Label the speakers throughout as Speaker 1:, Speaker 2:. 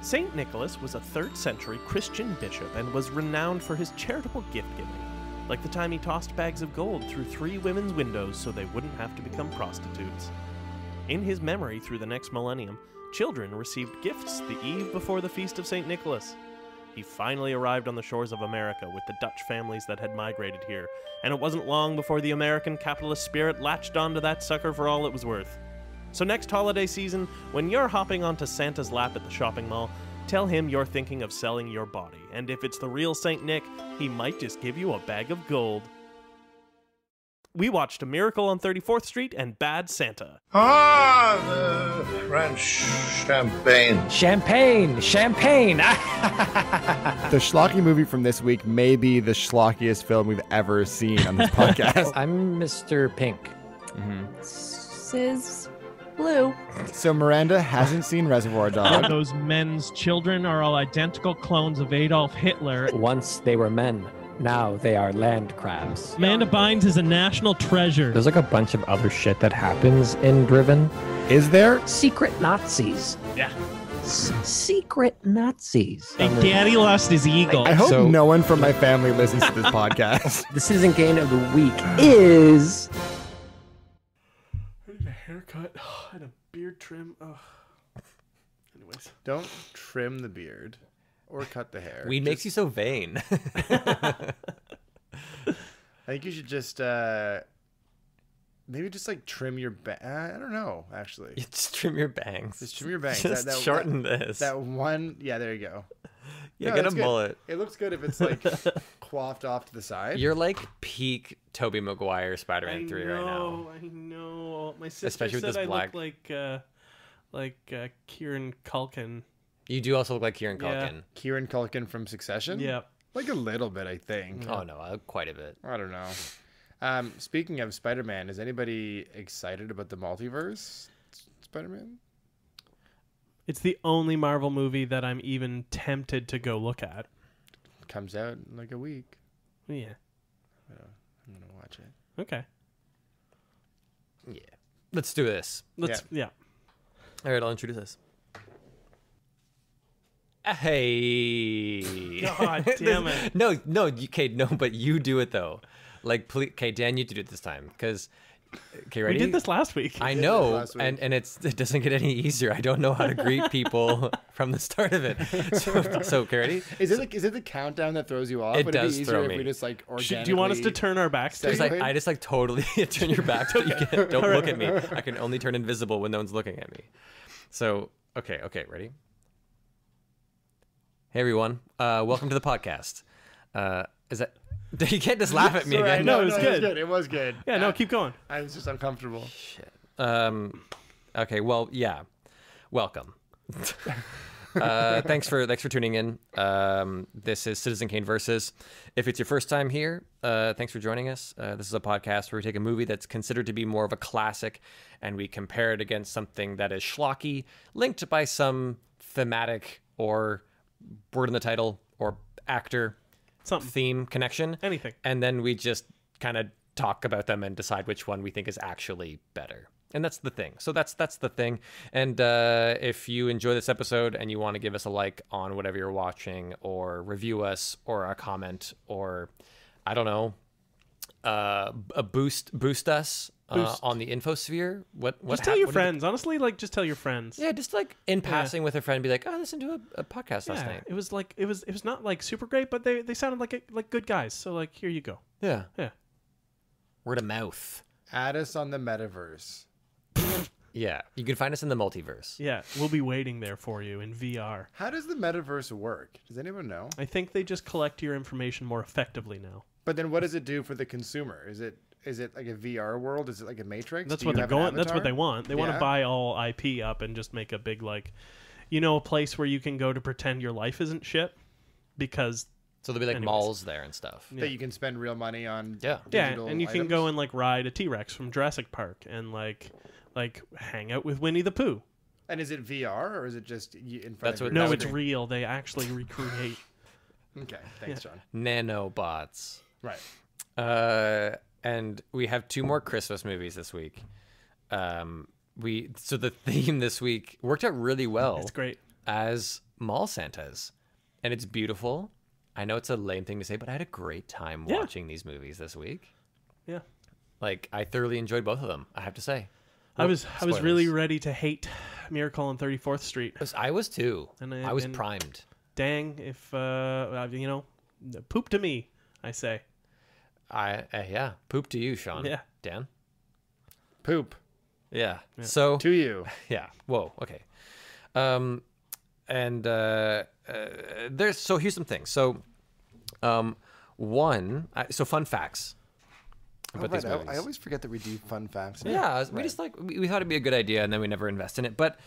Speaker 1: Saint Nicholas was a 3rd century Christian bishop and was renowned for his charitable gift-giving, like the time he tossed bags of gold through 3 women's windows so they wouldn't have to become prostitutes. In his memory through the next millennium, children received gifts the eve before the feast of Saint Nicholas. He finally arrived on the shores of America with the Dutch families that had migrated here, and it wasn't long before the American capitalist spirit latched onto that sucker for all it was worth. So next holiday season, when you're hopping onto Santa's lap at the shopping mall, tell him you're thinking of selling your body, and if it's the real Saint Nick, he might just give you a bag of gold. We watched A Miracle on 34th Street and Bad Santa.
Speaker 2: Ah, the French champagne.
Speaker 3: Champagne!
Speaker 4: The schlocky movie from this week may be the schlockiest film we've ever seen on this podcast.
Speaker 3: I'm Mr. Pink.
Speaker 5: Sis Blue.
Speaker 4: So Miranda hasn't seen Reservoir Dogs.
Speaker 6: Those men's children are all identical clones of Adolf Hitler.
Speaker 3: Once they were men, now they are land crabs.
Speaker 6: Amanda Bynes is a national treasure.
Speaker 3: There's like a bunch of other shit that happens in Driven.
Speaker 4: Is there?
Speaker 3: Secret Nazis.
Speaker 6: Yeah.
Speaker 3: Secret Nazis.
Speaker 6: Hey, Daddy lost his eagle.
Speaker 4: I hope
Speaker 3: So-
Speaker 4: no one from my family listens to this podcast.
Speaker 3: The Citizen Kane of the week is...
Speaker 1: I need a haircut and a beard trim. Anyways.
Speaker 4: Don't trim the beard or cut the hair.
Speaker 7: Weed makes you so vain.
Speaker 4: I think you should just maybe just like trim your I don't know, actually.
Speaker 7: You just trim your bangs.
Speaker 4: Just trim your bangs.
Speaker 7: Just shorten this.
Speaker 4: That one, yeah, there you go.
Speaker 7: Yeah,
Speaker 4: No,
Speaker 7: get a
Speaker 4: that's good.
Speaker 7: mullet.
Speaker 4: It looks good if it's like coiffed off to the side.
Speaker 7: You're like peak Tobey Maguire Spider-Man 3 right now.
Speaker 1: I know. My sister
Speaker 7: Especially with
Speaker 1: said
Speaker 7: this
Speaker 1: I
Speaker 7: black-
Speaker 1: look like Kieran Culkin.
Speaker 7: You do also look like Kieran
Speaker 1: Yeah.
Speaker 7: Culkin.
Speaker 4: Kieran Culkin from Succession?
Speaker 1: Yeah.
Speaker 4: Like a little bit, I think.
Speaker 7: Oh no, quite a bit.
Speaker 4: I don't know. Speaking of Spider-Man, is anybody excited about the multiverse Spider-Man?
Speaker 1: It's the only Marvel movie that I'm even tempted to go look at.
Speaker 4: Comes out in like a week.
Speaker 1: Yeah.
Speaker 4: I'm going to watch it.
Speaker 1: Okay.
Speaker 7: Yeah. Let's do this.
Speaker 1: Yeah.
Speaker 7: All right, I'll introduce this. Hey.
Speaker 1: God damn it.
Speaker 7: No, okay, no, but you do it though. Like, please, okay, Dan, you do it this time, because. Okay, ready?
Speaker 1: We did this last week.
Speaker 7: I know,
Speaker 4: last week.
Speaker 7: and it doesn't get any easier. I don't know how to greet people from the start of it. So okay, ready?
Speaker 4: Is it the countdown that throws you off?
Speaker 7: It
Speaker 4: Would
Speaker 7: does
Speaker 4: it be easier
Speaker 7: throw
Speaker 4: if
Speaker 7: me.
Speaker 4: we just like organically...
Speaker 1: Do you want us to turn our backs to
Speaker 7: Just
Speaker 1: you?
Speaker 7: like I just like totally turn your back so you can't, don't look at me. I can only turn invisible when no one's looking at me. So okay, ready? Hey everyone, welcome to the podcast. Is that you can't just laugh at me
Speaker 4: Sorry,
Speaker 7: again?
Speaker 1: No, it was good.
Speaker 4: It was good.
Speaker 1: Yeah, no, keep going.
Speaker 4: I was just uncomfortable.
Speaker 7: Okay, well, yeah. Welcome. Thanks for tuning in. This is Citizen Kane Versus. If it's your first time here, thanks for joining us. This is a podcast where we take a movie that's considered to be more of a classic and we compare it against something that is schlocky, linked by some thematic or word in the title or actor
Speaker 1: Something.
Speaker 7: theme connection.
Speaker 1: Anything.
Speaker 7: And then we just kind of talk about them and decide which one we think is actually better. And that's the thing. So that's the thing. And if you enjoy this episode and you want to give us a like on whatever you're watching, or review us, or a comment, or I don't know, a boost us on the infosphere.
Speaker 1: Just tell your friends. Honestly, like, just tell your friends.
Speaker 7: Yeah, just like in passing with a friend, be like, "Oh, I listened to a podcast last
Speaker 1: Yeah,
Speaker 7: night."
Speaker 1: it was like it was not like super great, but they sounded like good guys. So like, here you go.
Speaker 7: Yeah,
Speaker 1: Yeah.
Speaker 7: word of mouth.
Speaker 4: Add us on the metaverse.
Speaker 7: Yeah, you can find us in the multiverse.
Speaker 1: Yeah, we'll be waiting there for you in VR.
Speaker 4: How does the metaverse work? Does anyone know?
Speaker 1: I think they just collect your information more effectively now.
Speaker 4: But then what does it do for the consumer? Is it like a VR world? Is it like a Matrix?
Speaker 1: That's
Speaker 4: Do
Speaker 1: what
Speaker 4: you
Speaker 1: they're
Speaker 4: have an
Speaker 1: going. That's what
Speaker 4: avatar?
Speaker 1: they want. They want
Speaker 4: Yeah.
Speaker 1: to buy all IP up and just make a big a place where you can go to pretend your life isn't shit, because
Speaker 7: So there'll be like
Speaker 1: Anyways.
Speaker 7: malls there and stuff.
Speaker 4: That you can spend real money on.
Speaker 7: Yeah.
Speaker 4: digital
Speaker 1: and you can
Speaker 4: items?
Speaker 1: go and like ride a T-Rex from Jurassic Park and like hang out with Winnie the Pooh.
Speaker 4: And is it VR or is it just in front
Speaker 7: That's
Speaker 4: of
Speaker 7: what-
Speaker 4: your
Speaker 1: No,
Speaker 7: that
Speaker 1: it's
Speaker 7: would
Speaker 1: real. They actually recreate.
Speaker 4: Okay, thanks, John.
Speaker 7: Nanobots.
Speaker 4: Right.
Speaker 7: And we have 2 more Christmas movies this week. So the theme this week worked out really well.
Speaker 1: It's great.
Speaker 7: As mall Santas, and it's beautiful. I know it's a lame thing to say, but I had a great time watching these movies this week.
Speaker 1: Yeah.
Speaker 7: Like, I thoroughly enjoyed both of them, I have to say.
Speaker 1: I was
Speaker 7: Spoilers.
Speaker 1: really ready to hate Miracle on 34th Street.
Speaker 7: I was too.
Speaker 1: And
Speaker 7: I was primed.
Speaker 1: Dang, if poop to me, I say.
Speaker 7: Yeah, poop to you, Sean.
Speaker 1: Yeah.
Speaker 7: Dan?
Speaker 4: Poop.
Speaker 7: Yeah. So
Speaker 4: To you.
Speaker 7: yeah. Whoa. Okay. There's so here's some things. So, so fun facts about these movies.
Speaker 4: I always forget that we do fun facts.
Speaker 7: Yeah, we just we thought it'd be a good idea, and then we never invest in it. But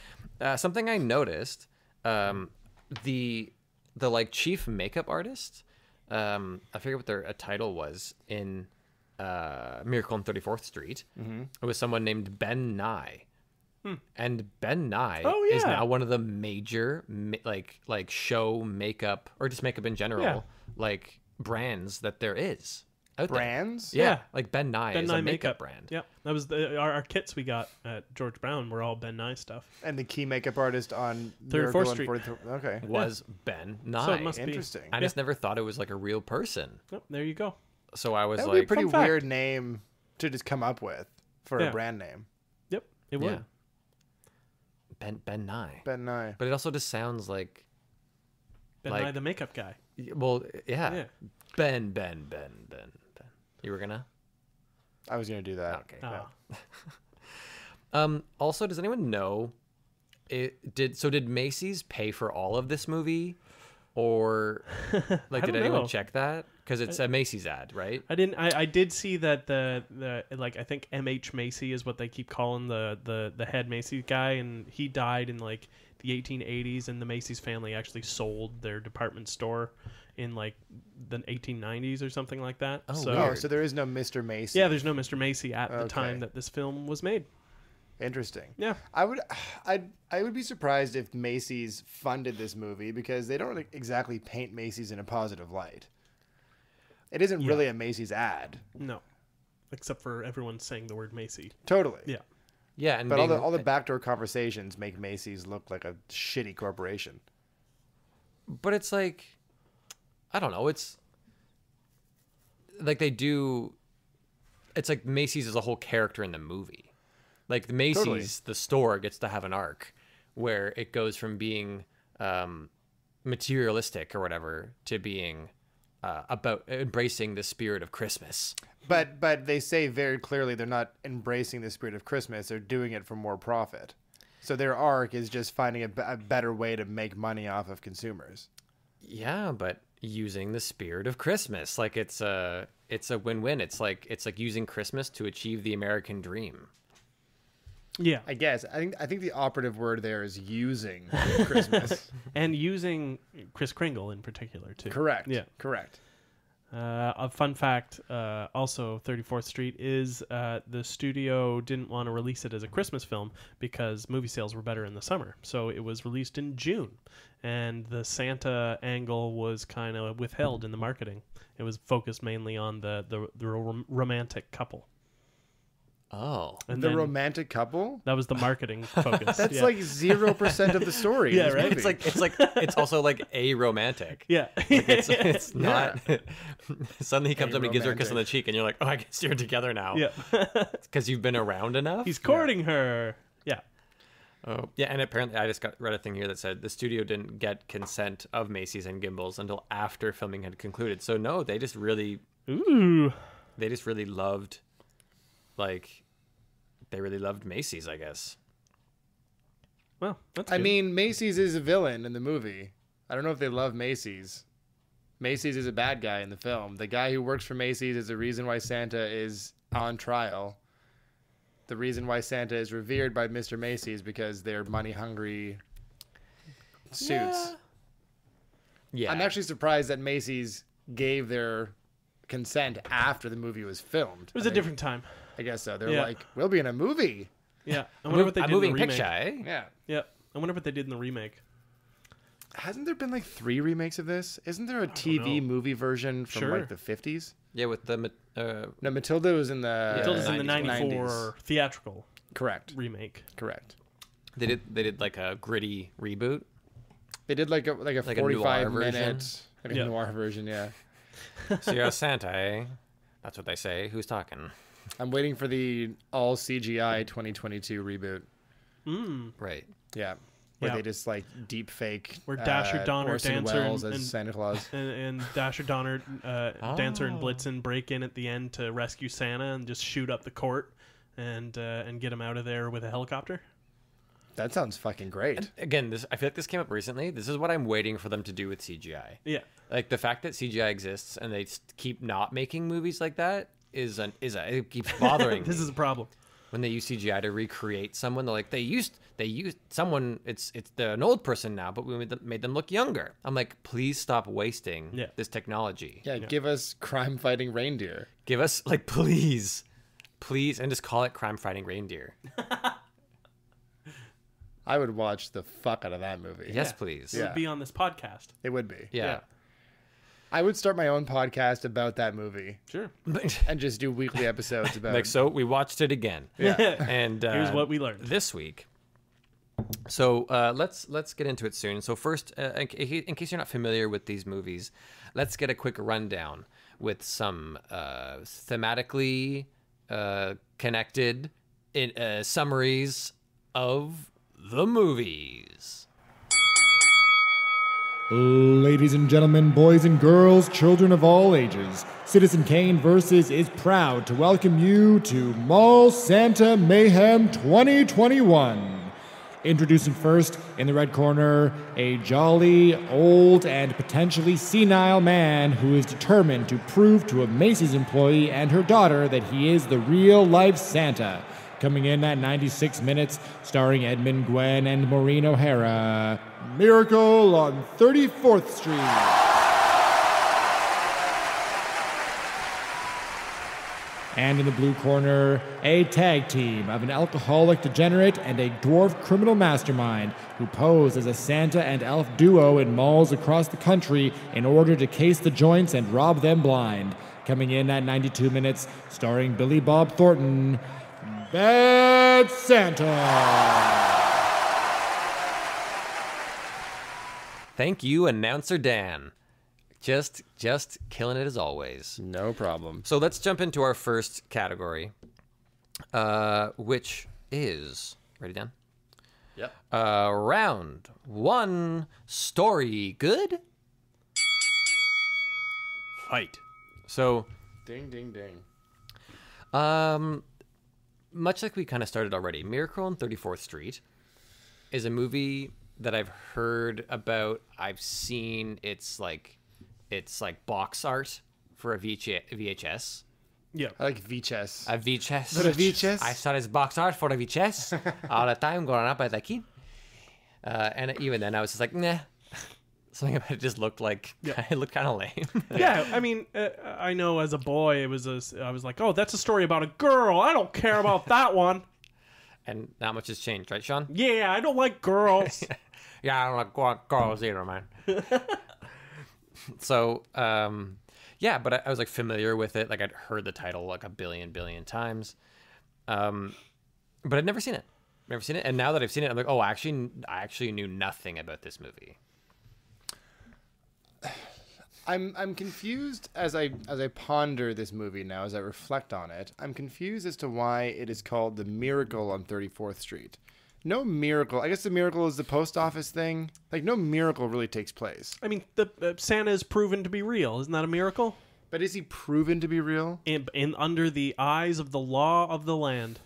Speaker 7: something I noticed, the like chief makeup artist, I forget what their title was in Miracle on 34th Street. Mm-hmm. It was someone named Ben Nye. And Ben Nye is now one of the major like show makeup or just makeup in general like brands that there is out
Speaker 4: Brands?
Speaker 7: there. Yeah, like Ben Nye is a makeup brand.
Speaker 1: Yeah, that was our kits we got at George Brown were all Ben Nye stuff.
Speaker 4: And the key makeup artist on
Speaker 1: 34th Street.
Speaker 4: Okay.
Speaker 7: Was Ben Nye.
Speaker 1: So it must be.
Speaker 4: Interesting.
Speaker 7: I just never thought it was like a real person.
Speaker 1: Oh, there you go.
Speaker 7: So I was
Speaker 4: That would be a
Speaker 7: like,
Speaker 4: pretty
Speaker 1: Fun fact.
Speaker 4: weird name to just come up with for
Speaker 1: Yeah.
Speaker 4: a brand name.
Speaker 1: Yep, it would.
Speaker 7: yeah. Ben Nye.
Speaker 4: Ben Nye.
Speaker 7: But it also just sounds like
Speaker 1: Ben
Speaker 7: like-
Speaker 1: Nye, the makeup guy.
Speaker 7: well, yeah.
Speaker 1: Yeah.
Speaker 7: Ben. You were gonna?
Speaker 4: I was going to do that.
Speaker 7: Okay.
Speaker 1: Oh.
Speaker 7: Also, does anyone know did Macy's pay for all of this movie, or like did
Speaker 1: don't
Speaker 7: anyone
Speaker 1: know.
Speaker 7: check that? Because it's a Macy's ad, right?
Speaker 1: I didn't. I did see that the like I think MH Macy is what they keep calling the head Macy's guy, and he died in like the 1880s, and the Macy's family actually sold their department store in like the 1890s or something like that.
Speaker 7: Oh,
Speaker 1: so,
Speaker 7: weird.
Speaker 4: So there is no Mr. Macy.
Speaker 1: yeah, there's no Mr. Macy at the
Speaker 4: Okay.
Speaker 1: time that this film was made.
Speaker 4: Interesting.
Speaker 1: Yeah.
Speaker 4: I would be surprised if Macy's funded this movie because they don't exactly paint Macy's in a positive light. It isn't really a Macy's ad.
Speaker 1: No, except for everyone saying the word Macy.
Speaker 4: Totally.
Speaker 1: Yeah.
Speaker 7: Yeah, and
Speaker 4: But
Speaker 7: being,
Speaker 4: all the backdoor conversations make Macy's look like a shitty corporation.
Speaker 7: but it's like, I don't know. It's like they do. It's like Macy's is a whole character in the movie. Like the Macy's,
Speaker 4: Totally.
Speaker 7: the store gets to have an arc where it goes from being materialistic or whatever to being about embracing the spirit of Christmas.
Speaker 4: But they say very clearly they're not embracing the spirit of Christmas. They're doing it for more profit. So their arc is just finding a better way to make money off of consumers.
Speaker 7: Yeah, but using the spirit of Christmas, like it's a win-win. It's like using Christmas to achieve the American dream.
Speaker 1: Yeah,
Speaker 4: I guess. I think the operative word there is using Christmas.
Speaker 1: and using Kris Kringle in particular too.
Speaker 4: Correct.
Speaker 1: Yeah.
Speaker 4: Correct.
Speaker 1: A fun fact, also 34th Street, is the studio didn't want to release it as a Christmas film because movie sales were better in the summer. So it was released in June, and the Santa angle was kind of withheld in the marketing. It was focused mainly on the romantic couple.
Speaker 7: Oh.
Speaker 1: And
Speaker 4: The
Speaker 1: then
Speaker 4: romantic couple?
Speaker 1: that was the marketing focus.
Speaker 4: That's
Speaker 1: yeah.
Speaker 4: like 0% of the story.
Speaker 1: Yeah,
Speaker 4: in this
Speaker 1: right?
Speaker 4: movie.
Speaker 7: It's also like a romantic.
Speaker 1: Yeah.
Speaker 7: It's not. Suddenly he comes up and he gives her a kiss on the
Speaker 4: Romantic.
Speaker 7: cheek, and you're like, oh, I guess you're together now.
Speaker 1: Yeah.
Speaker 7: Because you've been around enough.
Speaker 1: He's courting her. Yeah.
Speaker 7: Oh, yeah, and apparently I just read a thing here that said the studio didn't get consent of Macy's and Gimbel's until after filming had concluded. So no, they just really
Speaker 1: Ooh.
Speaker 7: loved, like, they really loved Macy's, I guess.
Speaker 1: Well, that's
Speaker 4: I
Speaker 1: good.
Speaker 4: mean, Macy's is a villain in the movie. I don't know if they love Macy's. Macy's is a bad guy in the film. The guy who works for Macy's is the reason why Santa is on trial. The reason why Santa is revered by Mr. Macy's because they're money-hungry suits.
Speaker 7: Yeah.
Speaker 4: I'm actually surprised that Macy's gave their consent after the movie was filmed.
Speaker 1: it was a different time.
Speaker 4: I guess so. They're
Speaker 1: Yeah.
Speaker 4: like, we'll be in a movie.
Speaker 1: Yeah. I wonder what they
Speaker 7: a
Speaker 1: did in the
Speaker 7: moving
Speaker 1: remake.
Speaker 7: picture, eh?
Speaker 4: Yeah.
Speaker 1: Yeah. I wonder what they did in the remake.
Speaker 4: Hasn't there been like 3 remakes of this? Isn't there a TV
Speaker 1: know.
Speaker 4: movie version from
Speaker 1: Sure.
Speaker 4: like the 50s?
Speaker 7: Yeah, with the
Speaker 4: No, Matilda was in the
Speaker 1: Matilda's in the
Speaker 7: 90s.
Speaker 1: 94 theatrical
Speaker 4: Correct.
Speaker 1: remake.
Speaker 4: Correct.
Speaker 7: they did like a gritty reboot.
Speaker 4: They did like a
Speaker 7: Like a
Speaker 4: 45
Speaker 7: noir version?
Speaker 4: minute like a
Speaker 6: Yeah.
Speaker 4: noir version. Yeah.
Speaker 7: So you're a Santa, eh? That's what they say. Who's talking?
Speaker 4: I'm waiting for the all CGI 2022 reboot.
Speaker 7: Right.
Speaker 4: Yeah. Where
Speaker 6: Yeah.
Speaker 4: they just like deep fake
Speaker 6: Where Dasher, Donner,
Speaker 4: Orson
Speaker 6: Dancer,
Speaker 4: Welles
Speaker 6: and-
Speaker 4: as Santa Claus.
Speaker 6: And Dasher, Donner, Dancer, and Blitzen break in at the end to rescue Santa and just shoot up the court and get him out of there with a helicopter.
Speaker 4: That sounds fucking great.
Speaker 7: Again, I feel like this came up recently. This is what I'm waiting for them to do with CGI.
Speaker 6: Yeah.
Speaker 7: Like the fact that CGI exists and they keep not making movies like that it keeps bothering
Speaker 6: This
Speaker 7: me.
Speaker 6: is a problem.
Speaker 7: When they use CGI to recreate someone, they're like they used someone. They're an old person now, but we made them look younger. I'm like, please stop wasting this technology.
Speaker 4: Yeah, give us crime fighting reindeer.
Speaker 7: Give us like please, and just call it crime fighting reindeer.
Speaker 4: I would watch the fuck out of that movie.
Speaker 7: Yes, please.
Speaker 6: It would be on this podcast.
Speaker 4: It would be.
Speaker 7: Yeah.
Speaker 4: I would start my own podcast about that movie
Speaker 6: Sure.
Speaker 4: and just do weekly episodes about
Speaker 7: Like, so we watched it again.
Speaker 4: Yeah.
Speaker 7: And
Speaker 6: Here's what we learned.
Speaker 7: this week. So let's get into it soon. So first, in case you're not familiar with these movies, let's get a quick rundown with some thematically connected summaries of the movies.
Speaker 5: Ladies and gentlemen, boys and girls, children of all ages, Citizen Kane Versus is proud to welcome you to Mall Santa Mayhem 2021. Introducing first, in the red corner, a jolly, old, and potentially senile man who is determined to prove to a Macy's employee and her daughter that he is the real-life Santa. Coming in at 96 minutes, starring Edmund Gwenn and Maureen O'Hara. Miracle on 34th Street. And in the blue corner, a tag team of an alcoholic degenerate and a dwarf criminal mastermind who pose as a Santa and elf duo in malls across the country in order to case the joints and rob them blind. Coming in at 92 minutes, starring Billy Bob Thornton, Bad Santa.
Speaker 7: Thank you, announcer Dan. Just killing it as always.
Speaker 4: No problem.
Speaker 7: So let's jump into our first category, which is ready, Dan?
Speaker 4: Yep.
Speaker 7: Round one, story good.
Speaker 1: Fight.
Speaker 7: So,
Speaker 4: Ding, ding, ding.
Speaker 7: much like we kind of started already, Miracle on 34th Street is a movie that I've heard about. I've seen it's like box art for a VHS.
Speaker 6: Yeah.
Speaker 4: I like VHS.
Speaker 7: A VHS.
Speaker 4: For a VHS?
Speaker 7: I saw this box art for a VHS all the time growing up as a kid. And even then I was just like, nah. Something about it just looked like, it looked kind of lame.
Speaker 6: Yeah, I mean, I know as a boy, I was like, oh, that's a story about a girl. I don't care about that one.
Speaker 7: And not much has changed, right, Sean?
Speaker 6: Yeah, I don't like girls.
Speaker 7: Yeah, I don't like girls either, man. So, yeah, but I was like familiar with it. Like I'd heard the title like a billion times. But I'd never seen it. And now that I've seen it, I'm like, oh, I actually knew nothing about this movie.
Speaker 4: I'm confused as I ponder this movie now, as I reflect on it. I'm confused as to why it is called The Miracle on 34th Street. No miracle. I guess the miracle is the post office thing. Like, no miracle really takes place.
Speaker 6: I mean, the Santa is proven to be real. Isn't that a miracle?
Speaker 4: But is he proven to be real?
Speaker 6: In under the eyes of the law of the land.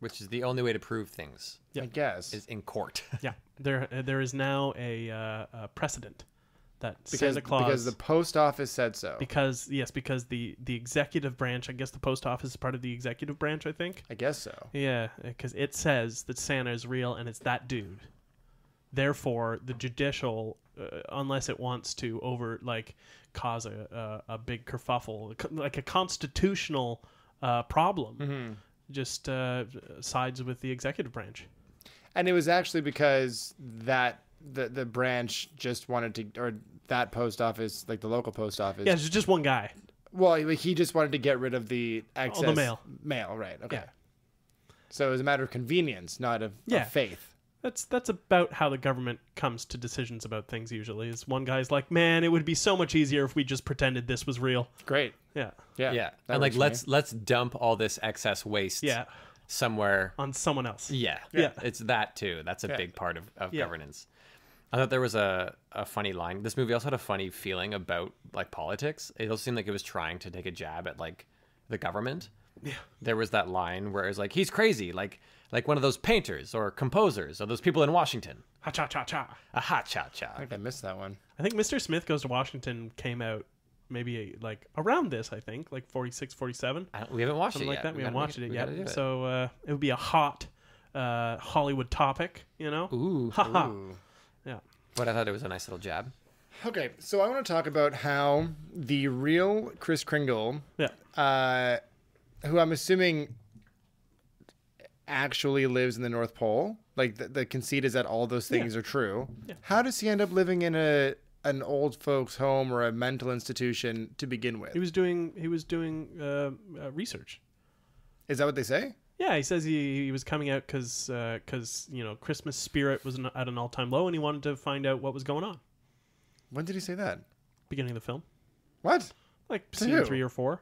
Speaker 7: Which is the only way to prove things.
Speaker 4: I guess.
Speaker 7: Is in court.
Speaker 6: Yeah, there is now a precedent that
Speaker 4: because
Speaker 6: Santa Claus,
Speaker 4: because the post office said so.
Speaker 6: because the executive branch, I guess the post office is part of the executive branch, I think.
Speaker 4: I guess so.
Speaker 6: Yeah, because it says that Santa is real and it's that dude. Therefore, the judicial, unless it wants to cause a big kerfuffle, like a constitutional problem, just sides with the executive branch.
Speaker 4: And it was actually because that the branch just wanted to, or that post office, like the local post office.
Speaker 6: Yeah, it's just one guy.
Speaker 4: Well, he just wanted to get rid of the excess
Speaker 6: mail.
Speaker 4: Mail, right? Okay.
Speaker 6: Yeah.
Speaker 4: So it was a matter of convenience, not of faith.
Speaker 6: That's about how the government comes to decisions about things usually. Is one guy's like, man, it would be so much easier if we just pretended this was real.
Speaker 4: Great.
Speaker 6: Yeah.
Speaker 4: Yeah.
Speaker 7: Yeah,
Speaker 4: that
Speaker 7: and like
Speaker 4: works for me.
Speaker 7: let's dump all this excess waste.
Speaker 6: Yeah.
Speaker 7: Somewhere.
Speaker 6: On someone else.
Speaker 7: Yeah.
Speaker 6: Yeah.
Speaker 7: It's that too. That's a big part of
Speaker 6: Yeah.
Speaker 7: governance. I thought there was a funny line. This movie also had a funny feeling about like politics. It also seemed like it was trying to take a jab at like the government.
Speaker 6: Yeah.
Speaker 7: There was that line where it was like, he's crazy, like one of those painters or composers or those people in Washington.
Speaker 6: Ha cha cha cha.
Speaker 7: A ha cha cha.
Speaker 4: I think I missed that one.
Speaker 6: I think Mr. Smith Goes to Washington came out maybe like around this, I think, like 46, 47.
Speaker 7: We haven't watched
Speaker 6: Something
Speaker 7: it
Speaker 6: like
Speaker 7: yet.
Speaker 6: that. We haven't watched it
Speaker 7: We
Speaker 6: yet.
Speaker 7: gotta do it.
Speaker 6: So it would be a hot Hollywood topic, you know?
Speaker 7: Ooh.
Speaker 6: Haha.
Speaker 4: Ooh.
Speaker 6: Yeah.
Speaker 7: But I thought it was a nice little jab.
Speaker 4: Okay, so I want to talk about how the real Kris Kringle,
Speaker 6: Yeah.
Speaker 4: who I'm assuming actually lives in the North Pole, like the conceit is that all those things are true.
Speaker 6: Yeah.
Speaker 4: How does he end up living in an old folks home or a mental institution to begin with?
Speaker 6: He was doing research.
Speaker 4: Is that what they say?
Speaker 6: Yeah, he says he was coming out because you know, Christmas spirit was at an all-time low and he wanted to find out what was going on.
Speaker 4: When did he say that?
Speaker 6: Beginning of the film.
Speaker 4: What?
Speaker 6: Like
Speaker 4: To
Speaker 6: scene
Speaker 4: who?
Speaker 6: 3 or 4.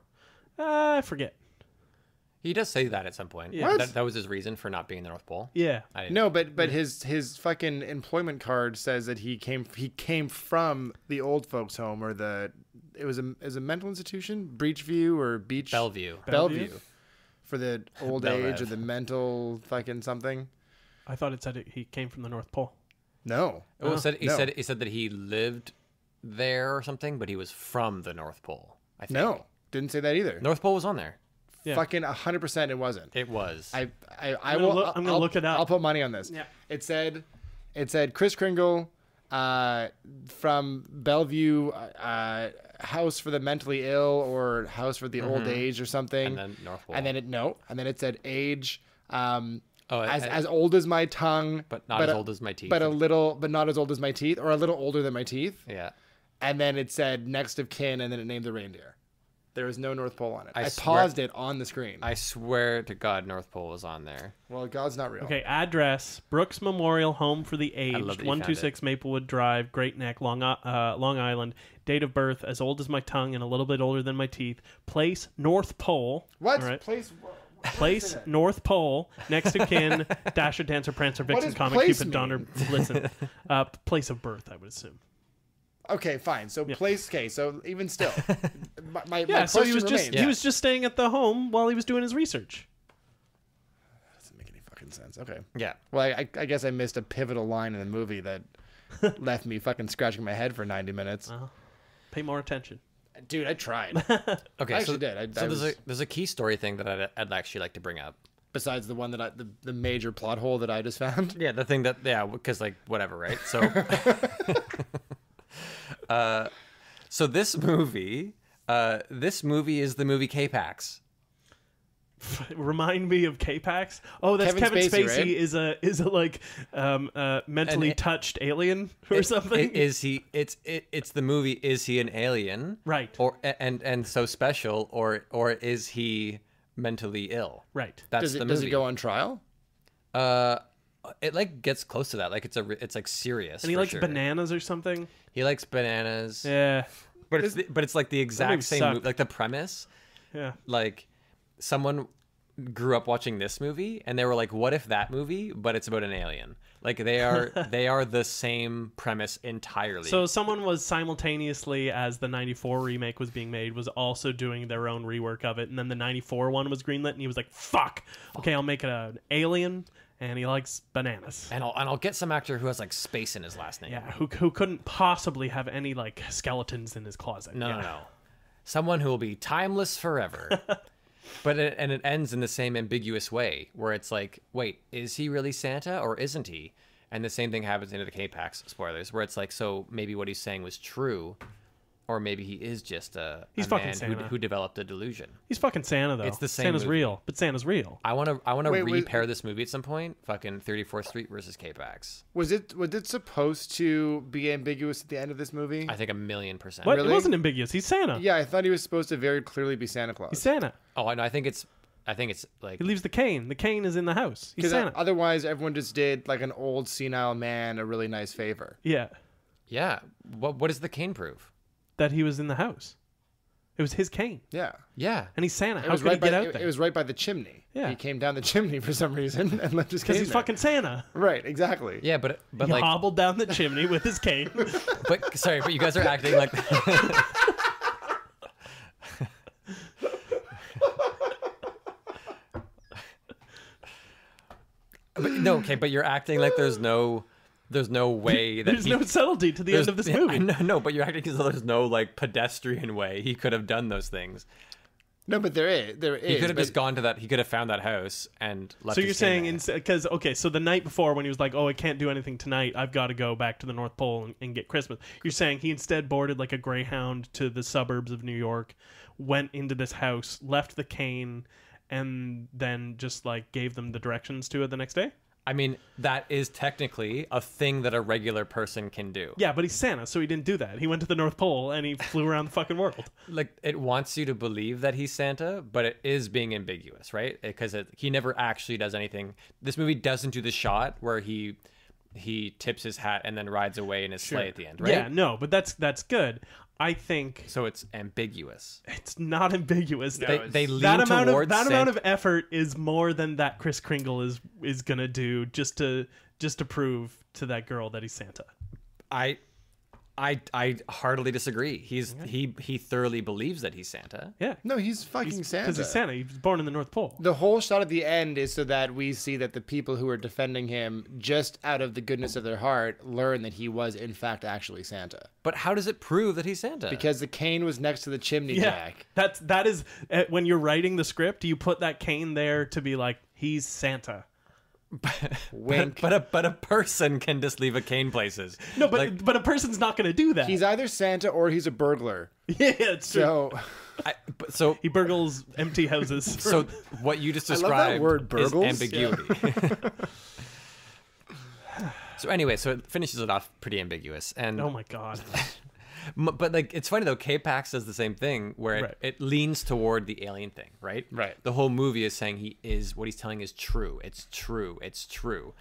Speaker 6: I forget.
Speaker 7: He does say that at some point.
Speaker 6: Yeah.
Speaker 4: What?
Speaker 7: That was his reason for not being in the North Pole.
Speaker 6: Yeah.
Speaker 7: I didn't.
Speaker 4: No, but his fucking employment card says that he came from the old folks home or it was a mental institution, Beachview or Beach
Speaker 7: Bellevue.
Speaker 4: Bellevue for the old
Speaker 7: Bel
Speaker 4: age or
Speaker 7: Rev.
Speaker 4: the mental fucking something.
Speaker 6: I thought it said he came from the North Pole.
Speaker 4: No.
Speaker 7: Oh, he
Speaker 4: No.
Speaker 7: said that he lived there or something, but he was from the North Pole. I think.
Speaker 4: No. Didn't say that either.
Speaker 7: North Pole was on there.
Speaker 6: Yeah.
Speaker 4: Fucking 100% it wasn't.
Speaker 7: It was.
Speaker 4: I
Speaker 6: I'm
Speaker 4: will.
Speaker 6: gonna look- I'm gonna look it up.
Speaker 4: I'll put money on this.
Speaker 6: Yeah.
Speaker 4: It said Kris Kringle, from Bellevue, house for the mentally ill or house for the old age or something.
Speaker 7: And then North Pole.
Speaker 4: And then it said age.
Speaker 7: Oh,
Speaker 4: as old as my tongue,
Speaker 7: but not as old as my teeth.
Speaker 4: but not as old as my teeth, or a little older than my teeth.
Speaker 7: Yeah.
Speaker 4: And then it said next of kin, and then it named the reindeer. There was no North Pole on it. I
Speaker 7: swear-
Speaker 4: paused it on the screen.
Speaker 7: I swear to God, North Pole was on there.
Speaker 4: Well, God's not real.
Speaker 6: Okay, address: Brooks Memorial Home for the
Speaker 7: love
Speaker 6: Aged,
Speaker 7: that you
Speaker 6: 126 Maplewood Drive, Great Neck, Long Island. Date of birth: as old as my tongue and a little bit older than my teeth. Place: North Pole.
Speaker 4: What
Speaker 6: All right.
Speaker 4: place?
Speaker 6: Place: North Pole. Next of kin: Dasher, Dancer, Prancer, Vixen,
Speaker 4: does
Speaker 6: Comet,
Speaker 4: place
Speaker 6: Cupid,
Speaker 4: mean?
Speaker 6: Donner, Blitzen. Place of birth, I would assume.
Speaker 4: Okay, fine. So place. Okay, so even still, my
Speaker 6: Yeah, so he
Speaker 4: question
Speaker 6: was just
Speaker 4: remains.
Speaker 6: he was just staying at the home while he was doing his research.
Speaker 4: Doesn't make any fucking sense. Okay.
Speaker 7: Yeah.
Speaker 4: Well, I guess I missed a pivotal line in the movie that left me fucking scratching my head for 90 minutes.
Speaker 6: Pay more attention.
Speaker 4: Dude, I tried.
Speaker 7: Okay.
Speaker 4: I
Speaker 7: so
Speaker 4: actually did.
Speaker 7: so there's a key story thing that I'd actually like to bring up.
Speaker 4: Besides the one that the major plot hole that I just found.
Speaker 7: Yeah, the thing that because like whatever, right? So so this movie is the movie K-Pax.
Speaker 6: Remind me of K-Pax. Oh, that's
Speaker 4: Kevin
Speaker 6: Kevin
Speaker 4: Spacey,
Speaker 6: Spacey,
Speaker 4: right?
Speaker 6: is a like mentally touched alien or something.
Speaker 7: Is he? It's the movie. Is he an alien?
Speaker 6: Right.
Speaker 7: Or and so special, or is he mentally ill?
Speaker 6: Right.
Speaker 7: That's the movie.
Speaker 4: Does it go on trial?
Speaker 7: It like gets close to that. Like it's like serious.
Speaker 6: And he
Speaker 7: for
Speaker 6: likes
Speaker 7: sure.
Speaker 6: bananas or something.
Speaker 7: He likes bananas.
Speaker 6: Yeah.
Speaker 7: But it's like the
Speaker 6: movie
Speaker 7: exact same
Speaker 6: sucked.
Speaker 7: movie. Like the premise.
Speaker 6: Yeah.
Speaker 7: Like someone grew up watching this movie and they were like, what if that movie, but it's about an alien? Like they are the same premise entirely.
Speaker 6: So someone was simultaneously, as the 94 remake was being made, was also doing their own rework of it, and then the 94 one was greenlit and he was like, fuck, okay, I'll make it an alien and he likes bananas.
Speaker 7: and I'll get some actor who has like space in his last name.
Speaker 6: Yeah, who couldn't possibly have any like skeletons in his closet.
Speaker 7: No. Someone who will be timeless forever. But it ends in the same ambiguous way where it's like, wait, is he really Santa or isn't he? And the same thing happens in the K-Pax, spoilers, where it's like, so maybe what he's saying was true, or maybe he is just a
Speaker 6: fucking
Speaker 7: man
Speaker 6: Santa.
Speaker 7: who developed a delusion.
Speaker 6: He's fucking Santa though.
Speaker 7: It's the same
Speaker 6: Santa's
Speaker 7: movie.
Speaker 6: real, but Santa's real.
Speaker 7: I want to
Speaker 4: Wait,
Speaker 7: repair this movie at some point. Fucking 34th Street versus K-Pax.
Speaker 4: Was it supposed to be ambiguous at the end of this movie?
Speaker 7: I think 1,000,000%.
Speaker 6: What?
Speaker 4: Really?
Speaker 6: It wasn't ambiguous. He's Santa.
Speaker 4: Yeah, I thought he was supposed to very clearly be Santa Claus.
Speaker 6: He's Santa.
Speaker 7: Oh, I know. I think it's I think it's like
Speaker 6: He leaves the cane. The cane is in the house. He's
Speaker 4: Because
Speaker 6: Santa.
Speaker 4: otherwise, everyone just did like an old senile man a really nice favor.
Speaker 6: Yeah,
Speaker 7: yeah. What does the cane prove?
Speaker 6: that he was in the house. It was his cane,
Speaker 4: Yeah.
Speaker 7: Yeah.
Speaker 6: and he's Santa.
Speaker 4: It
Speaker 6: How
Speaker 4: was
Speaker 6: could
Speaker 4: right
Speaker 6: he get
Speaker 4: by,
Speaker 6: out
Speaker 4: it
Speaker 6: there?
Speaker 4: was right by the chimney.
Speaker 6: Yeah.
Speaker 4: He came down the chimney for some reason and left his cane
Speaker 6: Because he's
Speaker 4: there.
Speaker 6: fucking Santa.
Speaker 4: Right, exactly.
Speaker 7: Yeah, but
Speaker 6: He
Speaker 7: like,
Speaker 6: hobbled down the chimney with his cane.
Speaker 7: but sorry, but you guys are acting like. But no, okay, but you're acting like there's no way that
Speaker 6: There's no subtlety to the end of this
Speaker 7: Yeah,
Speaker 6: movie.
Speaker 7: No, but you're acting as though there's no like pedestrian way he could have done those things.
Speaker 4: No, but there is.
Speaker 7: He could have just gone to that. He could have found that house and left.
Speaker 6: So
Speaker 7: his
Speaker 6: you're
Speaker 7: cane
Speaker 6: saying,
Speaker 7: there.
Speaker 6: because, okay, so the night before when he was like, oh, I can't do anything tonight, I've got to go back to the North Pole and get Christmas. You're saying he instead boarded like a Greyhound to the suburbs of New York, went into this house, left the cane, and then just like gave them the directions to it the next day?
Speaker 7: I mean, that is technically a thing that a regular person can do.
Speaker 6: Yeah, but he's Santa, so he didn't do that. He went to the North Pole and he flew around the fucking world.
Speaker 7: Like, it wants you to believe that he's Santa, but it is being ambiguous, right? Because he never actually does anything. This movie doesn't do the shot where he tips his hat and then rides away in his sleigh at the end, right?
Speaker 6: Yeah, no, but that's good. I think
Speaker 7: So it's ambiguous.
Speaker 6: it's not ambiguous.
Speaker 7: They lean
Speaker 6: that amount
Speaker 7: towards
Speaker 6: of amount of effort is more than that Kris Kringle is gonna do just to prove to that girl that he's Santa.
Speaker 7: I heartily disagree. He thoroughly believes that he's Santa.
Speaker 6: Yeah,
Speaker 4: No, he's fucking Santa.
Speaker 6: because he's Santa. He was born in the North Pole.
Speaker 4: The whole shot at the end is so that we see that the people who are defending him, just out of the goodness of their heart, learn that he was in fact actually Santa.
Speaker 7: But how does it prove that he's Santa?
Speaker 4: Because the cane was next to the chimney
Speaker 6: Yeah,
Speaker 4: jack.
Speaker 6: that is when you're writing the script, you put that cane there to be like he's Santa.
Speaker 4: Wink.
Speaker 7: But a person can just leave a cane places.
Speaker 6: No, but a person's not gonna do that.
Speaker 4: He's either Santa or he's a burglar.
Speaker 6: yeah, it's true.
Speaker 4: So
Speaker 7: So
Speaker 6: He burgles empty houses.
Speaker 7: so what you just
Speaker 4: I love that
Speaker 7: described
Speaker 4: word,
Speaker 7: is
Speaker 4: burgles.
Speaker 7: ambiguity. So anyway, so it finishes it off pretty ambiguous, and
Speaker 6: Oh my god.
Speaker 7: but like it's funny though. K-Pax does the same thing where
Speaker 6: Right.
Speaker 7: it leans toward the alien thing, right?
Speaker 4: Right.
Speaker 7: The whole movie is saying what he's telling is true. It's true. It's true.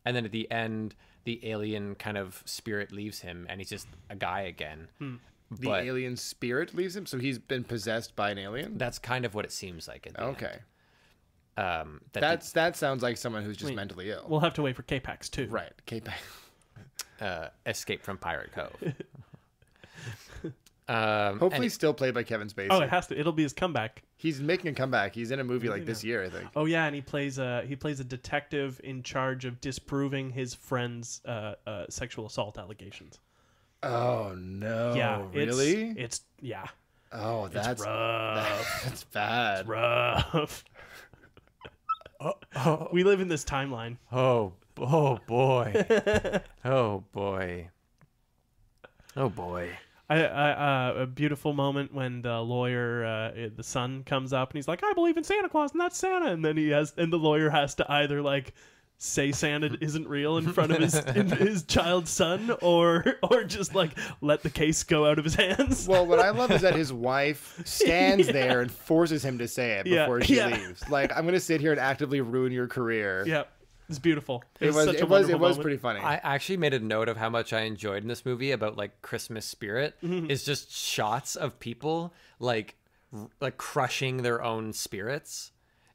Speaker 7: And then at the end, the alien kind of spirit leaves him, and he's just a guy again.
Speaker 4: the
Speaker 7: But
Speaker 4: alien spirit leaves him, so he's been possessed by an alien?
Speaker 7: that's kind of what it seems like. At the end.
Speaker 4: Okay.
Speaker 7: That
Speaker 4: That sounds like someone who's just mentally ill.
Speaker 6: We'll have to wait for K-Pax too.
Speaker 4: Right. K-Pax.
Speaker 7: Escape from Pirate Cove.
Speaker 4: Hopefully still played by Kevin Spacey.
Speaker 6: Oh, it has to. It'll be his comeback.
Speaker 4: He's making a comeback. He's in a movie like this year, I think.
Speaker 6: Oh yeah, and he plays a detective in charge of disproving his friend's sexual assault allegations.
Speaker 4: Oh no.
Speaker 6: Yeah,
Speaker 4: really?
Speaker 6: It's yeah,
Speaker 4: Oh, that's
Speaker 6: rough.
Speaker 4: that's bad.
Speaker 6: rough. We live in this timeline.
Speaker 7: Oh boy. Oh boy. Oh boy.
Speaker 6: A beautiful moment when the lawyer, the son, comes up and he's like, "I believe in Santa Claus, and that's Santa." And then the lawyer has to either like say Santa isn't real in front of his child's son, or just like let the case go out of his hands.
Speaker 4: Well, what I love is that his wife stands there and forces him to say it before she leaves. Like, I'm gonna sit here and actively ruin your career.
Speaker 6: Yeah, it's beautiful.
Speaker 4: It
Speaker 6: such a
Speaker 4: was
Speaker 6: wonderful moment.
Speaker 4: pretty funny.
Speaker 7: I actually made a note of how much I enjoyed in this movie about like Christmas spirit is just shots of people like crushing their own spirits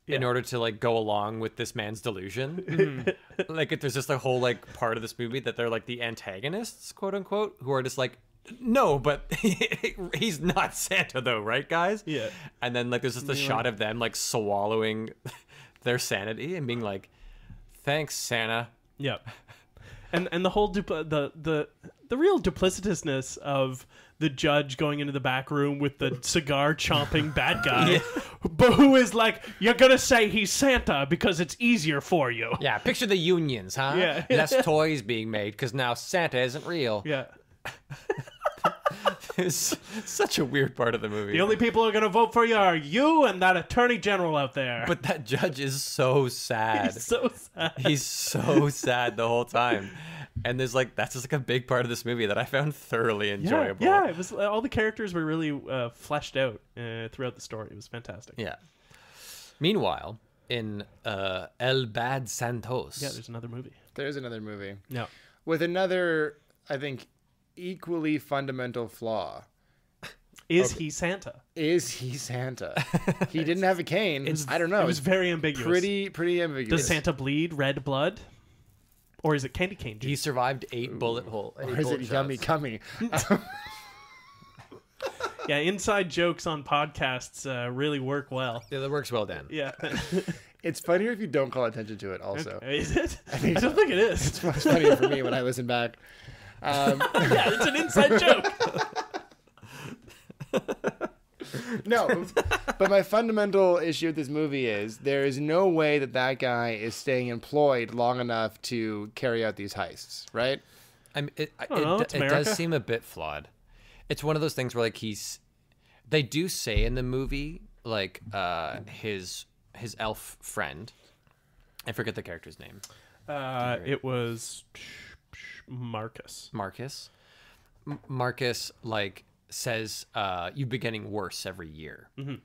Speaker 7: in order to like go along with this man's delusion. Like there's just a whole like part of this movie that they're like the antagonists, quote unquote, who are just like, no, but he's not Santa though, right, guys?
Speaker 6: Yeah.
Speaker 7: And then like there's just a shot of them like swallowing their sanity and being like, thanks, Santa.
Speaker 6: Yep. And the whole the real duplicitousness of the judge going into the back room with the cigar chomping bad guy, but who is like, you're gonna say he's Santa because it's easier for you.
Speaker 7: Yeah, picture the unions, huh?
Speaker 6: Yeah.
Speaker 7: Less toys being made because now Santa isn't real.
Speaker 6: Yeah.
Speaker 7: It's such a weird part of the movie.
Speaker 6: The only people who are gonna vote for you are you and that attorney general out there.
Speaker 7: But that judge is so sad.
Speaker 6: He's so sad.
Speaker 7: He's so sad the whole time. And there's like, that's just like a big part of this movie that I found thoroughly enjoyable.
Speaker 6: Yeah, it was all the characters were really fleshed out throughout the story. It was fantastic.
Speaker 7: Yeah. Meanwhile, in El Bad Santos.
Speaker 6: Yeah, there's another movie.
Speaker 4: There's another movie.
Speaker 6: Yeah.
Speaker 4: With another, I think, equally fundamental flaw.
Speaker 6: Is he Santa?
Speaker 4: Is he Santa? He didn't have a cane. I don't know.
Speaker 6: It was very ambiguous.
Speaker 4: Pretty ambiguous.
Speaker 6: Does Santa bleed red blood? Or is it candy cane juice?
Speaker 7: He survived 8 bullet hole.
Speaker 4: Or is it yummy cummy?
Speaker 6: Yeah, inside jokes on podcasts really work well.
Speaker 7: Yeah, that works well, Dan.
Speaker 6: Yeah.
Speaker 4: It's funnier if you don't call attention to it also.
Speaker 6: Okay. Is it? I
Speaker 4: think
Speaker 6: don't think it is.
Speaker 4: It's much funnier for me when I listen back.
Speaker 6: Yeah, it's an inside joke.
Speaker 4: No, but my fundamental issue with this movie is there is no way that guy is staying employed long enough to carry out these heists, right?
Speaker 7: I mean, it
Speaker 6: it's
Speaker 7: does
Speaker 6: America.
Speaker 7: seem a bit flawed. It's one of those things where like they do say in the movie like his elf friend, I forget the character's name.
Speaker 6: It was Marcus.
Speaker 7: Marcus like says you've been getting worse every year.
Speaker 6: Mm-hmm.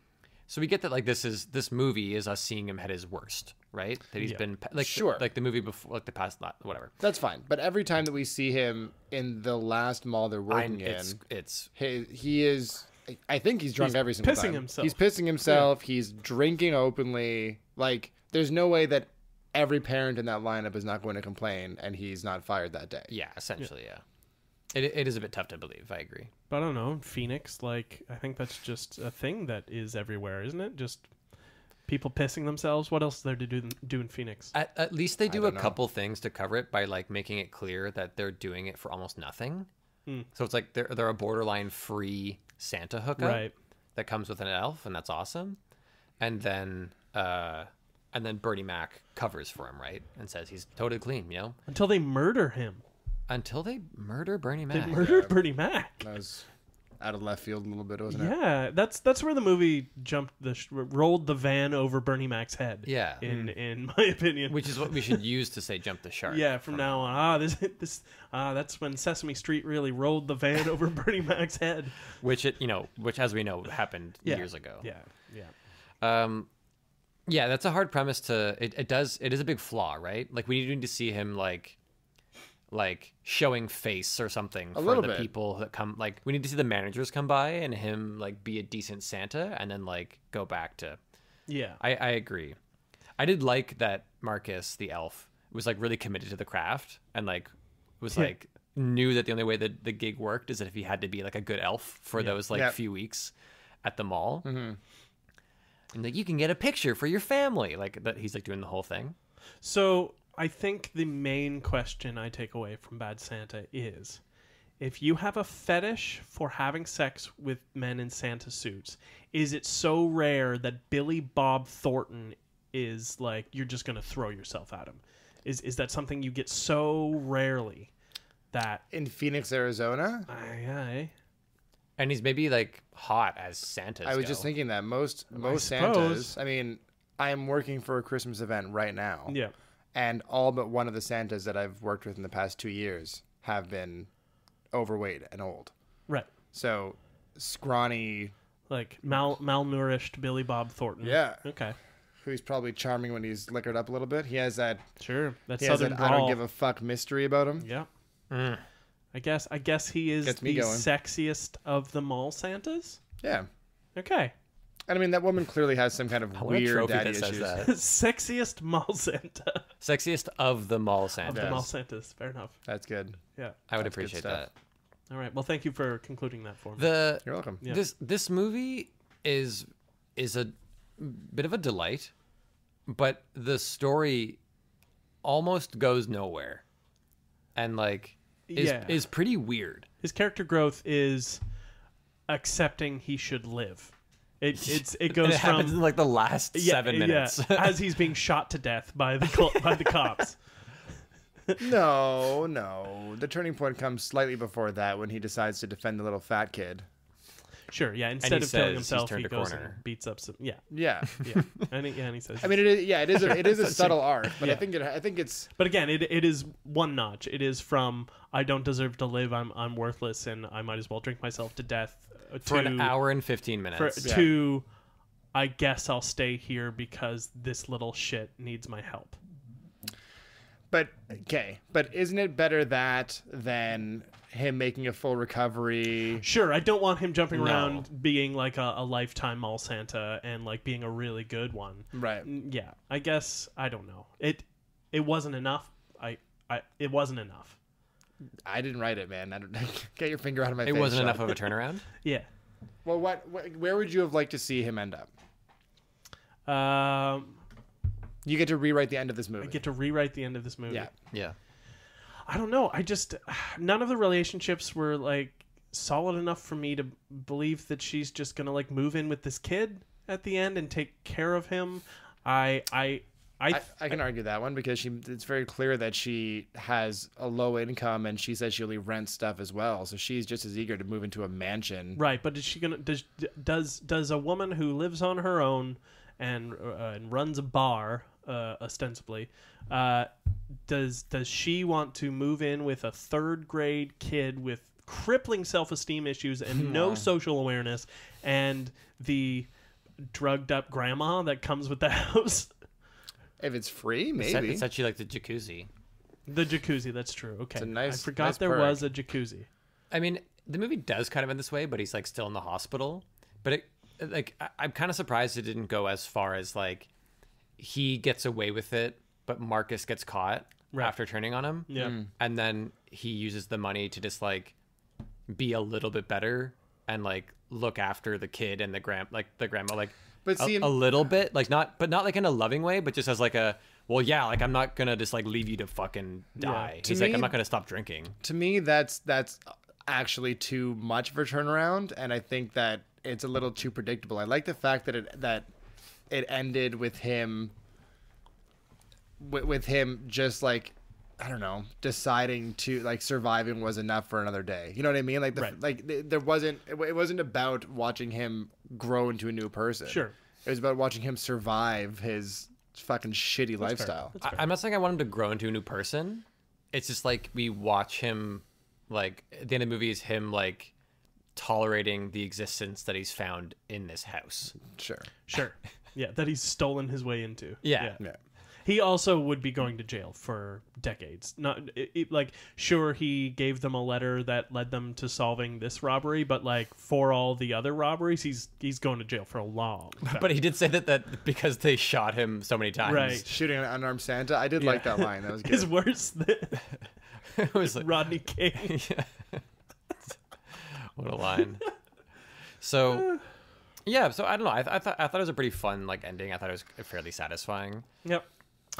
Speaker 7: So we get that like this movie is us seeing him at his worst, right? That he's been like
Speaker 4: Sure.
Speaker 7: like the movie before, like the past, whatever.
Speaker 4: That's fine. But every time that we see him in the last mall they're working
Speaker 7: It's
Speaker 4: he is. I think he's drunk every single time.
Speaker 6: pissing himself.
Speaker 4: He's pissing himself. Yeah. He's drinking openly. Like, there's no way that every parent in that lineup is not going to complain, and he's not fired that day.
Speaker 7: yeah, essentially yeah. It is a bit tough to believe. I agree.
Speaker 6: But I don't know, Phoenix, like, I think that's just a thing that is everywhere, isn't it? Just people pissing themselves. What else is there to do in Phoenix?
Speaker 7: At least they do a
Speaker 4: don't know.
Speaker 7: couple things to cover it by like making it clear that they're doing it for almost nothing. So it's like they're a borderline free Santa hookup
Speaker 6: Right.
Speaker 7: that comes with an elf, and that's awesome. And then Bernie Mac covers for him, right, and says he's totally clean, you know,
Speaker 6: Until they murder him.
Speaker 7: until they murder Bernie
Speaker 6: They
Speaker 7: Mac.
Speaker 6: murdered Bernie Mac.
Speaker 4: That was out of left field a little bit, wasn't it?
Speaker 6: Yeah, that's where the movie rolled the van over Bernie Mac's head.
Speaker 7: Yeah.
Speaker 6: In my opinion.
Speaker 7: Which is what we should use to say jump the shark.
Speaker 6: Yeah, from now on. That's when Sesame Street really rolled the van over Bernie Mac's head.
Speaker 7: Which as we know happened years ago.
Speaker 6: Yeah.
Speaker 7: Yeah, that's a hard premise to. It is a big flaw, right? Like we need to see him like showing face or something for
Speaker 4: little
Speaker 7: the
Speaker 4: bit.
Speaker 7: people that come. Like we need to see the managers come by and him like be a decent Santa and then like go back to.
Speaker 6: Yeah.
Speaker 7: I agree. I did like that Marcus the elf was like really committed to the craft and like was like knew that the only way that the gig worked is that if he had to be like a good elf for those like few weeks at the mall. Mm-hmm. And like you can get a picture for your family, like that he's like doing the whole thing.
Speaker 6: So I think the main question I take away from Bad Santa is, if you have a fetish for having sex with men in Santa suits, is it so rare that Billy Bob Thornton is like, you're just going to throw yourself at him? Is that something you get so rarely that...
Speaker 4: In Phoenix, Arizona?
Speaker 7: And he's maybe like hot as Santa's.
Speaker 4: I was just thinking that most Santas. I mean, I am working for a Christmas event right now.
Speaker 6: Yeah.
Speaker 4: And all but one of the Santas that I've worked with in the past 2 years have been overweight and old.
Speaker 6: Right.
Speaker 4: So scrawny.
Speaker 6: Like malnourished Billy Bob Thornton.
Speaker 4: Yeah.
Speaker 6: Okay.
Speaker 4: Who's probably charming when he's liquored up a little bit. He has that.
Speaker 6: Sure. That
Speaker 4: He has
Speaker 6: southern
Speaker 4: that I
Speaker 6: drawl.
Speaker 4: don't give a fuck mystery about him.
Speaker 6: Yeah. I guess he is
Speaker 4: Gets
Speaker 6: the
Speaker 4: me going.
Speaker 6: sexiest of the mall Santas.
Speaker 4: Yeah.
Speaker 6: Okay.
Speaker 4: And I mean, that woman clearly has some kind of
Speaker 7: I want a
Speaker 4: weird
Speaker 7: trophy
Speaker 4: daddy
Speaker 7: that says
Speaker 4: issues.
Speaker 7: that.
Speaker 6: Sexiest mall Santa
Speaker 7: Sexiest of the mall
Speaker 6: of
Speaker 7: Santa.
Speaker 6: the mall Santas. Fair enough.
Speaker 4: That's good.
Speaker 6: Yeah.
Speaker 7: I would
Speaker 4: That's good
Speaker 7: appreciate
Speaker 4: stuff.
Speaker 7: that.
Speaker 6: All right. Well, thank you for concluding that for me.
Speaker 4: You're welcome.
Speaker 6: Yeah.
Speaker 7: This movie is a bit of a delight, but the story almost goes nowhere, and like is pretty weird.
Speaker 6: His character growth is accepting he should live. It
Speaker 7: And
Speaker 6: goes
Speaker 7: it happens in
Speaker 6: from
Speaker 7: like the last 7 minutes.
Speaker 6: as he's being shot to death by the cops.
Speaker 4: No. The turning point comes slightly before that when he decides to defend the little fat kid.
Speaker 6: Sure, yeah.
Speaker 7: he
Speaker 6: Instead of
Speaker 7: says
Speaker 6: killing
Speaker 7: he's
Speaker 6: himself,
Speaker 7: turned
Speaker 6: he
Speaker 7: a
Speaker 6: goes
Speaker 7: corner.
Speaker 6: and beats up some. Yeah,
Speaker 4: Yeah.
Speaker 6: and he says.
Speaker 4: I mean, it is a subtle arc, but I think it's
Speaker 6: But again, it is one notch. It is from I don't deserve to live. I'm worthless, and I might as well drink myself to death.
Speaker 7: For an hour and 15 minutes.
Speaker 6: To I guess I'll stay here because this little shit needs my help.
Speaker 4: But isn't it better that than him making a full recovery?
Speaker 6: Sure, I don't want him jumping around being like a lifetime mall Santa and like being a really good one.
Speaker 4: Right.
Speaker 6: Yeah, I guess I don't know. It wasn't enough. It wasn't enough.
Speaker 4: I didn't write it, man. I don't get your finger out of my face.
Speaker 7: It wasn't
Speaker 4: Sean.
Speaker 7: enough of a turnaround.
Speaker 6: Yeah.
Speaker 4: Well, where would you have liked to see him end up? You get to rewrite the end of this movie.
Speaker 6: I get to rewrite the end of this movie.
Speaker 4: Yeah.
Speaker 7: Yeah.
Speaker 6: I don't know. None of the relationships were like solid enough for me to believe that she's just gonna like move in with this kid at the end and take care of him. I
Speaker 4: can argue that one because it's very clear that she has a low income and she says she only rents stuff as well. So she's just as eager to move into a mansion.
Speaker 6: Right, but is she gonna does a woman who lives on her own and runs a bar ostensibly does she want to move in with a third grade kid with crippling self-esteem issues and no social awareness and the drugged up grandma that comes with the house?
Speaker 4: If it's free, maybe.
Speaker 7: It's actually like the jacuzzi.
Speaker 6: The jacuzzi, that's true. Okay.
Speaker 4: It's a nice,
Speaker 6: I forgot
Speaker 4: nice
Speaker 6: there
Speaker 4: perk.
Speaker 6: was a jacuzzi.
Speaker 7: I mean, the movie does kind of end this way, but he's like still in the hospital. But I'm kind of surprised it didn't go as far as like he gets away with it, but Marcus gets caught after turning on him.
Speaker 6: Yeah.
Speaker 7: And then he uses the money to just like be a little bit better and like look after the kid and the grandma, like
Speaker 4: But see,
Speaker 7: a little bit, like not like in a loving way, but just as like a, well, yeah, like I'm not gonna just like leave you to fucking die.
Speaker 4: To
Speaker 7: He's like,
Speaker 4: me-
Speaker 7: I'm not gonna stop drinking.
Speaker 4: to me, that's actually too much of a turnaround, and I think that it's a little too predictable. I like the fact that it ended with him with him just like, I don't know, deciding to like surviving was enough for another day. You know what I mean? Like there wasn't it wasn't about watching him grow into a new person.
Speaker 6: Sure.
Speaker 4: It was about watching him survive his fucking shitty lifestyle.
Speaker 7: I'm not saying I want him to grow into a new person. It's just like we watch him, like at the end of the movie is him like tolerating the existence that he's found in this house.
Speaker 4: Sure.
Speaker 6: Yeah, that he's stolen his way into.
Speaker 7: Yeah.
Speaker 6: He also would be going to jail for decades. Like, sure, he gave them a letter that led them to solving this robbery, but like for all the other robberies, he's going to jail for a long time.
Speaker 7: But he did say that because they shot him so many times.
Speaker 6: Right.
Speaker 4: Shooting an unarmed Santa. I did like that line. That was good.
Speaker 6: Is worse than
Speaker 7: It was like,
Speaker 6: Rodney King.
Speaker 7: yeah. What a line. So, yeah. So I don't know. I thought it was a pretty fun like ending. I thought it was fairly satisfying.
Speaker 6: Yep.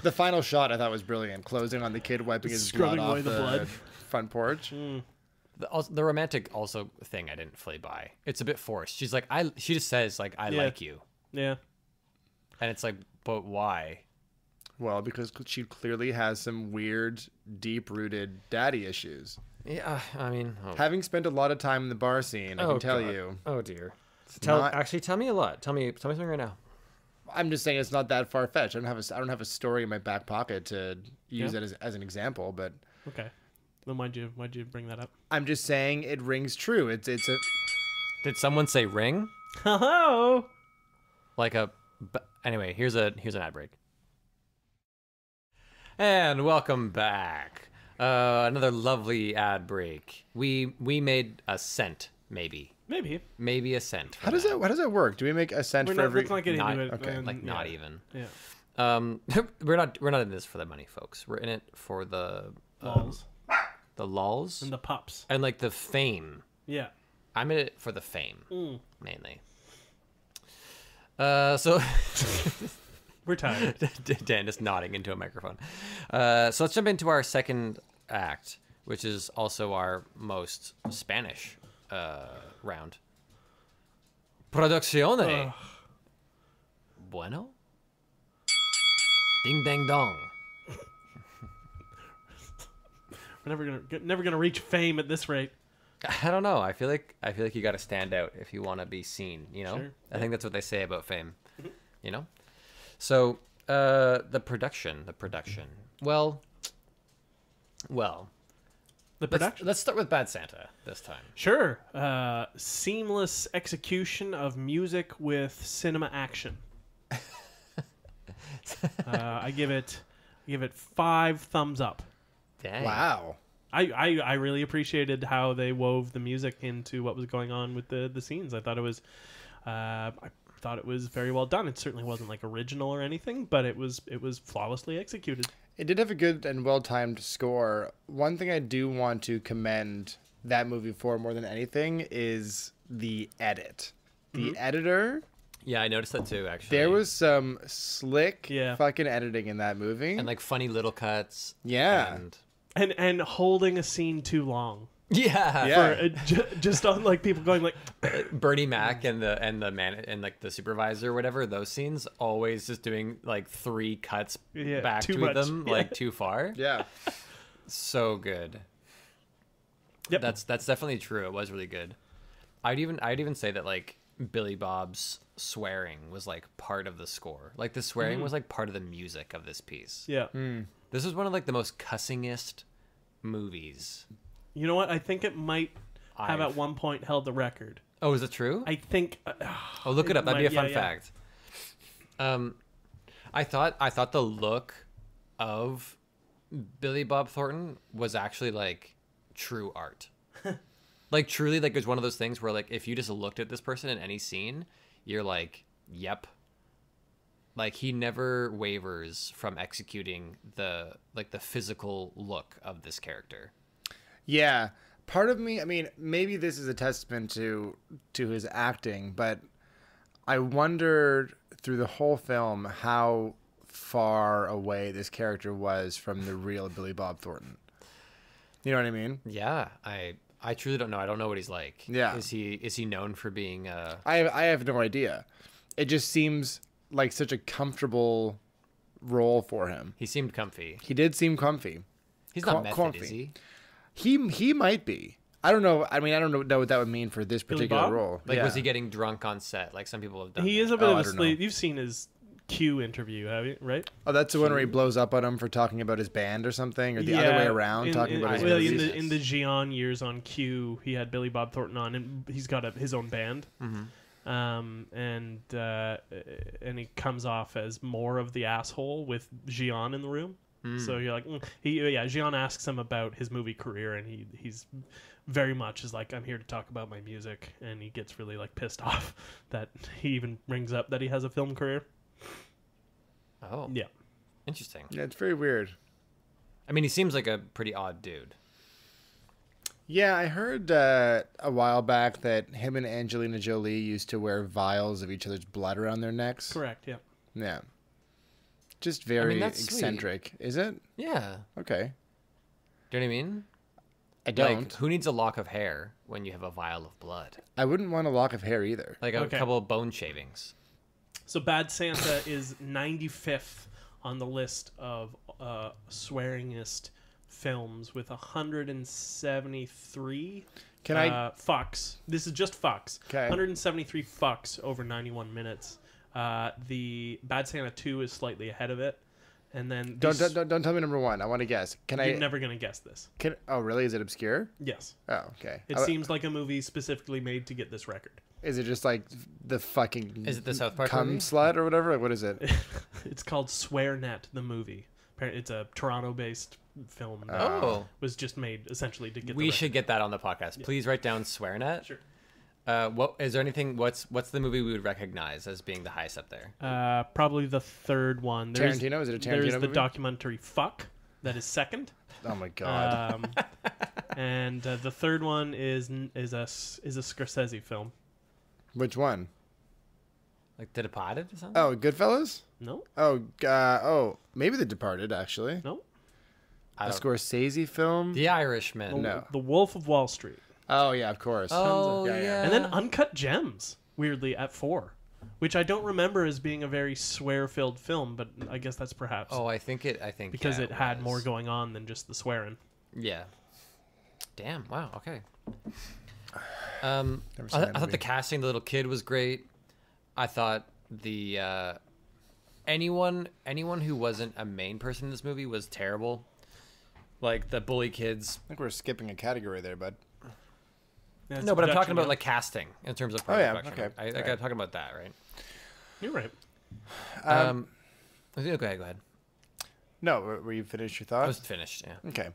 Speaker 4: The final shot I thought was brilliant. Closing on the kid wiping his blood
Speaker 6: Scrubbing
Speaker 4: off
Speaker 6: away the blood.
Speaker 4: front porch.
Speaker 7: The romantic also thing I didn't fully buy. It's a bit forced. She's like, she just says like, I like you,
Speaker 6: Yeah.
Speaker 7: and it's like, but why?
Speaker 4: Well, because she clearly has some weird, deep-rooted daddy issues.
Speaker 7: Yeah, I mean,
Speaker 4: Having spent a lot of time in the bar scene, I can tell you.
Speaker 7: Oh dear.
Speaker 4: not-
Speaker 7: Actually, tell me a lot. Tell me something right now.
Speaker 4: I'm just saying it's not that far-fetched. I don't have a story in my back pocket to use it as an example, but
Speaker 6: Okay. Then why'd you bring that up?
Speaker 4: I'm just saying it rings true. It's a
Speaker 7: Did someone say ring?
Speaker 6: Hello.
Speaker 7: Like a. Anyway, here's an ad break. And welcome back. Another lovely ad break. We made a cent, maybe a cent.
Speaker 4: how does that work? Do we make a cent for every?
Speaker 6: Let's not get
Speaker 7: Not,
Speaker 6: into it.
Speaker 4: okay,
Speaker 6: and-
Speaker 7: like not
Speaker 6: yeah.
Speaker 7: even.
Speaker 6: Yeah.
Speaker 7: We're not in this for the money, folks. We're in it for the
Speaker 6: Balls
Speaker 7: lulls
Speaker 6: and the pups.
Speaker 7: and like the fame.
Speaker 6: Yeah.
Speaker 7: I'm in it for the fame mainly. So
Speaker 6: We're tired.
Speaker 7: Dan is nodding into a microphone. So let's jump into our second act, which is also our most Spanish round. Produccione. Bueno. Ding dang dong.
Speaker 6: We're never gonna reach fame at this rate.
Speaker 7: I don't know. I feel like you got to stand out if you want to be seen. You know.
Speaker 6: Sure.
Speaker 7: I think that's what they say about fame. You know. So the production. Well.
Speaker 6: The production.
Speaker 7: Let's start with Bad Santa this time.
Speaker 6: Sure. Seamless execution of music with cinema action. I give it 5 thumbs up.
Speaker 7: Dang.
Speaker 4: Wow.
Speaker 6: I really appreciated how they wove the music into what was going on with the scenes. I thought it was very well done. It certainly wasn't like original or anything, but it was flawlessly executed.
Speaker 4: It did have a good and well-timed score. One thing I do want to commend that movie for more than anything is the edit. The editor,
Speaker 7: Yeah, I noticed that too, actually.
Speaker 4: there was some slick
Speaker 6: Yeah.
Speaker 4: fucking editing in that movie.
Speaker 7: And like funny little cuts.
Speaker 4: Yeah.
Speaker 6: And holding a scene too long.
Speaker 7: Yeah.
Speaker 4: Yeah.
Speaker 6: Just on like people going like
Speaker 7: Bernie Mac and the man and like the supervisor or whatever, those scenes always just doing like 3 cuts back
Speaker 6: too
Speaker 7: to
Speaker 6: much.
Speaker 7: them,
Speaker 6: Yeah.
Speaker 7: like too far.
Speaker 4: Yeah.
Speaker 7: So good.
Speaker 6: Yep.
Speaker 7: That's definitely true. It was really good. I'd even say that like Billy Bob's swearing was like part of the score. Like the swearing was like part of the music of this piece.
Speaker 6: yeah.
Speaker 7: This was one of like the most cussingest movies.
Speaker 6: You know what? I think it might have
Speaker 7: I've-
Speaker 6: at one point held the record.
Speaker 7: Oh, is it true?
Speaker 6: I think.
Speaker 7: Oh, look it up. That'd be a
Speaker 6: might-
Speaker 7: fun
Speaker 6: yeah.
Speaker 7: fact. I thought the look of Billy Bob Thornton was actually like true art. Like truly, like it's one of those things where like if you just looked at this person in any scene, you're like, yep. Like he never wavers from executing the physical look of this character.
Speaker 4: Yeah. Part of me, I mean, maybe this is a testament to his acting, but I wondered through the whole film how far away this character was from the real Billy Bob Thornton. You know what I mean?
Speaker 7: Yeah, I truly don't know. I don't know what he's like.
Speaker 4: Yeah.
Speaker 7: Is he known for being
Speaker 4: I have no idea. It just seems like such a comfortable role for him.
Speaker 7: he seemed comfy.
Speaker 4: He did seem comfy.
Speaker 7: He's not method,
Speaker 4: comfy.
Speaker 7: is he?
Speaker 4: He might be. I don't know. I mean, I don't know what that would mean for this
Speaker 6: Billy
Speaker 4: particular
Speaker 6: Bob?
Speaker 4: role.
Speaker 7: Like,
Speaker 4: Yeah.
Speaker 7: was he getting drunk on set? Like some people have done.
Speaker 6: He
Speaker 7: that.
Speaker 6: is a bit of
Speaker 4: I
Speaker 6: a
Speaker 4: don't
Speaker 6: slave.
Speaker 4: know.
Speaker 6: You've seen his Q interview, have you? Right?
Speaker 4: Oh, that's the one where he blows up on him for talking about his band or something, or the other way around, talking about his
Speaker 6: well,
Speaker 4: movies.
Speaker 6: in the Gian years on Q, he had Billy Bob Thornton on, and he's got his own band. And he comes off as more of the asshole with Gian in the room. So you're like, Gian asks him about his movie career, and he's very much is like, I'm here to talk about my music, and he gets really like pissed off that he even brings up that he has a film career.
Speaker 7: Oh,
Speaker 6: Yeah.
Speaker 7: interesting.
Speaker 4: Yeah, it's very weird.
Speaker 7: I mean, he seems like a pretty odd dude.
Speaker 4: Yeah, I heard a while back that him and Angelina Jolie used to wear vials of each other's blood around their necks.
Speaker 6: Correct. Yeah.
Speaker 4: Yeah. Just very
Speaker 7: that's sweet.
Speaker 4: eccentric. Is it?
Speaker 7: Yeah.
Speaker 4: Okay.
Speaker 7: Do you know what I mean?
Speaker 4: I don't.
Speaker 7: Like, who needs a lock of hair when you have a vial of blood?
Speaker 4: I wouldn't want a lock of hair either.
Speaker 7: Like a
Speaker 6: Okay.
Speaker 7: couple of bone shavings.
Speaker 6: So Bad Santa is 95th on the list of swearingest films with 173
Speaker 4: Can I-
Speaker 6: fucks. This is just fucks.
Speaker 4: 'Kay.
Speaker 6: 173 fucks over 91 minutes. The Bad Santa 2 is slightly ahead of it. And then
Speaker 4: Don't tell me number one. I want to guess. Can
Speaker 6: you're
Speaker 4: I?
Speaker 6: never going to guess this.
Speaker 4: Oh, really? Is it obscure?
Speaker 6: Yes.
Speaker 4: Oh, okay.
Speaker 6: It seems like a movie specifically made to get this record.
Speaker 4: Is it just like the fucking?
Speaker 7: Is it the South Park
Speaker 4: cum
Speaker 7: movie?
Speaker 4: slut or whatever? Like, what is it?
Speaker 6: It's called SwearNet, the movie. It's a Toronto-based film that
Speaker 7: Oh.
Speaker 6: was just made essentially to get
Speaker 7: We
Speaker 6: the
Speaker 7: should get that on the podcast. Please write down SwearNet.
Speaker 6: Sure.
Speaker 7: What is there anything? What's the movie we would recognize as being the highest up there?
Speaker 6: Probably the third one.
Speaker 4: Tarantino? Is it a Tarantino
Speaker 6: There's the
Speaker 4: movie?
Speaker 6: documentary Fuck that is second.
Speaker 4: Oh my god.
Speaker 6: And the third one is a Scorsese film.
Speaker 4: Which one?
Speaker 7: Like The Departed or something?
Speaker 4: Oh, Goodfellas?
Speaker 6: No,
Speaker 4: Maybe The Departed, actually.
Speaker 6: no.
Speaker 4: A Scorsese film?
Speaker 7: The Irishman.
Speaker 4: No.
Speaker 6: The Wolf of Wall Street.
Speaker 4: Oh, yeah, of course.
Speaker 7: Oh
Speaker 4: Yeah,
Speaker 7: yeah.
Speaker 4: yeah.
Speaker 6: And then Uncut Gems, weirdly, at 4. Which I don't remember as being a very swear-filled film, but I guess that's perhaps
Speaker 7: Oh, I think
Speaker 6: because
Speaker 7: yeah,
Speaker 6: it had
Speaker 7: was.
Speaker 6: more going on than just the swearing.
Speaker 7: Yeah. Damn. Wow. Okay.
Speaker 4: Never
Speaker 7: I
Speaker 4: seen that
Speaker 7: thought
Speaker 4: movie.
Speaker 7: the casting, the little kid, was great. I thought the anyone who wasn't a main person in this movie was terrible. like the bully kids.
Speaker 4: I think we're skipping a category there, bud.
Speaker 6: Yeah, it's
Speaker 7: No, but I'm
Speaker 6: production,
Speaker 7: talking about
Speaker 6: yeah.
Speaker 7: like casting in terms of
Speaker 4: Oh, yeah,
Speaker 7: production.
Speaker 4: okay.
Speaker 7: I got talking about that, right?
Speaker 6: You're right.
Speaker 7: Okay, go ahead.
Speaker 4: No, were you finished your
Speaker 7: I was
Speaker 4: thoughts?
Speaker 7: finished. Yeah.
Speaker 4: Okay.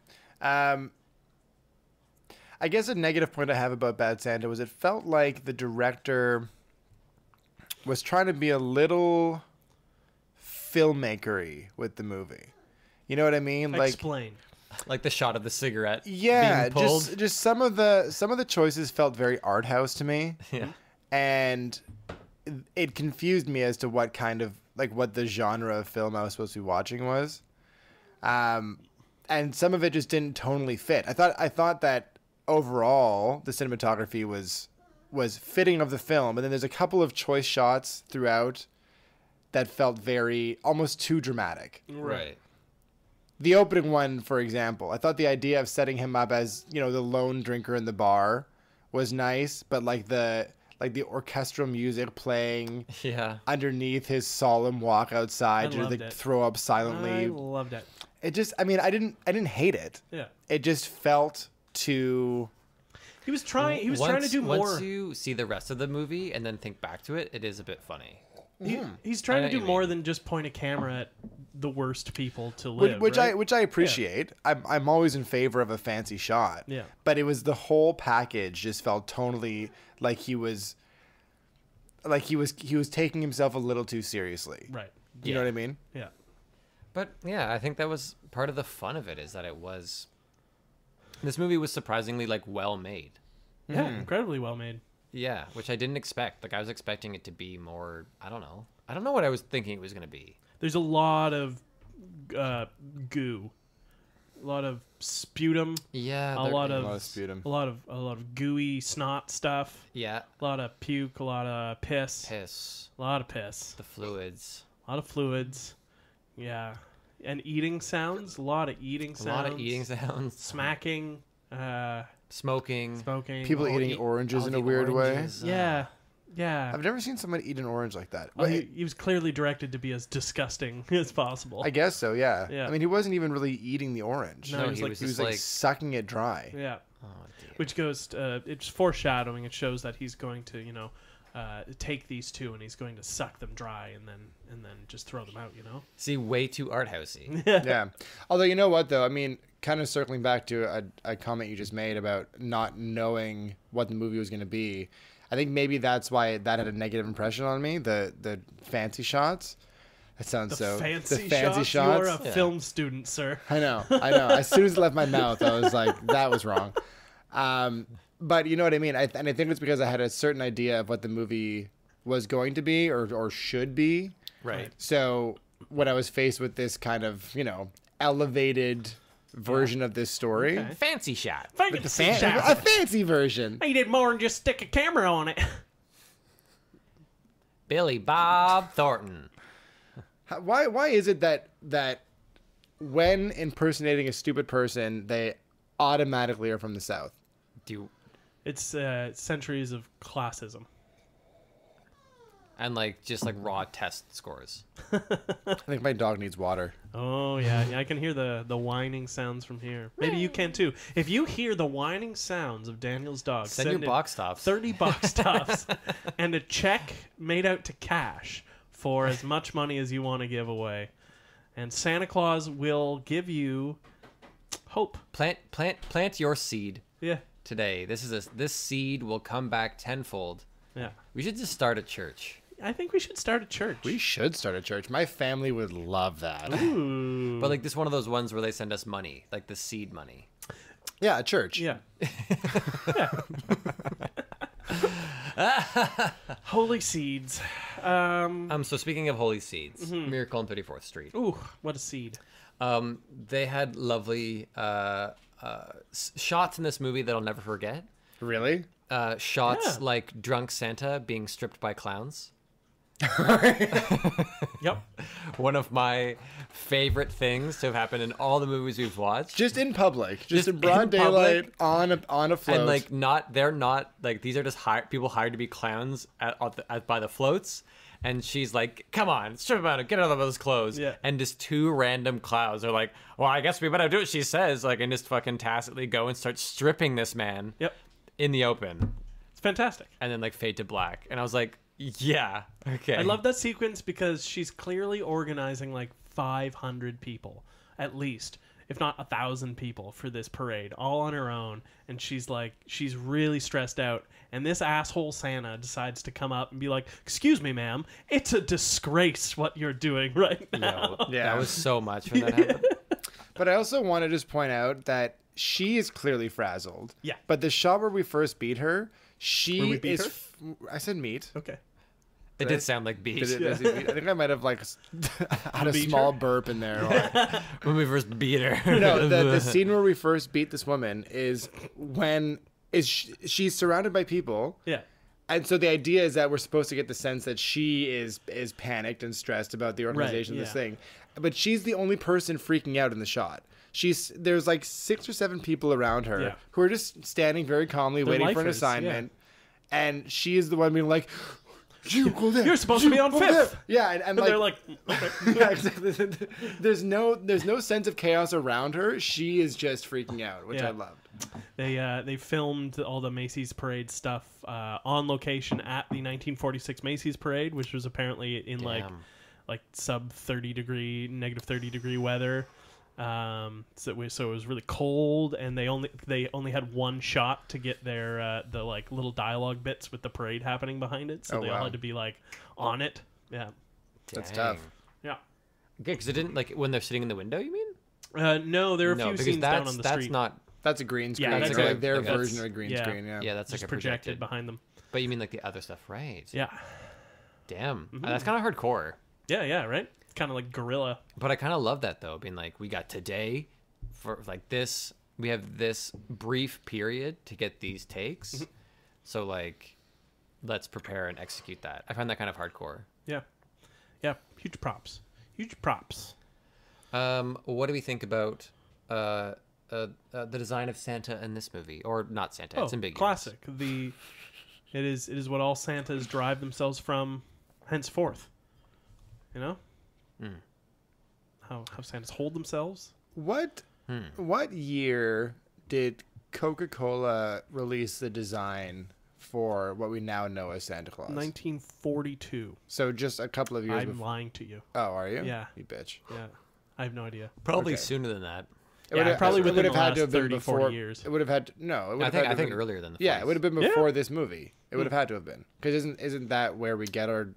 Speaker 4: I guess a negative point I have about Bad Santa was it felt like the director was trying to be a little filmmakery with the movie. You know what I mean? Like,
Speaker 6: Explain.
Speaker 7: Like the shot of the cigarette.
Speaker 4: yeah,
Speaker 7: being pulled.
Speaker 4: just some of the choices felt very art house to me,
Speaker 7: Yeah.
Speaker 4: and it confused me as to what kind of like what the genre of film I was supposed to be watching was. And some of it just didn't tonally fit. I thought that overall the cinematography was fitting of the film, and then there's a couple of choice shots throughout that felt very almost too dramatic.
Speaker 7: Right.
Speaker 4: The opening one, for example, I thought the idea of setting him up as, you know, the lone drinker in the bar was nice, but like the orchestral music playing
Speaker 7: Yeah.
Speaker 4: underneath his solemn walk outside to
Speaker 6: loved
Speaker 4: the
Speaker 6: it.
Speaker 4: throw up
Speaker 6: I
Speaker 4: silently.
Speaker 6: loved it.
Speaker 4: It just, I mean, I didn't hate it.
Speaker 6: Yeah.
Speaker 4: It just felt too.
Speaker 6: He was trying to do more.
Speaker 7: Once you see the rest of the movie and then think back to it, it is a bit funny.
Speaker 6: He's trying
Speaker 7: I
Speaker 6: to
Speaker 7: know
Speaker 6: do
Speaker 7: what you
Speaker 6: more
Speaker 7: mean.
Speaker 6: than just point a camera at the worst people to live.
Speaker 4: Which
Speaker 6: right?
Speaker 4: I appreciate. I'm always in favor of a fancy shot.
Speaker 6: Yeah.
Speaker 4: But it was the whole package just felt tonally like he was taking himself a little too seriously.
Speaker 6: Right.
Speaker 4: You know what I mean?
Speaker 6: Yeah.
Speaker 7: But yeah, I think that was part of the fun of it, is that this movie was surprisingly like well made.
Speaker 6: Yeah. Incredibly well made.
Speaker 7: Yeah, which I didn't expect. Like I was expecting it to be more, I don't know what I was thinking it was going to be.
Speaker 6: There's a lot of goo, a lot of sputum,
Speaker 7: Yeah,
Speaker 6: a lot
Speaker 4: A lot of
Speaker 6: of
Speaker 4: sputum.
Speaker 6: a lot of gooey snot stuff,
Speaker 7: yeah,
Speaker 6: a lot of puke, a lot of piss,
Speaker 7: piss,
Speaker 6: a lot of piss,
Speaker 7: the fluids,
Speaker 6: a lot of fluids. Yeah, and eating sounds, a lot of eating sounds,
Speaker 7: a lot of eating sounds,
Speaker 6: smacking,
Speaker 7: smoking,
Speaker 6: smoking.
Speaker 4: People
Speaker 7: Oh,
Speaker 4: eating
Speaker 7: eat-
Speaker 4: oranges
Speaker 7: oh,
Speaker 4: in
Speaker 7: the
Speaker 4: a weird way.
Speaker 7: oranges,
Speaker 6: Yeah, yeah.
Speaker 4: I've never seen someone eat an orange like that.
Speaker 6: Well,
Speaker 4: Wait,
Speaker 6: he was clearly directed to be as disgusting as possible.
Speaker 4: I guess so, yeah.
Speaker 6: Yeah.
Speaker 4: I mean, he wasn't even really eating the orange.
Speaker 6: No,
Speaker 7: No,
Speaker 6: he
Speaker 7: he
Speaker 6: was
Speaker 7: was
Speaker 4: He was
Speaker 7: just
Speaker 4: like
Speaker 7: like,
Speaker 4: sucking it dry.
Speaker 6: Yeah.
Speaker 7: oh dear.
Speaker 6: Which goes, it's foreshadowing. It shows that he's going to, take these two and he's going to suck them dry and then just throw them out.
Speaker 7: See, way too art housey.
Speaker 4: Yeah. Although, you know what, though? I mean, kind of circling back to a comment you just made about not knowing what the movie was going to be. I think maybe that's why that had a negative impression on me. The fancy shots. That sounds
Speaker 6: The
Speaker 4: so.
Speaker 6: fancy,
Speaker 4: the fancy
Speaker 6: shots.
Speaker 4: shots.
Speaker 6: You're a film student, sir.
Speaker 4: I know. As soon as it left my mouth, I was like, that was wrong. But you know what I mean? And I think it's because I had a certain idea of what the movie was going to be or should be.
Speaker 7: Right.
Speaker 4: So when I was faced with this kind of, elevated version of this story,
Speaker 6: Okay.
Speaker 7: Fancy shot.
Speaker 4: a fancy version.
Speaker 6: He did more than just stick a camera on it.
Speaker 7: Billy Bob Thornton.
Speaker 4: Why is it that when impersonating a stupid person, they automatically are from the South?
Speaker 7: Do you,
Speaker 6: It's centuries of classism.
Speaker 7: and just raw test scores.
Speaker 4: I think my dog needs water.
Speaker 6: Oh yeah, I can hear the whining sounds from here. Maybe you can too. If you hear the whining sounds of Daniel's dog,
Speaker 7: Send your
Speaker 6: in
Speaker 7: box tops.
Speaker 6: 30 box tops and a check made out to cash for as much money as you want to give away, and Santa Claus will give you hope.
Speaker 7: Plant your seed
Speaker 6: Yeah,
Speaker 7: today. This seed will come back tenfold.
Speaker 6: yeah.
Speaker 7: We should just start a church.
Speaker 6: I think we should start a church.
Speaker 4: We should start a church. My family would love that.
Speaker 6: Ooh.
Speaker 7: But this one of those ones where they send us money, like the seed money.
Speaker 4: Yeah, a church.
Speaker 6: Yeah. Holy seeds.
Speaker 7: So speaking of holy seeds, Miracle on 34th Street.
Speaker 6: Ooh, what a seed.
Speaker 7: They had lovely shots in this movie that I'll never forget.
Speaker 4: Really?
Speaker 7: Shots
Speaker 6: Yeah.
Speaker 7: like drunk Santa being stripped by clowns.
Speaker 6: Yep.
Speaker 7: One of my favorite things to have happened in all the movies we've watched.
Speaker 4: Just in public. Just in
Speaker 7: in
Speaker 4: broad daylight
Speaker 7: public.
Speaker 4: on a float.
Speaker 7: And they're not these are just people hired to be clowns by the floats, and she's like, "Come on, strip him out, get out of those clothes."
Speaker 6: Yeah.
Speaker 7: And just two random clowns are like, "Well, I guess we better do what she says," like, and just fucking tacitly go and start stripping this man.
Speaker 6: Yep.
Speaker 7: In the open,
Speaker 6: It's fantastic.
Speaker 7: and then like fade to black, and I was like, "Yeah, okay."
Speaker 6: I love that sequence because she's clearly organizing like 500 people, at least, if not 1,000 people for this parade, all on her own. And she's really stressed out. And this asshole Santa decides to come up and be like, "Excuse me, ma'am, it's a disgrace what you're doing right now."
Speaker 4: Yeah.
Speaker 7: That was so much when that happened.
Speaker 4: But I also want to just point out that she is clearly frazzled.
Speaker 6: Yeah.
Speaker 4: But the shot where we first beat her, she
Speaker 6: Where we beat
Speaker 4: is.
Speaker 6: her?
Speaker 4: I said meet.
Speaker 6: Okay.
Speaker 7: It did sound like beat.
Speaker 4: Did it, does it beat? I think I might have like had a small burp in there.
Speaker 7: When we first beat her.
Speaker 4: No, the scene where we first beat this woman is when she's surrounded by people.
Speaker 6: Yeah.
Speaker 4: And so the idea is that we're supposed to get the sense that she is panicked and stressed about the organization of this
Speaker 6: yeah.
Speaker 4: thing. But she's the only person freaking out in the shot. There's like 6 or 7 people around her
Speaker 6: Yeah.
Speaker 4: who are just standing very calmly
Speaker 6: They're
Speaker 4: waiting for an
Speaker 6: lifers,
Speaker 4: assignment. And she is the one being like, "You go there.
Speaker 6: You're supposed to be on
Speaker 4: go there."
Speaker 6: fifth.
Speaker 4: Yeah, and
Speaker 6: And they're like, okay.
Speaker 4: yeah, exactly. There's no sense of chaos around her. She is just freaking out, which
Speaker 6: Yeah.
Speaker 4: I loved.
Speaker 6: They filmed all the Macy's parade stuff on location at the 1946 Macy's parade, which was apparently in like sub 30 degree, negative 30 degree weather. So it was really cold, and they only had one shot to get their the like little dialogue bits with the parade happening behind it. So
Speaker 4: Oh,
Speaker 6: they all
Speaker 4: wow.
Speaker 6: had to be like on it. Yeah,
Speaker 4: That's
Speaker 7: Dang.
Speaker 4: tough.
Speaker 6: yeah.
Speaker 7: Okay, because it didn't like when they're sitting in the window. You mean?
Speaker 6: No, there are a
Speaker 7: No,
Speaker 6: few
Speaker 7: because
Speaker 6: scenes down
Speaker 7: that's
Speaker 6: on the
Speaker 7: that's
Speaker 6: street.
Speaker 7: not.
Speaker 4: That's a green screen.
Speaker 6: Yeah,
Speaker 4: It's
Speaker 6: that's
Speaker 4: like
Speaker 7: a-
Speaker 4: their
Speaker 7: like, that's-
Speaker 4: version of a green
Speaker 6: yeah.
Speaker 4: screen. Yeah.
Speaker 7: Yeah, that's
Speaker 6: Just
Speaker 7: like a
Speaker 6: projected behind them.
Speaker 7: But you mean like the other stuff, right?
Speaker 6: Yeah,
Speaker 7: Damn, that's kind of hardcore.
Speaker 6: yeah, right. It's kind of like guerrilla.
Speaker 7: But I kind of love that though, being like, we got today for like this. We have this brief period to get these takes. So like, let's prepare and execute that. I find that kind of hardcore.
Speaker 6: Yeah, huge props.
Speaker 7: What do we think about the design of Santa in this movie, or not Santa? It's ambiguous.
Speaker 6: Classic. It is what all Santas drive themselves from henceforth. You know, how Santas hold themselves.
Speaker 4: What year did Coca-Cola release the design for what we now know as Santa Claus?
Speaker 6: 1942.
Speaker 4: So just a couple of years
Speaker 6: I'm
Speaker 4: before.
Speaker 6: lying to you.
Speaker 4: Oh, are you?
Speaker 6: Yeah.
Speaker 4: You bitch.
Speaker 6: Yeah, I have no idea.
Speaker 7: Probably
Speaker 4: Okay.
Speaker 7: sooner than that.
Speaker 6: Yeah, probably
Speaker 4: it
Speaker 6: within
Speaker 4: would have
Speaker 6: the
Speaker 4: had
Speaker 6: last
Speaker 4: to have been
Speaker 6: 30,
Speaker 4: before.
Speaker 6: 40 years.
Speaker 4: It would have had to, no. It would
Speaker 7: I
Speaker 4: have
Speaker 7: think
Speaker 4: had to have been-
Speaker 7: earlier than the.
Speaker 4: Yeah, it would have been before this movie. It
Speaker 6: Hmm.
Speaker 4: would have had to have been, because isn't that where we get our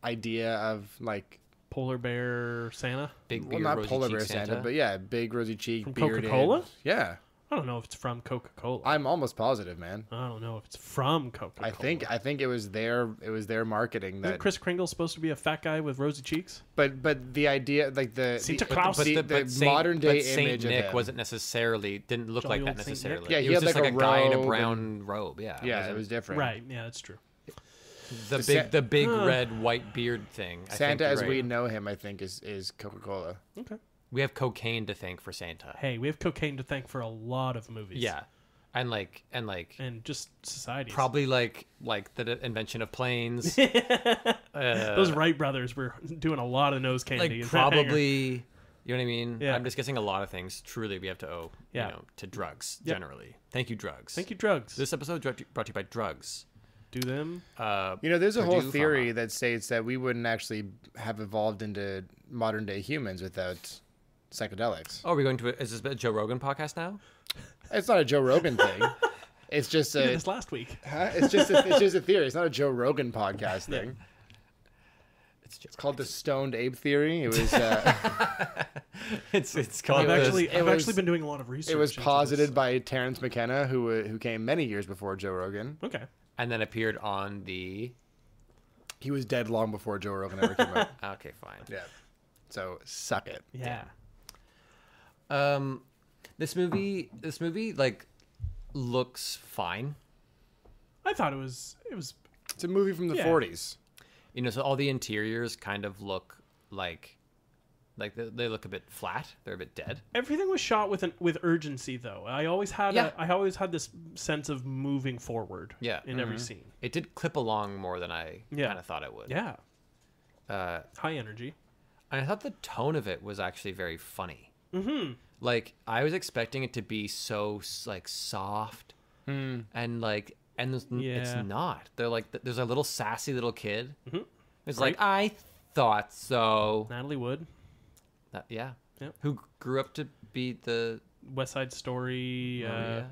Speaker 4: idea of like,
Speaker 6: Polar bear Santa
Speaker 7: Big
Speaker 4: well,
Speaker 7: beard,
Speaker 4: not
Speaker 7: rosy
Speaker 4: polar
Speaker 7: cheek
Speaker 4: bear Santa, but yeah, big rosy cheek,
Speaker 6: From
Speaker 4: bearded.
Speaker 6: Coca-Cola?
Speaker 4: Yeah,
Speaker 6: I don't know if it's from Coca-Cola.
Speaker 4: I'm almost positive, man.
Speaker 6: I don't know if it's from Coca-Cola.
Speaker 4: I think it was their marketing
Speaker 6: Isn't
Speaker 4: that.
Speaker 6: Chris Kringle supposed to be a fat guy with rosy cheeks?
Speaker 4: But the idea, like the
Speaker 6: Santa
Speaker 4: the-
Speaker 6: Claus.
Speaker 4: the modern day
Speaker 7: Saint
Speaker 4: image
Speaker 7: Nick
Speaker 4: of him.
Speaker 7: wasn't necessarily didn't look
Speaker 6: Jolly
Speaker 7: like that
Speaker 6: old Saint
Speaker 7: necessarily.
Speaker 6: Nick?
Speaker 4: Yeah,
Speaker 7: he
Speaker 4: he
Speaker 7: was
Speaker 4: had
Speaker 7: just
Speaker 4: like
Speaker 7: like
Speaker 4: a
Speaker 7: a guy in a
Speaker 4: robe
Speaker 7: brown robe. Yeah,
Speaker 4: Yeah, it was different.
Speaker 6: Right. Yeah, that's true.
Speaker 7: the big red white beard thing. I
Speaker 4: Santa,
Speaker 7: think,
Speaker 4: as
Speaker 7: right.
Speaker 4: we know him, I think is Coca-Cola.
Speaker 6: Okay.
Speaker 7: We have cocaine to thank for Santa.
Speaker 6: Hey, we have cocaine to thank for a lot of movies.
Speaker 7: Yeah, and
Speaker 6: And just society.
Speaker 7: probably like the invention of planes.
Speaker 6: Those Wright brothers were doing a lot of nose candy.
Speaker 7: Like
Speaker 6: in that hangar.
Speaker 7: probably, you know what I mean?
Speaker 6: Yeah.
Speaker 7: I'm just guessing a lot of things. Truly, we have to owe,
Speaker 6: Yeah.
Speaker 7: to drugs
Speaker 6: Yep.
Speaker 7: generally. Thank you, drugs.
Speaker 6: Thank you, drugs.
Speaker 7: This episode brought to you by drugs.
Speaker 6: Do them.
Speaker 4: There's a whole
Speaker 7: Purdue
Speaker 4: theory
Speaker 7: Pharma.
Speaker 4: that states that we wouldn't actually have evolved into modern day humans without psychedelics.
Speaker 7: Oh, are we going to? Is this a Joe Rogan podcast now?
Speaker 4: It's not a Joe Rogan thing. It's just
Speaker 6: We did
Speaker 4: a
Speaker 6: this last week.
Speaker 4: it's just a theory. It's not a Joe Rogan podcast thing.
Speaker 7: It's
Speaker 4: It's called the stoned ape theory. It was
Speaker 7: it's called.
Speaker 6: I've
Speaker 7: this-
Speaker 6: actually been doing a lot of research.
Speaker 4: it was
Speaker 6: into
Speaker 4: posited
Speaker 6: this.
Speaker 4: by Terrence McKenna, who came many years before Joe Rogan.
Speaker 6: Okay.
Speaker 7: and then appeared on the.
Speaker 4: He was dead long before Joe Rogan ever came out.
Speaker 7: Okay, fine.
Speaker 4: Yeah. So suck it.
Speaker 6: Yeah.
Speaker 7: This movie like looks fine.
Speaker 6: I thought it was.
Speaker 4: It's a movie from the
Speaker 6: Yeah.
Speaker 4: 40s.
Speaker 7: So all the interiors kind of look like Like they look a bit flat. They're a bit dead.
Speaker 6: Everything was shot with urgency, though. I always had this sense of moving forward.
Speaker 7: Yeah.
Speaker 6: In every scene.
Speaker 7: It did clip along more than I kind of thought it would.
Speaker 6: Yeah. High energy.
Speaker 7: And I thought the tone of it was actually very funny. Mm-hmm. Like I was expecting it to be so like soft and like, and it's not. They're like, there's a little sassy little kid. Mm-hmm. It's like, I thought so.
Speaker 6: Natalie Wood.
Speaker 7: Yeah.
Speaker 6: Yep.
Speaker 7: Who grew up to be the
Speaker 6: West Side Story.
Speaker 7: Maria.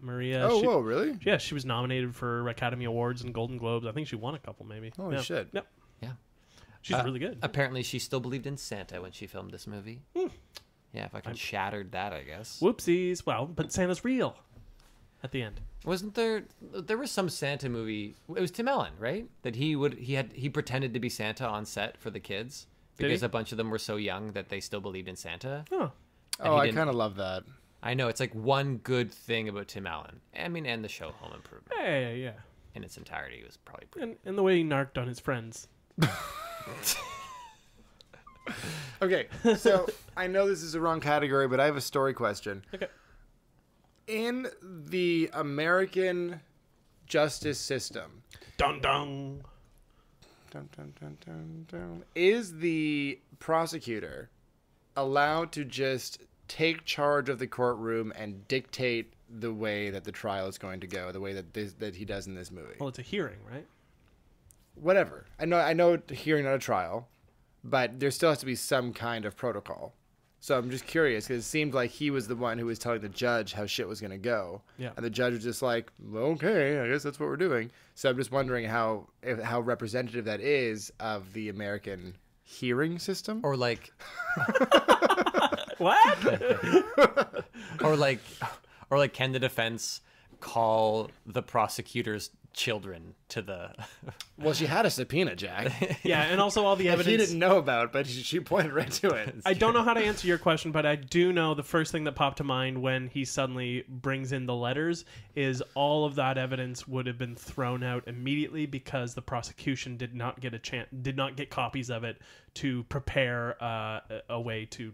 Speaker 6: Maria.
Speaker 5: Oh, whoa, really?
Speaker 6: Yeah, she was nominated for Academy Awards and Golden Globes. I think she won a couple, maybe.
Speaker 5: Holy shit.
Speaker 6: Yep.
Speaker 7: Yeah.
Speaker 6: She's really good.
Speaker 7: Apparently, she still believed in Santa when she filmed this movie. Yeah, if I can shattered that, I guess.
Speaker 6: Whoopsies. Well, but Santa's real at the end.
Speaker 7: Wasn't there was some Santa movie? It was Tim Allen, right? That he pretended to be Santa on set for the kids because a bunch of them were so young that they still believed in Santa.
Speaker 6: Oh.
Speaker 5: Oh, I kind of love that.
Speaker 7: I know, it's like one good thing about Tim Allen. I mean, and the show Home Improvement.
Speaker 6: Yeah.
Speaker 7: In its entirety was probably pretty.
Speaker 6: And the way he narked on his friends.
Speaker 5: Okay, so I know this is the wrong category, but I have a story question.
Speaker 6: Okay.
Speaker 5: In the American justice system,
Speaker 6: Dun dun.
Speaker 5: Is the prosecutor allowed to just take charge of the courtroom and dictate the way that the trial is going to go, the way that he does in this movie?
Speaker 6: Well, it's a hearing, right?
Speaker 5: Whatever. I know hearing, not a trial, but there still has to be some kind of protocol. So I'm just curious because it seemed like he was the one who was telling the judge how shit was going to go.
Speaker 6: Yeah.
Speaker 5: And the judge was just like, well, okay, I guess that's what we're doing. So I'm just wondering how representative that is of the American hearing system.
Speaker 7: Or like,
Speaker 6: What?
Speaker 7: or like, can the defense call the prosecutor's children to the?
Speaker 5: Well, she had a subpoena, Jack.
Speaker 6: Yeah, and also all the
Speaker 5: That he
Speaker 6: evidence.
Speaker 5: didn't know about, but she pointed right to it.
Speaker 6: I don't know how to answer your question, but I do know the first thing that popped to mind when he suddenly brings in the letters is all of that evidence would have been thrown out immediately because the prosecution did not get copies of it to prepare a way to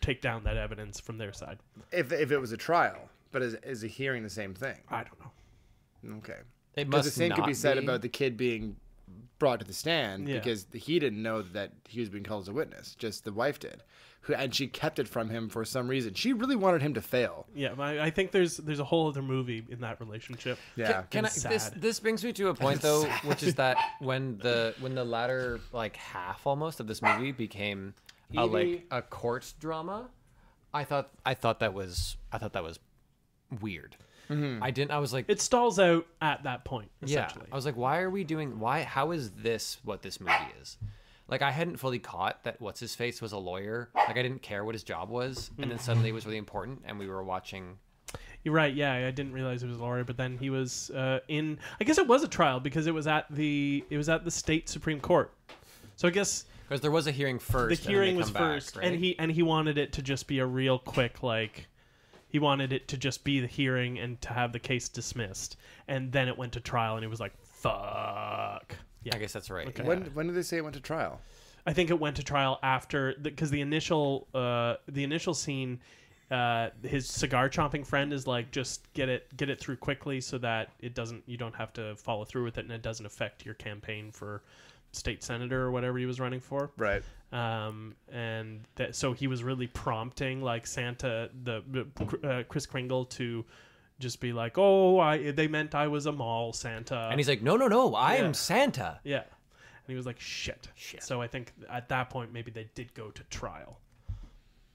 Speaker 6: take down that evidence from their side.
Speaker 5: If it was a trial, but is a hearing the same thing?
Speaker 6: I don't know.
Speaker 5: Okay.
Speaker 7: It
Speaker 5: Because
Speaker 7: must
Speaker 5: the same could be
Speaker 7: not
Speaker 5: said about the kid being brought to the stand
Speaker 6: Yeah.
Speaker 5: because he didn't know that he was being called as a witness. Just the wife did, and she kept it from him for some reason. She really wanted him to fail.
Speaker 6: Yeah, I think there's a whole other movie in that relationship.
Speaker 5: Yeah.
Speaker 7: Can I,
Speaker 6: It's
Speaker 7: this
Speaker 6: sad.
Speaker 7: this brings me to a point though, which is that when the latter like half almost of this movie became a court drama, I thought that was weird. I was like,
Speaker 6: It stalls out at that point,
Speaker 7: yeah.
Speaker 6: essentially.
Speaker 7: I was like, how is this what this movie is? Like, I hadn't fully caught that what's his face was a lawyer. Like, I didn't care what his job was, and then suddenly it was really important, and we were watching.
Speaker 6: You're right. Yeah, I didn't realize it was a lawyer, but then he was in. I guess it was a trial because it was at the state Supreme Court. So I guess
Speaker 7: Because there was a hearing first.
Speaker 6: the hearing
Speaker 7: and then
Speaker 6: was
Speaker 7: they come
Speaker 6: first,
Speaker 7: back, right?
Speaker 6: and he wanted it to just be a real quick like. He wanted it to just be the hearing and to have the case dismissed, and then it went to trial, and it was like, "Fuck." Yeah,
Speaker 7: I guess that's right.
Speaker 6: Okay.
Speaker 7: Yeah.
Speaker 5: When did they say it went to trial?
Speaker 6: I think it went to trial after because the initial scene, his cigar chomping friend is like, just get it through quickly so that you don't have to follow through with it, and it doesn't affect your campaign for state senator or whatever he was running for.
Speaker 5: Right.
Speaker 6: So he was really prompting like Santa, Kris Kringle, to just be like, "Oh, they meant I was a mall Santa,"
Speaker 7: And he's like, no, I
Speaker 6: Yeah.
Speaker 7: am Santa.
Speaker 6: yeah, and he was like, "Shit." So I think at that point maybe they did go to trial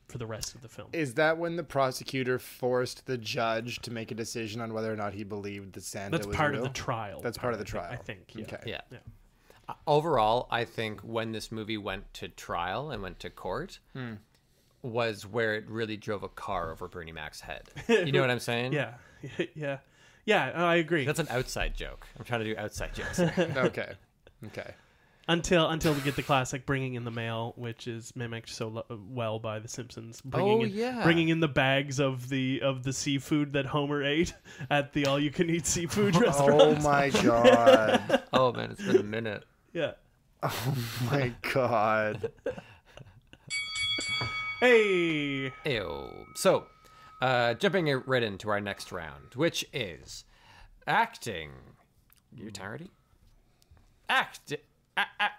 Speaker 6: for the rest of the film.
Speaker 5: Is that when the prosecutor forced the judge to make a decision on whether or not he believed that Santa
Speaker 6: That's
Speaker 5: was
Speaker 6: part
Speaker 5: real?
Speaker 6: of the trial.
Speaker 5: That's part of the trial.
Speaker 6: I think. Yeah.
Speaker 5: Okay.
Speaker 7: Yeah.
Speaker 6: Yeah.
Speaker 7: Overall, I think when this movie went to trial and went to court, was where it really drove a car over Bernie Mac's head. You know what I'm saying?
Speaker 6: Yeah. Yeah. I agree.
Speaker 7: That's an outside joke. I'm trying to do outside jokes here.
Speaker 5: Okay.
Speaker 6: Until we get the classic bringing in the mail, which is mimicked so well by The Simpsons.
Speaker 7: Yeah.
Speaker 6: Bringing in the bags of the seafood that Homer ate at the all-you-can-eat seafood restaurant.
Speaker 5: Oh my god.
Speaker 7: Oh man, it's been a minute.
Speaker 6: Yeah.
Speaker 5: Oh my god.
Speaker 6: Hey.
Speaker 7: Ew. So, jumping right into our next round, which is acting. You tired?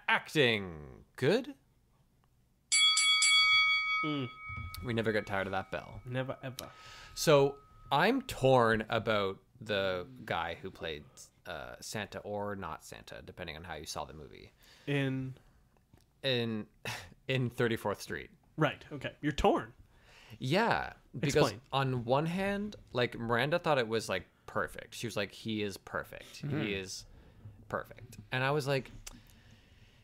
Speaker 7: Acting good? We never get tired of that bell.
Speaker 6: Never ever.
Speaker 7: So I'm torn about the guy who played Santa or not Santa, depending on how you saw the movie.
Speaker 6: In
Speaker 7: 34th Street.
Speaker 6: right. Okay. You're torn.
Speaker 7: Yeah, because
Speaker 6: Explain.
Speaker 7: on one hand, like Miranda thought it was like perfect. She was like, he is perfect. He is perfect. And I was like,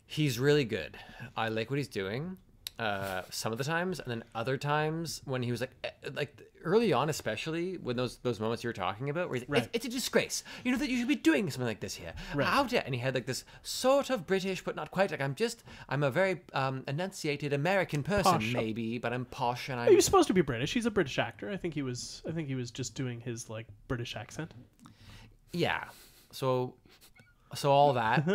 Speaker 7: he's really good. I like what he's doing. Some of the times, and then other times when he was like early on, especially when those moments you were talking about, where he's like,
Speaker 6: Right.
Speaker 7: it's a disgrace, you know, that you should be doing something like this here.
Speaker 6: Right.
Speaker 7: How dare? And he had like this sort of British, but not quite. Like I'm a very enunciated American person,
Speaker 6: Posh.
Speaker 7: maybe, but I'm posh and
Speaker 6: He
Speaker 7: I'm
Speaker 6: was supposed to be British. He's a British actor. I think he was just doing his like British accent.
Speaker 7: yeah. So all that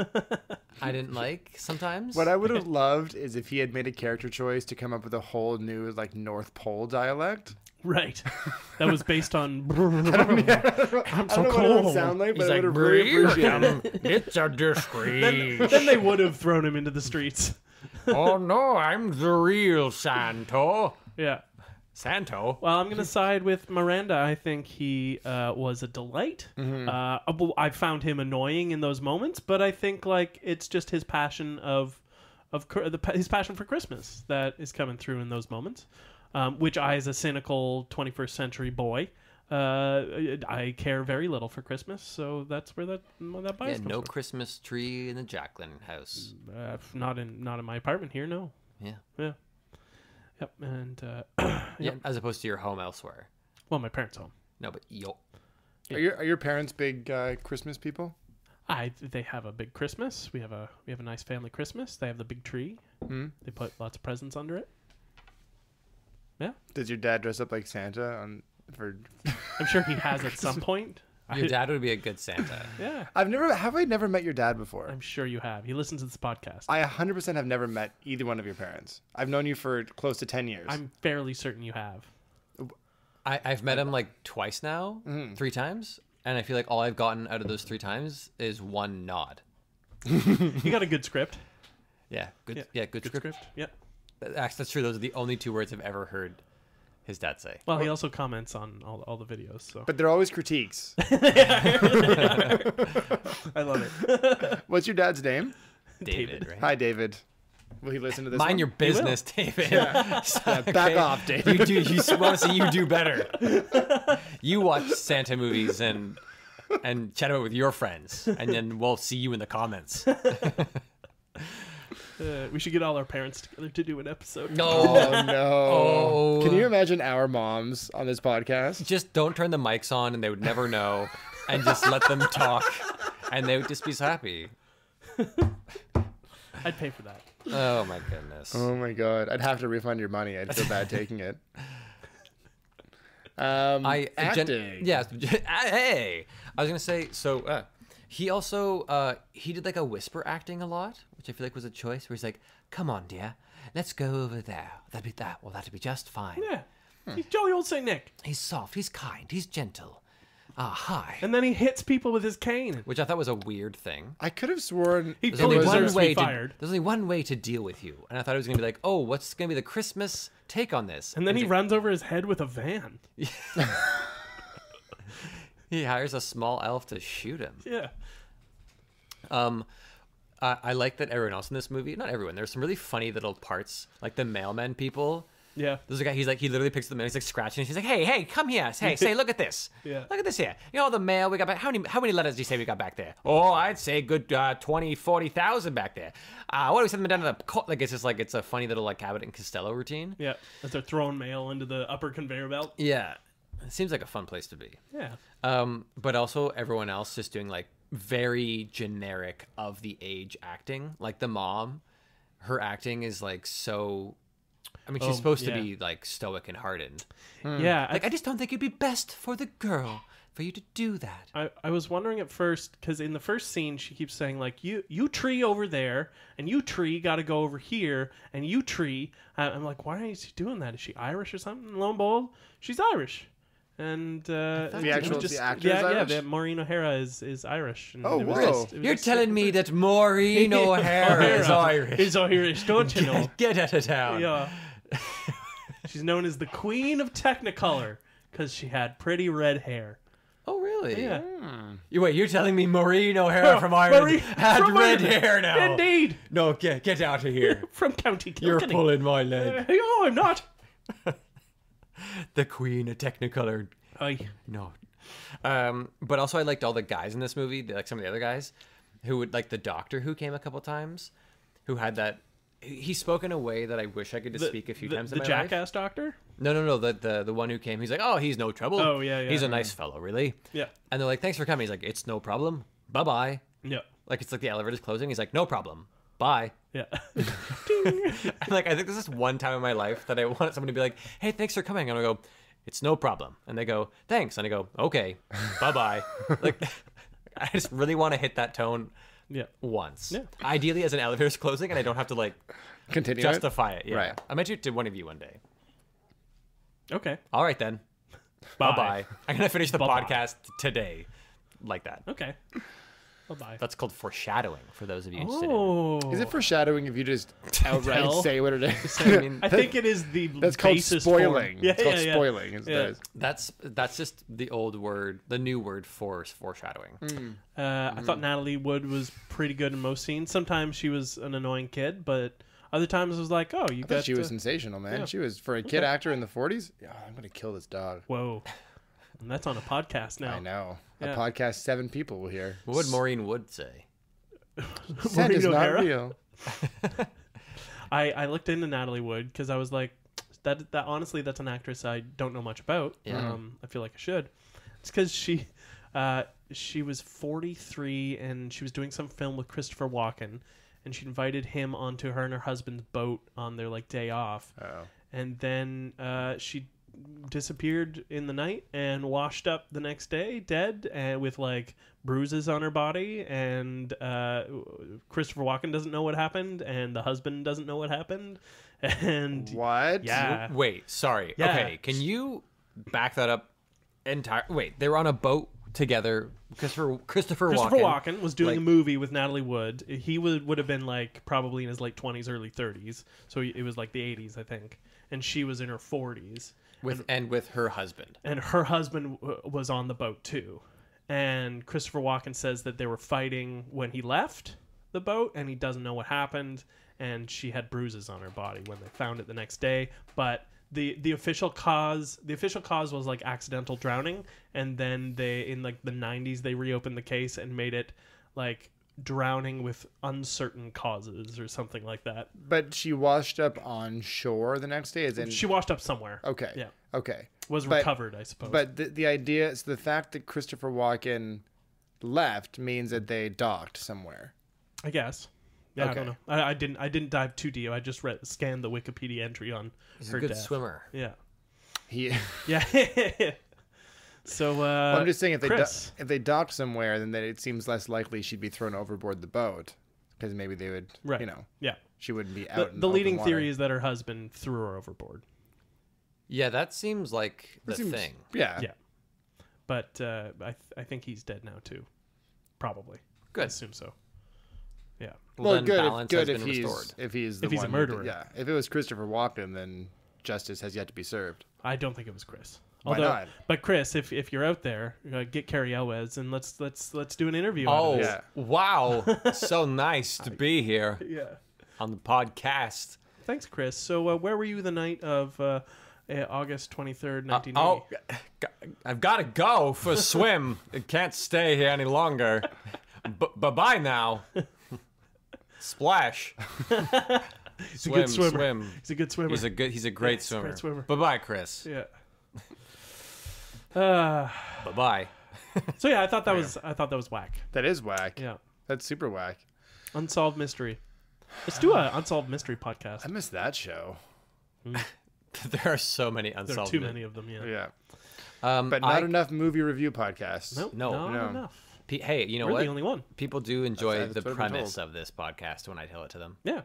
Speaker 7: I didn't like sometimes.
Speaker 4: What I would have loved is if he had made a character choice to come up with a whole new like North Pole dialect.
Speaker 6: Right. That was based on. I'm
Speaker 4: I don't know what it would sound like, but I would have really appreciated it.
Speaker 7: It's a disgrace.
Speaker 6: Then they would have thrown him into the streets.
Speaker 7: Oh no, I'm the real Santo.
Speaker 6: Yeah.
Speaker 7: Santo.
Speaker 6: Well, I'm going to side with Miranda. I think he was a delight. Well, I found him annoying in those moments, but I think like it's just his passion his passion for Christmas that is coming through in those moments. Which I, as a cynical 21st century boy, I care very little for Christmas, so that's where that bias comes
Speaker 7: No
Speaker 6: from.
Speaker 7: Christmas tree in the Jacqueline house.
Speaker 6: Not in my apartment here. No.
Speaker 7: Yeah.
Speaker 6: Yeah. Yep. And
Speaker 7: Yeah, as opposed to your home elsewhere.
Speaker 6: well, my parents' home.
Speaker 7: No, but yo.
Speaker 4: Are your parents big Christmas people?
Speaker 6: They have a big Christmas. We have a nice family Christmas. They have the big tree. They put lots of presents under it. Yeah.
Speaker 4: Does your dad dress up like Santa for?
Speaker 6: I'm sure he has at some point.
Speaker 7: Your dad would be a good Santa.
Speaker 6: Yeah.
Speaker 4: I never met your dad before?
Speaker 6: I'm sure you have. He listens to this podcast.
Speaker 4: I 100% have never met either one of your parents. I've known you for close to 10 years.
Speaker 6: I'm fairly certain you have.
Speaker 7: I've met him like twice now, 3 times, and I feel like all I've gotten out of those 3 times is one nod.
Speaker 6: You got a good script.
Speaker 7: Yeah, good. Yeah, good script.
Speaker 6: Yeah.
Speaker 7: Actually, that's true. Those are the only 2 words I've ever heard his dad say.
Speaker 6: Well, he also comments on all the videos. So
Speaker 4: But they're always critiques.
Speaker 6: I love it.
Speaker 4: What's your dad's name?
Speaker 7: David, right?
Speaker 4: Hi, David. Will he listen to this?
Speaker 7: Mind
Speaker 4: one?
Speaker 7: your business, David.
Speaker 4: Back off, David.
Speaker 7: You want to see you do better. You watch Santa movies and chat about it with your friends, and then we'll see you in the comments.
Speaker 6: We should get all our parents together to do an episode.
Speaker 7: No,
Speaker 4: Oh no!
Speaker 7: Oh.
Speaker 4: Can you imagine our moms on this podcast?
Speaker 7: just don't turn the mics on, and they would never know, and just let them talk, and they would just be so happy.
Speaker 6: I'd pay for that.
Speaker 7: Oh my goodness.
Speaker 4: Oh my god! I'd have to refund your money. I'd feel bad taking it. Acting.
Speaker 7: Yes. Hey, I was gonna say. So he also he did like a whisper acting a lot, which I feel like was a choice. Where he's like, "Come on, dear, let's go over there. That'd be just fine."
Speaker 6: Yeah. He's jolly old Saint Nick.
Speaker 7: He's soft. He's kind. He's gentle. Hi.
Speaker 6: And then he hits people with his cane.
Speaker 7: Which I thought was a weird thing.
Speaker 4: I could have sworn
Speaker 6: He
Speaker 7: There's
Speaker 6: fully
Speaker 7: only,
Speaker 6: deserves
Speaker 7: one
Speaker 6: to be
Speaker 7: way
Speaker 6: fired.
Speaker 7: there's only one way to deal with you, and I thought it was gonna be like, oh, what's gonna be the Christmas take on this?
Speaker 6: And then he
Speaker 7: he's
Speaker 6: runs over his head with a van.
Speaker 7: like, he hires a small elf to shoot him.
Speaker 6: Yeah.
Speaker 7: I like that everyone else in this movie, not everyone, there's some really funny little parts, like the mailman people.
Speaker 6: Yeah.
Speaker 7: There's a guy, he literally picks the mail, he's like scratching, he's like, hey, come here, hey, say, look at this.
Speaker 6: Yeah.
Speaker 7: Look at this here. You know, the mail we got back, how many letters do you say we got back there? Oh, I'd say good 20, 40,000 back there. What do we send them down to the, like, it's just like, it's a funny little, like, Abbott and Costello routine.
Speaker 6: Yeah. As they're throwing mail into the upper conveyor belt.
Speaker 7: Yeah. It seems like a fun place to be.
Speaker 6: Yeah.
Speaker 7: But also everyone else just doing, like, very generic of the age acting. Like the mom, her acting is like so, I mean, she's supposed to be like stoic and hardened.
Speaker 6: Yeah.
Speaker 7: Like, I just don't think it'd be best for the girl for you to do that.
Speaker 6: I was wondering at first, because in the first scene she keeps saying like, you tree over there, and you tree got to go over here, and you tree. I'm like, why is she doing that? Is she Irish or something? And lo and behold, she's Irish. And
Speaker 4: The actor is
Speaker 6: yeah,
Speaker 4: Irish?
Speaker 6: yeah. Maureen O'Hara is Irish. And
Speaker 4: Oh,
Speaker 6: it was
Speaker 4: wow.
Speaker 6: just- it was
Speaker 7: You're
Speaker 6: just-
Speaker 7: telling me that Maureen O'Hara is Irish.
Speaker 6: Is Irish, don't you know?
Speaker 7: Get out of town.
Speaker 6: Yeah. She's known as the Queen of Technicolor because she had pretty red hair.
Speaker 7: Oh, really?
Speaker 6: Yeah.
Speaker 7: You're telling me Maureen O'Hara from Ireland
Speaker 6: Maureen
Speaker 7: had
Speaker 6: from
Speaker 7: red
Speaker 6: Ireland.
Speaker 7: hair now?
Speaker 6: Indeed.
Speaker 7: No, get out of here.
Speaker 6: From County
Speaker 7: You're
Speaker 6: Kilkenny.
Speaker 7: pulling my leg.
Speaker 6: Oh, I'm not.
Speaker 7: The Queen of Technicolor.
Speaker 6: Aye.
Speaker 7: No. But also I liked all the guys in this movie, like some of the other guys, who would, like the doctor who came a couple times, who had that. He spoke in a way that I wish I could just speak a few times in
Speaker 6: The
Speaker 7: my
Speaker 6: jackass
Speaker 7: life.
Speaker 6: doctor?
Speaker 7: No. The one who came. He's like, oh, he's no trouble.
Speaker 6: Oh, yeah.
Speaker 7: He's a nice fellow, really.
Speaker 6: Yeah.
Speaker 7: And they're like, thanks for coming. He's like, it's no problem. Bye bye.
Speaker 6: Yeah.
Speaker 7: Like it's like the elevator's closing. He's like, no problem. Bye.
Speaker 6: Yeah.
Speaker 7: And like I think this is one time in my life that I want someone to be like, hey, thanks for coming. And I go, it's no problem. And they go, thanks. And I go, okay, bye bye. Like I just really want to hit that tone
Speaker 6: Yeah.
Speaker 7: once.
Speaker 6: Yeah.
Speaker 7: Ideally as an elevator's closing and I don't have to like
Speaker 4: Continue
Speaker 7: justify it. Yeah.
Speaker 4: Right.
Speaker 7: I might do it to one of you one day.
Speaker 6: Okay.
Speaker 7: All right then.
Speaker 6: Bye.
Speaker 7: Bye. I'm gonna finish the
Speaker 6: Bye-bye.
Speaker 7: podcast today. Like that.
Speaker 6: Okay. Bye-bye.
Speaker 7: That's called foreshadowing for those of you interested in it.
Speaker 6: Oh.
Speaker 4: Is it foreshadowing if you just outright
Speaker 6: Tell?
Speaker 4: say what it is?
Speaker 7: I mean,
Speaker 6: I think it is the
Speaker 4: That's called
Speaker 6: basis
Speaker 4: spoiling.
Speaker 6: For... Yeah,
Speaker 4: it's called
Speaker 6: yeah, yeah.
Speaker 4: spoiling. Is
Speaker 6: Yeah.
Speaker 7: that's just the old word, the new word for foreshadowing.
Speaker 6: I thought Natalie Wood was pretty good in most scenes. Sometimes she was an annoying kid, but other times it was like, oh, you
Speaker 4: I
Speaker 6: got
Speaker 4: thought she was sensational, man.
Speaker 6: yeah.
Speaker 4: She was, for a kid actor in the 40s, yeah, I'm going to kill this dog.
Speaker 6: Whoa. And that's on a podcast now.
Speaker 4: I know.
Speaker 6: Yeah.
Speaker 4: A podcast 7 people will hear.
Speaker 7: What would Maureen Wood say?
Speaker 4: Santa's not
Speaker 6: O'Hara?
Speaker 4: real.
Speaker 6: I looked into Natalie Wood because I was like, that honestly, that's an actress I don't know much about.
Speaker 7: Yeah.
Speaker 6: I feel like I should. It's because she was 43 and she was doing some film with Christopher Walken, and she invited him onto her and her husband's boat on their like day off.
Speaker 4: Oh.
Speaker 6: And then she disappeared in the night and washed up the next day dead and with like bruises on her body, and Christopher Walken doesn't know what happened and the husband doesn't know what happened, and
Speaker 4: What?
Speaker 6: yeah
Speaker 7: Wait, sorry.
Speaker 6: Yeah.
Speaker 7: Okay, can you back that up Wait, they were on a boat together. Christopher
Speaker 6: Walken was doing
Speaker 7: like-
Speaker 6: a movie with Natalie Wood. He would have been like probably in his late 20s, early 30s, so it was like the 80s, I think, and she was in her 40s.
Speaker 7: with her husband.
Speaker 6: And her husband was on the boat too. And Christopher Walken says that they were fighting when he left the boat, and he doesn't know what happened. And she had bruises on her body when they found it the next day. But the official cause was like accidental drowning. And then they, in like the 90s, they reopened the case and made it like drowning with uncertain causes or something like that.
Speaker 4: But she washed up on shore the next day?
Speaker 6: She washed up somewhere.
Speaker 4: Okay.
Speaker 6: Yeah.
Speaker 4: Okay.
Speaker 6: Was
Speaker 4: But-
Speaker 6: recovered, I suppose.
Speaker 4: But the idea is the fact that Christopher Walken left means that they docked somewhere.
Speaker 6: I guess. Yeah,
Speaker 4: Okay.
Speaker 6: I don't know. I didn't dive too deep. I just scanned the Wikipedia entry on
Speaker 7: He's
Speaker 6: her
Speaker 7: a good
Speaker 6: death.
Speaker 7: swimmer.
Speaker 6: Yeah.
Speaker 4: He.
Speaker 6: Yeah. So
Speaker 4: I'm just saying, if
Speaker 6: Chris.
Speaker 4: they docked somewhere, then it seems less likely she'd be thrown overboard the boat, because maybe they would,
Speaker 6: Right.
Speaker 4: you know,
Speaker 6: Yeah.
Speaker 4: she wouldn't be
Speaker 6: The,
Speaker 4: out. in
Speaker 6: the
Speaker 4: open
Speaker 6: leading
Speaker 4: water.
Speaker 6: theory is that her husband threw her overboard.
Speaker 7: Yeah, that seems like the
Speaker 4: Seems-
Speaker 7: thing.
Speaker 4: Yeah.
Speaker 6: Yeah. But I think he's dead now too. Probably. I
Speaker 7: Good.
Speaker 6: assume so. Yeah.
Speaker 7: Well,
Speaker 4: Well,
Speaker 7: then balance
Speaker 4: good
Speaker 7: has
Speaker 4: if
Speaker 7: been
Speaker 4: he's
Speaker 7: restored.
Speaker 4: if he's the
Speaker 6: If he's a
Speaker 4: one
Speaker 6: murderer.
Speaker 4: Yeah. If it was Christopher Walken, then justice has yet to be served.
Speaker 6: I don't think it was Chris.
Speaker 4: Why not?
Speaker 6: But Chris, if you're out there, get Carrie Elwes and let's do an interview. out
Speaker 7: Oh,
Speaker 6: of
Speaker 4: Yeah.
Speaker 7: wow. So nice to be here
Speaker 6: this. Yeah.
Speaker 7: on the podcast.
Speaker 6: Thanks, Chris. So, where were you the night of August 23rd, 1980?
Speaker 7: Oh, I've got to go for a swim. I can't stay here any longer. Bye-bye now. Splash.
Speaker 6: He's a good swimmer.
Speaker 7: Swim.
Speaker 6: He's a good swimmer.
Speaker 7: He's a great
Speaker 6: he's a
Speaker 7: swimmer.
Speaker 6: great swimmer.
Speaker 7: Bye-bye, Chris.
Speaker 6: Yeah.
Speaker 7: Bye-bye.
Speaker 6: So yeah, I thought that was whack.
Speaker 4: That is whack.
Speaker 6: Yeah.
Speaker 4: That's super whack.
Speaker 6: Unsolved mystery. Let's do a unsolved mystery podcast.
Speaker 4: I missed that show.
Speaker 7: There are so many
Speaker 6: There are
Speaker 7: unsolved
Speaker 6: too many of them. Yeah.
Speaker 4: Yeah. But not enough movie review podcasts.
Speaker 6: Nope,
Speaker 7: No.
Speaker 6: not enough.
Speaker 7: Hey, you know
Speaker 6: We're
Speaker 7: what?
Speaker 6: the only one.
Speaker 7: People do enjoy
Speaker 4: That's
Speaker 7: the
Speaker 4: what I've been
Speaker 7: premise
Speaker 4: told.
Speaker 7: of this podcast when I tell it to them.
Speaker 6: Yeah.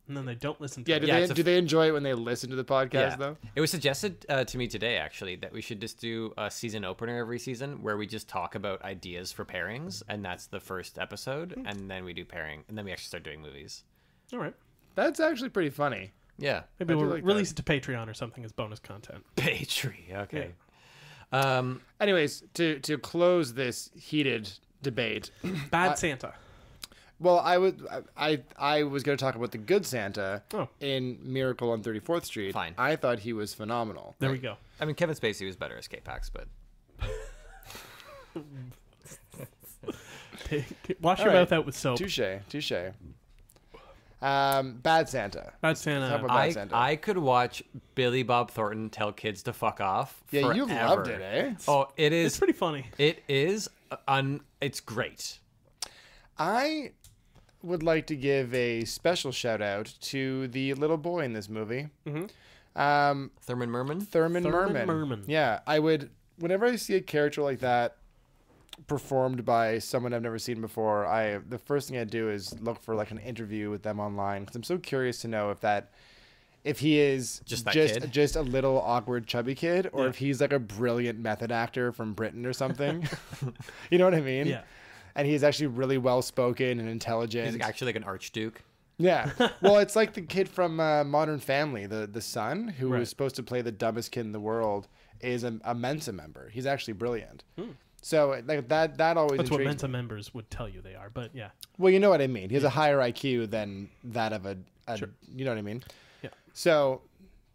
Speaker 6: And then they don't listen to
Speaker 4: Yeah,
Speaker 6: it.
Speaker 4: do they enjoy it when they listen to the podcast, though?
Speaker 7: It was suggested to me today, actually, that we should just do a season opener every season where we just talk about ideas for pairings, and that's the first episode, and then we do pairing, and then we actually start doing movies.
Speaker 6: All right.
Speaker 4: That's actually pretty funny.
Speaker 7: Yeah.
Speaker 6: Maybe
Speaker 4: I do
Speaker 6: we'll
Speaker 4: like
Speaker 6: release it to Patreon or something as bonus content.
Speaker 7: Patreon. Okay.
Speaker 4: Anyways, to close this heated debate,
Speaker 6: Bad Santa.
Speaker 4: well, I was going to talk about the good Santa
Speaker 6: Oh.
Speaker 4: in Miracle on 34th Street.
Speaker 7: Fine.
Speaker 4: I thought he was phenomenal.
Speaker 6: There we go.
Speaker 7: I mean, Kevin Spacey was better as K-Pax, but
Speaker 6: Wash your
Speaker 4: All right.
Speaker 6: mouth out with soap.
Speaker 4: Touche. Bad Santa.
Speaker 6: Bad
Speaker 4: Talk
Speaker 6: Santa.
Speaker 4: about Bad Santa.
Speaker 7: I could watch Billy Bob Thornton tell kids to fuck off.
Speaker 4: Yeah, you
Speaker 7: forever.
Speaker 4: loved it, eh?
Speaker 7: Oh, it is.
Speaker 6: It's pretty funny.
Speaker 7: It is. It's great.
Speaker 4: I would like to give a special shout out to the little boy in this movie.
Speaker 7: Thurman Merman.
Speaker 4: Thurman
Speaker 6: Thurman
Speaker 4: Merman.
Speaker 6: Merman.
Speaker 4: Yeah, I would. Whenever I see a character like that performed by someone I've never seen before, the first thing I do is look for like an interview with them online because I'm so curious to know if he is
Speaker 7: Just that kid?
Speaker 4: just a little awkward chubby kid, or if he's like a brilliant method actor from Britain or something. You know what I mean?
Speaker 6: Yeah.
Speaker 4: And he's actually really well spoken and intelligent.
Speaker 7: He's actually like an archduke.
Speaker 4: Yeah. Well, it's like the kid from Modern Family, the son who
Speaker 6: Right.
Speaker 4: was supposed to play the dumbest kid in the world, is a Mensa member. He's actually brilliant. So like that always
Speaker 6: That's what
Speaker 4: intrigues
Speaker 6: Mensa
Speaker 4: me.
Speaker 6: members would tell you they are, but yeah.
Speaker 4: Well, you know what I mean. He has a higher IQ than that of a you know what I mean?
Speaker 6: Yeah.
Speaker 4: So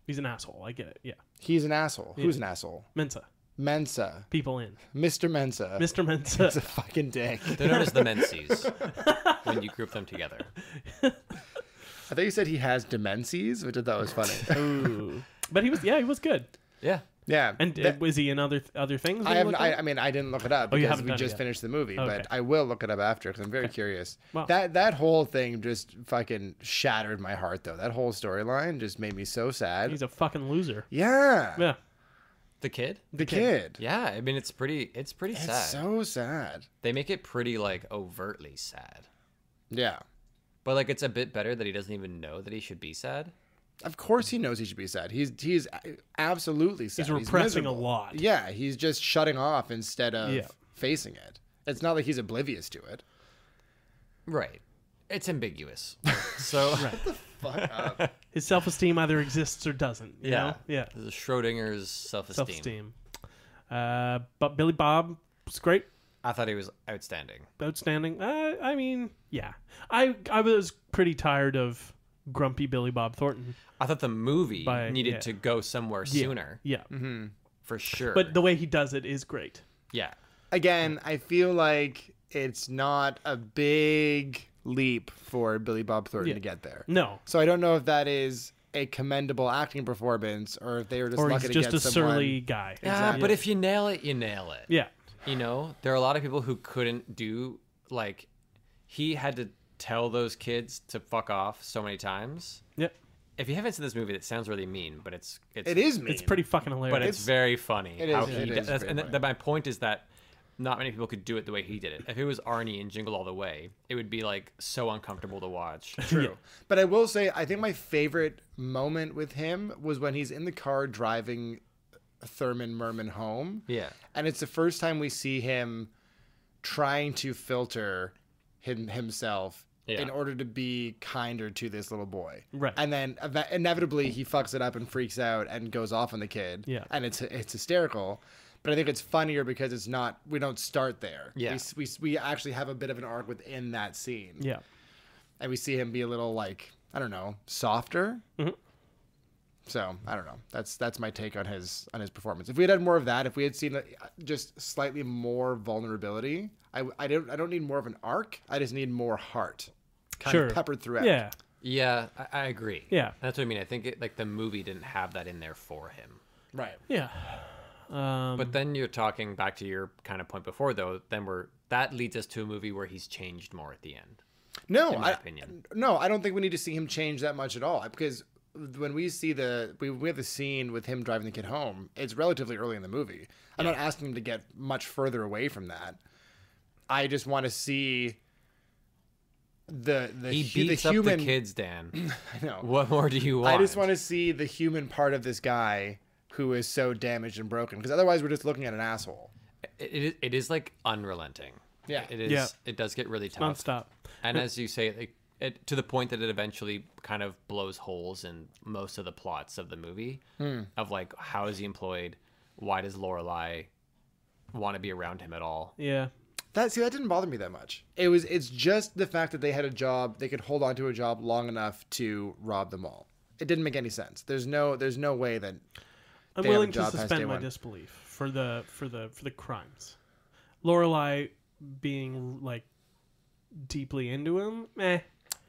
Speaker 6: He's an asshole. I get it. Yeah.
Speaker 4: he's an asshole. Who's an asshole?
Speaker 6: Mensa.
Speaker 4: Mensa.
Speaker 6: People in.
Speaker 4: Mr. Mensa.
Speaker 6: Mr. Mensa.
Speaker 4: He's a fucking dick.
Speaker 7: They're known as the Menses when you group them together.
Speaker 4: I thought you said he has demences, which I thought was funny.
Speaker 6: Ooh. But he was good.
Speaker 7: Yeah.
Speaker 4: Yeah.
Speaker 6: And was he in other things? that
Speaker 4: I
Speaker 6: you
Speaker 4: haven't.
Speaker 6: looked at?
Speaker 4: I mean, I didn't look it up
Speaker 6: Oh, you
Speaker 4: because
Speaker 6: haven't
Speaker 4: we
Speaker 6: done it
Speaker 4: just
Speaker 6: yet.
Speaker 4: finished the movie,
Speaker 6: Okay.
Speaker 4: but I will look it up after because I'm very curious.
Speaker 6: Well-
Speaker 4: That whole thing just fucking shattered my heart, though. That whole storyline just made me so sad.
Speaker 6: He's a fucking loser.
Speaker 4: Yeah,
Speaker 6: Yeah.
Speaker 7: The kid?
Speaker 4: the kid.
Speaker 7: Yeah, I mean it's pretty sad.
Speaker 4: It's so sad.
Speaker 7: They make it pretty like overtly sad.
Speaker 4: Yeah,
Speaker 7: But like it's a bit better that he doesn't even know that he should be sad.
Speaker 4: of course he knows he should be sad. He's absolutely sad.
Speaker 6: He's repressing a
Speaker 4: miserable.
Speaker 6: lot.
Speaker 4: Yeah, he's just shutting off instead of
Speaker 6: Yeah.
Speaker 4: facing it. It's not like he's oblivious to it.
Speaker 7: Right. It's ambiguous. So
Speaker 4: Fuck up.
Speaker 6: His self-esteem either exists or doesn't. You know? Yeah.
Speaker 7: This is Schrodinger's self-esteem.
Speaker 6: Self-esteem. But Billy Bob was great.
Speaker 7: I thought he was outstanding.
Speaker 6: Outstanding. I mean, yeah. I was pretty tired of grumpy Billy Bob Thornton.
Speaker 7: I thought the movie
Speaker 6: Yeah.
Speaker 7: needed to go somewhere sooner,
Speaker 6: Yeah.
Speaker 7: for sure.
Speaker 6: But the way he does it is great.
Speaker 7: yeah,
Speaker 4: Again, I feel like it's not a big leap for Billy Bob Thornton to get there.
Speaker 6: No.
Speaker 4: So I don't know if that is a commendable acting performance or if they were just
Speaker 6: Or
Speaker 4: lucky
Speaker 6: he's
Speaker 4: to
Speaker 6: just
Speaker 4: get
Speaker 6: a
Speaker 4: someone.
Speaker 6: surly guy.
Speaker 7: yeah. But if you nail it, you nail it.
Speaker 6: Yeah.
Speaker 7: You know, there are a lot of people who couldn't do like he had to tell those kids to fuck off so many times.
Speaker 6: Yeah.
Speaker 7: If you haven't seen this movie, it sounds really mean, but it's
Speaker 4: It is mean.
Speaker 6: It's pretty fucking hilarious.
Speaker 7: but it's very funny.
Speaker 4: It is-
Speaker 7: how
Speaker 4: it
Speaker 7: he
Speaker 4: is
Speaker 7: does,
Speaker 4: very
Speaker 7: and
Speaker 4: funny.
Speaker 7: my point is that not many people could do it the way he did it. If it was Arnie and Jingle All the Way, it would be like so uncomfortable to watch.
Speaker 4: True. But I will say, I think my favorite moment with him was when he's in the car driving Thurman Merman home.
Speaker 7: Yeah.
Speaker 4: And it's the first time we see him trying to filter himself
Speaker 7: Yeah.
Speaker 4: in order to be kinder to this little boy.
Speaker 6: Right.
Speaker 4: And then inevitably he fucks it up and freaks out and goes off on the kid.
Speaker 6: Yeah.
Speaker 4: And it's hysterical. But I think it's funnier because it's not, we don't start there.
Speaker 7: Yeah.
Speaker 4: We actually have a bit of an arc within that scene.
Speaker 6: yeah.
Speaker 4: And we see him be a little like, I don't know, softer.
Speaker 6: Mhm.
Speaker 4: So I don't know. That's my take on his performance. If we had had more of that, if we had seen just slightly more vulnerability, I don't need more of an arc. I just need more heart, kind of peppered throughout.
Speaker 6: Yeah.
Speaker 7: Yeah, I agree.
Speaker 6: Yeah.
Speaker 7: That's what I mean. I think like the movie didn't have that in there for him.
Speaker 4: Right.
Speaker 6: Yeah.
Speaker 7: But then you're talking back to your kind of point before, though. Then that leads us to a movie where he's changed more at the end.
Speaker 4: No,
Speaker 7: in my opinion.
Speaker 4: No, I don't think we need to see him change that much at all. Because when we see we have the scene with him driving the kid home, it's relatively early in the movie. I'm not asking him to get much further away from that. I just want to see
Speaker 7: he beats
Speaker 4: the human
Speaker 7: up the kids, Dan.
Speaker 4: I know.
Speaker 7: What more do you want?
Speaker 4: I just want to see the human part of this guy who is so damaged and broken, because otherwise we're just looking at an asshole.
Speaker 7: It is like unrelenting.
Speaker 4: Yeah.
Speaker 7: It is.
Speaker 6: Yeah.
Speaker 7: It does get really tough.
Speaker 6: Nonstop.
Speaker 7: And as you say, to the point that it eventually kind of blows holes in most of the plots of the movie. Of like, how is he employed? Why does Lorelai want to be around him at all?
Speaker 6: Yeah.
Speaker 4: That didn't bother me that much. It's just the fact that they had a job, they could hold on to a job long enough to rob them all. It didn't make any sense. There's no way that
Speaker 6: I'm
Speaker 4: they have a
Speaker 6: willing to
Speaker 4: job past
Speaker 6: suspend
Speaker 4: day
Speaker 6: my
Speaker 4: one.
Speaker 6: disbelief for the crimes. Lorelai being like deeply into him,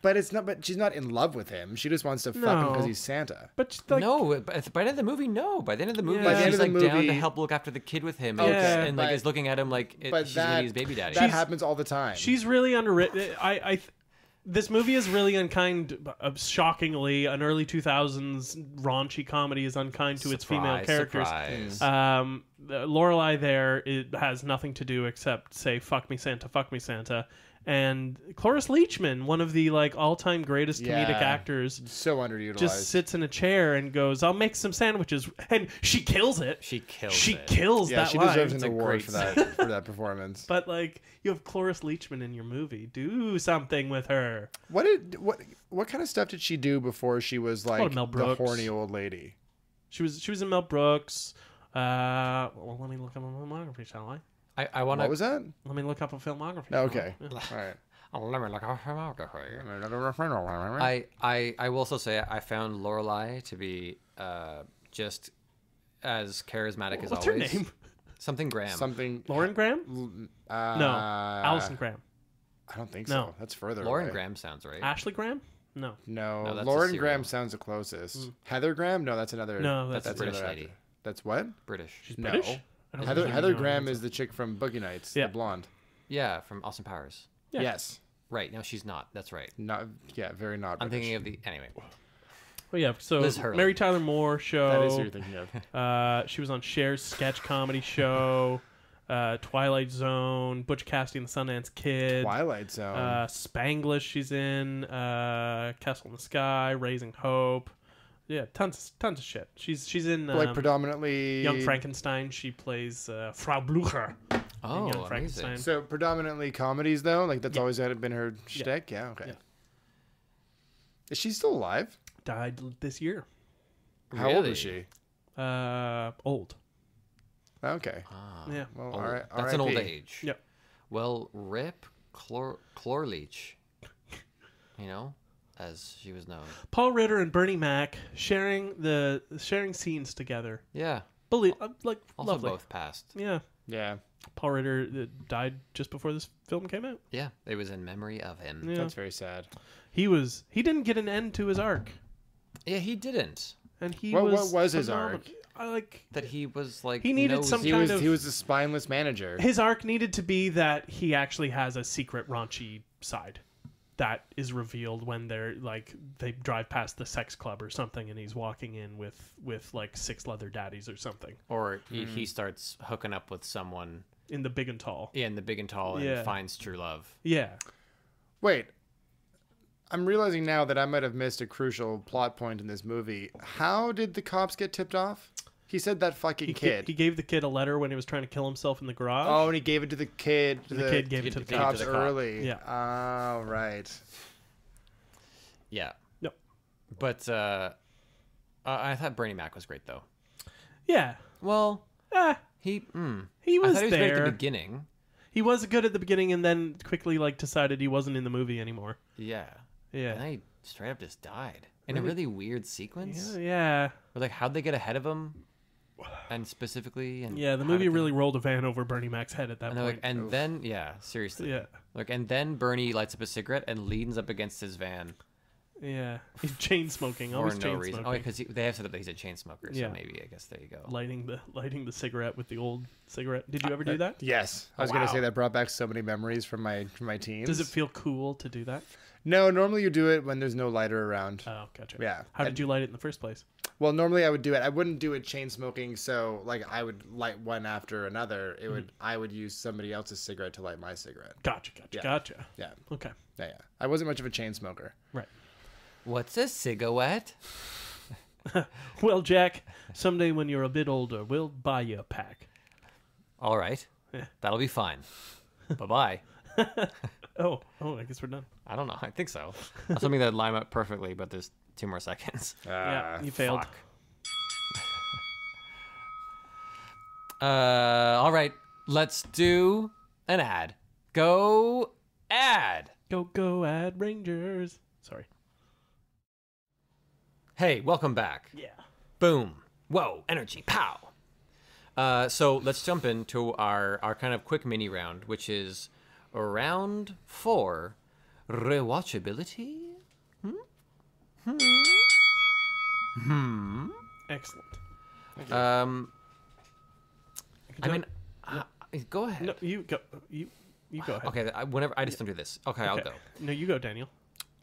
Speaker 4: But it's not. But she's not in love with him. She just wants to fuck him because
Speaker 6: No.
Speaker 4: he's Santa.
Speaker 6: but like,
Speaker 7: No, but by the end of the movie, no. By the end of the movie,
Speaker 6: Yeah. By the end
Speaker 7: she's
Speaker 4: of the
Speaker 7: like down to
Speaker 4: movie-
Speaker 7: help look after the kid with him,
Speaker 4: Okay,
Speaker 7: and like
Speaker 4: but-
Speaker 7: is looking at him like
Speaker 4: But
Speaker 7: she's gonna
Speaker 4: that
Speaker 7: be his baby daddy.
Speaker 4: that happens all the time.
Speaker 6: she's really underwritten. This movie is really unkind. Shockingly, an early 2000s raunchy comedy is unkind to its female characters.
Speaker 7: Surprise.
Speaker 6: Lorelai there, it has nothing to do except say "fuck me, Santa," and Cloris Leachman, one of the like all-time greatest comedic
Speaker 4: Yeah.
Speaker 6: actors,
Speaker 4: so underutilized.
Speaker 6: just sits in a chair and goes, "I'll make some sandwiches," and she kills it.
Speaker 7: She kills
Speaker 6: She
Speaker 7: it.
Speaker 6: kills
Speaker 4: yeah,
Speaker 6: that
Speaker 4: she
Speaker 6: line.
Speaker 4: deserves an
Speaker 7: It's a
Speaker 4: award
Speaker 7: great
Speaker 4: for that performance.
Speaker 6: But like, you have Cloris Leachman in your movie. Do something with her.
Speaker 4: What kind of stuff did she do before she was like
Speaker 6: Mel
Speaker 4: the
Speaker 6: Brooks.
Speaker 4: horny old lady?
Speaker 6: She was in Mel Brooks. Well, let me look up a filmography, shall I?
Speaker 7: I want
Speaker 4: What was that?
Speaker 6: Let me look up a filmography.
Speaker 4: Oh,
Speaker 6: shall I?
Speaker 4: okay,
Speaker 6: Yeah.
Speaker 4: all right.
Speaker 7: Let me look at I will also say I found Lorelai to be just as charismatic as
Speaker 6: What's
Speaker 7: always.
Speaker 6: her name?
Speaker 7: Something Graham.
Speaker 4: Something.
Speaker 6: Lauren Graham? No, Allison Graham.
Speaker 4: I don't think
Speaker 6: No.
Speaker 4: so. That's further.
Speaker 7: Lauren
Speaker 4: away.
Speaker 7: Graham sounds right.
Speaker 6: Ashley Graham? No.
Speaker 4: No,
Speaker 7: No, that's a
Speaker 4: Lauren
Speaker 7: serial.
Speaker 4: Graham sounds the closest. Heather Graham? No, that's another.
Speaker 6: No,
Speaker 7: That's a
Speaker 6: that's
Speaker 7: British
Speaker 4: another
Speaker 7: lady.
Speaker 4: actor. That's what?
Speaker 7: British.
Speaker 4: No.
Speaker 6: British? I don't
Speaker 4: Heather
Speaker 6: think
Speaker 4: Heather
Speaker 6: no,
Speaker 4: Graham
Speaker 6: that's-
Speaker 4: is the chick from Boogie Nights,
Speaker 6: Yeah.
Speaker 4: the blonde.
Speaker 7: Yeah, from Austin Powers.
Speaker 6: Yeah.
Speaker 4: Yes.
Speaker 7: Right. No, she's not. That's right.
Speaker 4: Not. Yeah. Very not.
Speaker 7: I'm
Speaker 4: British.
Speaker 7: thinking of the anyway.
Speaker 6: Well, yeah. So
Speaker 7: Liz Hurley.
Speaker 6: Mary Tyler Moore show.
Speaker 4: That is who you're thinking of.
Speaker 6: She was on Cher's sketch comedy show, Twilight Zone, Butch Cassidy and the Sundance Kid,
Speaker 4: Twilight Zone.
Speaker 6: Spanglish. She's in Castle in the Sky, Raising Hope. Yeah, tons of shit. She's in
Speaker 4: like predominantly
Speaker 6: Young Frankenstein. She plays Frau Blucher.
Speaker 7: Oh,
Speaker 6: Young Frankenstein.
Speaker 7: amazing.
Speaker 4: So predominantly comedies though. Like that's
Speaker 6: Yeah.
Speaker 4: always been her shtick. Yeah. Okay.
Speaker 6: Yeah.
Speaker 4: Is she still alive?
Speaker 6: Died this year.
Speaker 4: How old
Speaker 7: Really?
Speaker 4: is she?
Speaker 6: Old.
Speaker 4: Okay.
Speaker 7: Ah,
Speaker 6: Yeah.
Speaker 4: Well,
Speaker 7: old.
Speaker 4: all right.
Speaker 7: That's an old age.
Speaker 6: Yep.
Speaker 7: Well, rip Chlorleach. You know, as she was known.
Speaker 6: Paul Ritter and Bernie Mac sharing scenes together.
Speaker 7: Yeah.
Speaker 6: Like
Speaker 7: Also
Speaker 6: lovely.
Speaker 7: both passed.
Speaker 6: Yeah.
Speaker 4: Yeah.
Speaker 6: Paul Ritter died just before this film came out.
Speaker 7: Yeah. It was in memory of him.
Speaker 6: Yeah.
Speaker 4: That's very sad.
Speaker 6: He didn't get an end to his arc.
Speaker 7: Yeah, he didn't.
Speaker 6: And he
Speaker 4: What
Speaker 6: was
Speaker 4: was his
Speaker 6: phenomenal.
Speaker 4: arc?
Speaker 6: I like
Speaker 7: That he was like
Speaker 6: He needed
Speaker 7: nosy.
Speaker 6: some
Speaker 4: He
Speaker 6: kind
Speaker 4: was
Speaker 6: of
Speaker 4: he was the spineless manager.
Speaker 6: his arc needed to be that he actually has a secret raunchy side that is revealed when they drive past the sex club or something and he's walking in with like 6 leather daddies or something
Speaker 7: Or he starts hooking up with someone
Speaker 6: in the Big and Tall.
Speaker 7: in the big and tall
Speaker 6: Yeah.
Speaker 7: and finds true love.
Speaker 6: Yeah.
Speaker 4: Wait. I'm realizing now that I might have missed a crucial plot point in this movie. How did the cops get tipped off? He said that fucking kid.
Speaker 6: He gave the kid a letter when he was trying to kill himself in the garage.
Speaker 4: Oh, and he gave it to the kid.
Speaker 6: And the kid gave it to the
Speaker 7: gave it
Speaker 6: cops.
Speaker 4: cops
Speaker 7: to the cop.
Speaker 4: early.
Speaker 6: Yeah.
Speaker 4: Oh, right.
Speaker 7: Yeah.
Speaker 6: Yep.
Speaker 7: But I thought Bernie Mac was great though.
Speaker 6: Yeah.
Speaker 7: Well,
Speaker 6: He
Speaker 7: I
Speaker 6: was
Speaker 7: thought he was great
Speaker 6: there.
Speaker 7: at the beginning.
Speaker 6: He was good at the beginning and then quickly decided he wasn't in the movie anymore.
Speaker 7: Yeah.
Speaker 6: Yeah.
Speaker 7: And then he straight up just died in a really weird sequence.
Speaker 6: Yeah.
Speaker 7: Where like how'd they get ahead of him? And specifically, and
Speaker 6: Yeah, the
Speaker 7: how
Speaker 6: movie
Speaker 7: did they-
Speaker 6: really rolled a van over Bernie Mac's head at that
Speaker 7: And, they're
Speaker 6: point.
Speaker 7: like, and then seriously,
Speaker 6: Yeah.
Speaker 7: and then Bernie lights up a cigarette and leans up against his van,
Speaker 6: Yeah, he's chain smoking.
Speaker 7: For
Speaker 6: Always
Speaker 7: no
Speaker 6: chain
Speaker 7: reason.
Speaker 6: smoking.
Speaker 7: Oh, because they have said that he's a chain smoker. So
Speaker 6: Yeah.
Speaker 7: maybe I guess there you go.
Speaker 6: lighting the cigarette with the old cigarette. Did you ever do that?
Speaker 4: Yes, I was
Speaker 6: Wow.
Speaker 4: gonna say that brought back so many memories from my teens.
Speaker 6: Does it feel cool to do that?
Speaker 4: No, normally you do it when there's no lighter around.
Speaker 6: Oh, gotcha.
Speaker 4: Yeah.
Speaker 6: How did you light it in the first place?
Speaker 4: Well, normally I would do it. I wouldn't do it chain smoking. So like I would light one after another. I would use somebody else's cigarette to light my cigarette.
Speaker 6: Gotcha.
Speaker 4: Yeah.
Speaker 6: Gotcha.
Speaker 4: Yeah.
Speaker 6: Okay.
Speaker 4: Yeah. I wasn't much of a chain smoker.
Speaker 6: Right.
Speaker 7: What's a cigarette?
Speaker 6: Well, Jack, someday when you're a bit older, we'll buy you a pack.
Speaker 7: All right.
Speaker 6: Yeah.
Speaker 7: That'll be fine. Bye-bye.
Speaker 6: Oh, I guess we're done.
Speaker 7: I don't know. I think so. That's something that line up perfectly, but there's 2 more seconds.
Speaker 6: Yeah, you failed.
Speaker 7: Fuck. All right. Let's do an ad. Go ad.
Speaker 6: Go, ad Rangers. Sorry.
Speaker 7: Hey, welcome back.
Speaker 6: Yeah.
Speaker 7: Boom. Whoa. Energy. Pow. So let's jump into our kind of quick mini round, which is round 4, rewatchability.
Speaker 6: Excellent.
Speaker 7: I mean, go ahead.
Speaker 6: No, you go. You go ahead.
Speaker 7: Okay, whenever I just don't do this. Okay, I'll go.
Speaker 6: No, you go, Daniel.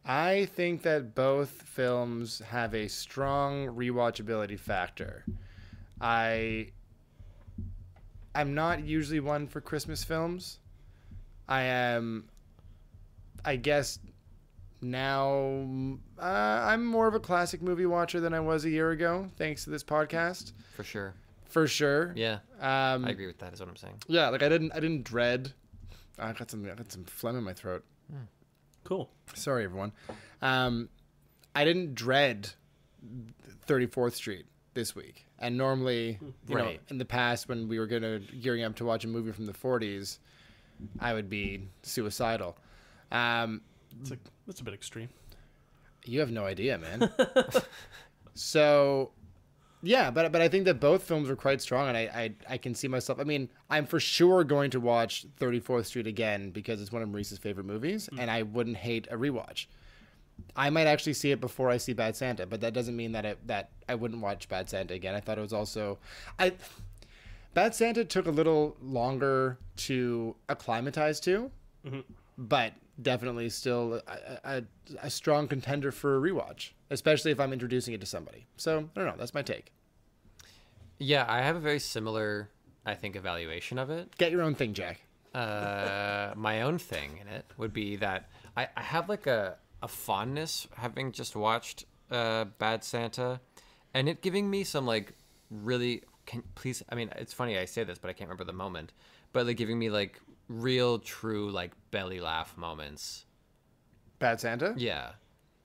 Speaker 4: I think that both films have a strong rewatchability factor. I'm not usually one for Christmas films. I guess now I'm more of a classic movie watcher than I was a year ago, thanks to this podcast.
Speaker 7: For sure.
Speaker 4: For sure.
Speaker 7: Yeah. I agree with that. Is what I'm saying.
Speaker 4: Yeah, like I didn't dread. I got some phlegm in my throat.
Speaker 6: Cool.
Speaker 4: Sorry, everyone. I didn't dread 34th Street this week. And normally, you know,
Speaker 7: Right.
Speaker 4: in the past when we were gearing up to watch a movie from the 40s, I would be suicidal.
Speaker 6: That's a bit extreme.
Speaker 4: You have no idea, man. So, yeah, but I think that both films were quite strong, and I can see myself. I mean, I'm for sure going to watch 34th Street again because it's one of Maurice's favorite movies, and I wouldn't hate a rewatch. I might actually see it before I see Bad Santa, but that doesn't mean that I wouldn't watch Bad Santa again. I thought it was also Bad Santa took a little longer to acclimatize to, but definitely still a strong contender for a rewatch, especially if I'm introducing it to somebody. So I don't know. That's my take.
Speaker 7: Yeah, I have a very similar, I think, evaluation of it.
Speaker 4: Get your own thing, Jack.
Speaker 7: My own thing in it would be that I have like a fondness having just watched Bad Santa, and it giving me some like really please. I mean, it's funny I say this, but I can't remember the moment. But like giving me like real, true like belly laugh moments.
Speaker 4: Bad Santa?
Speaker 7: Yeah.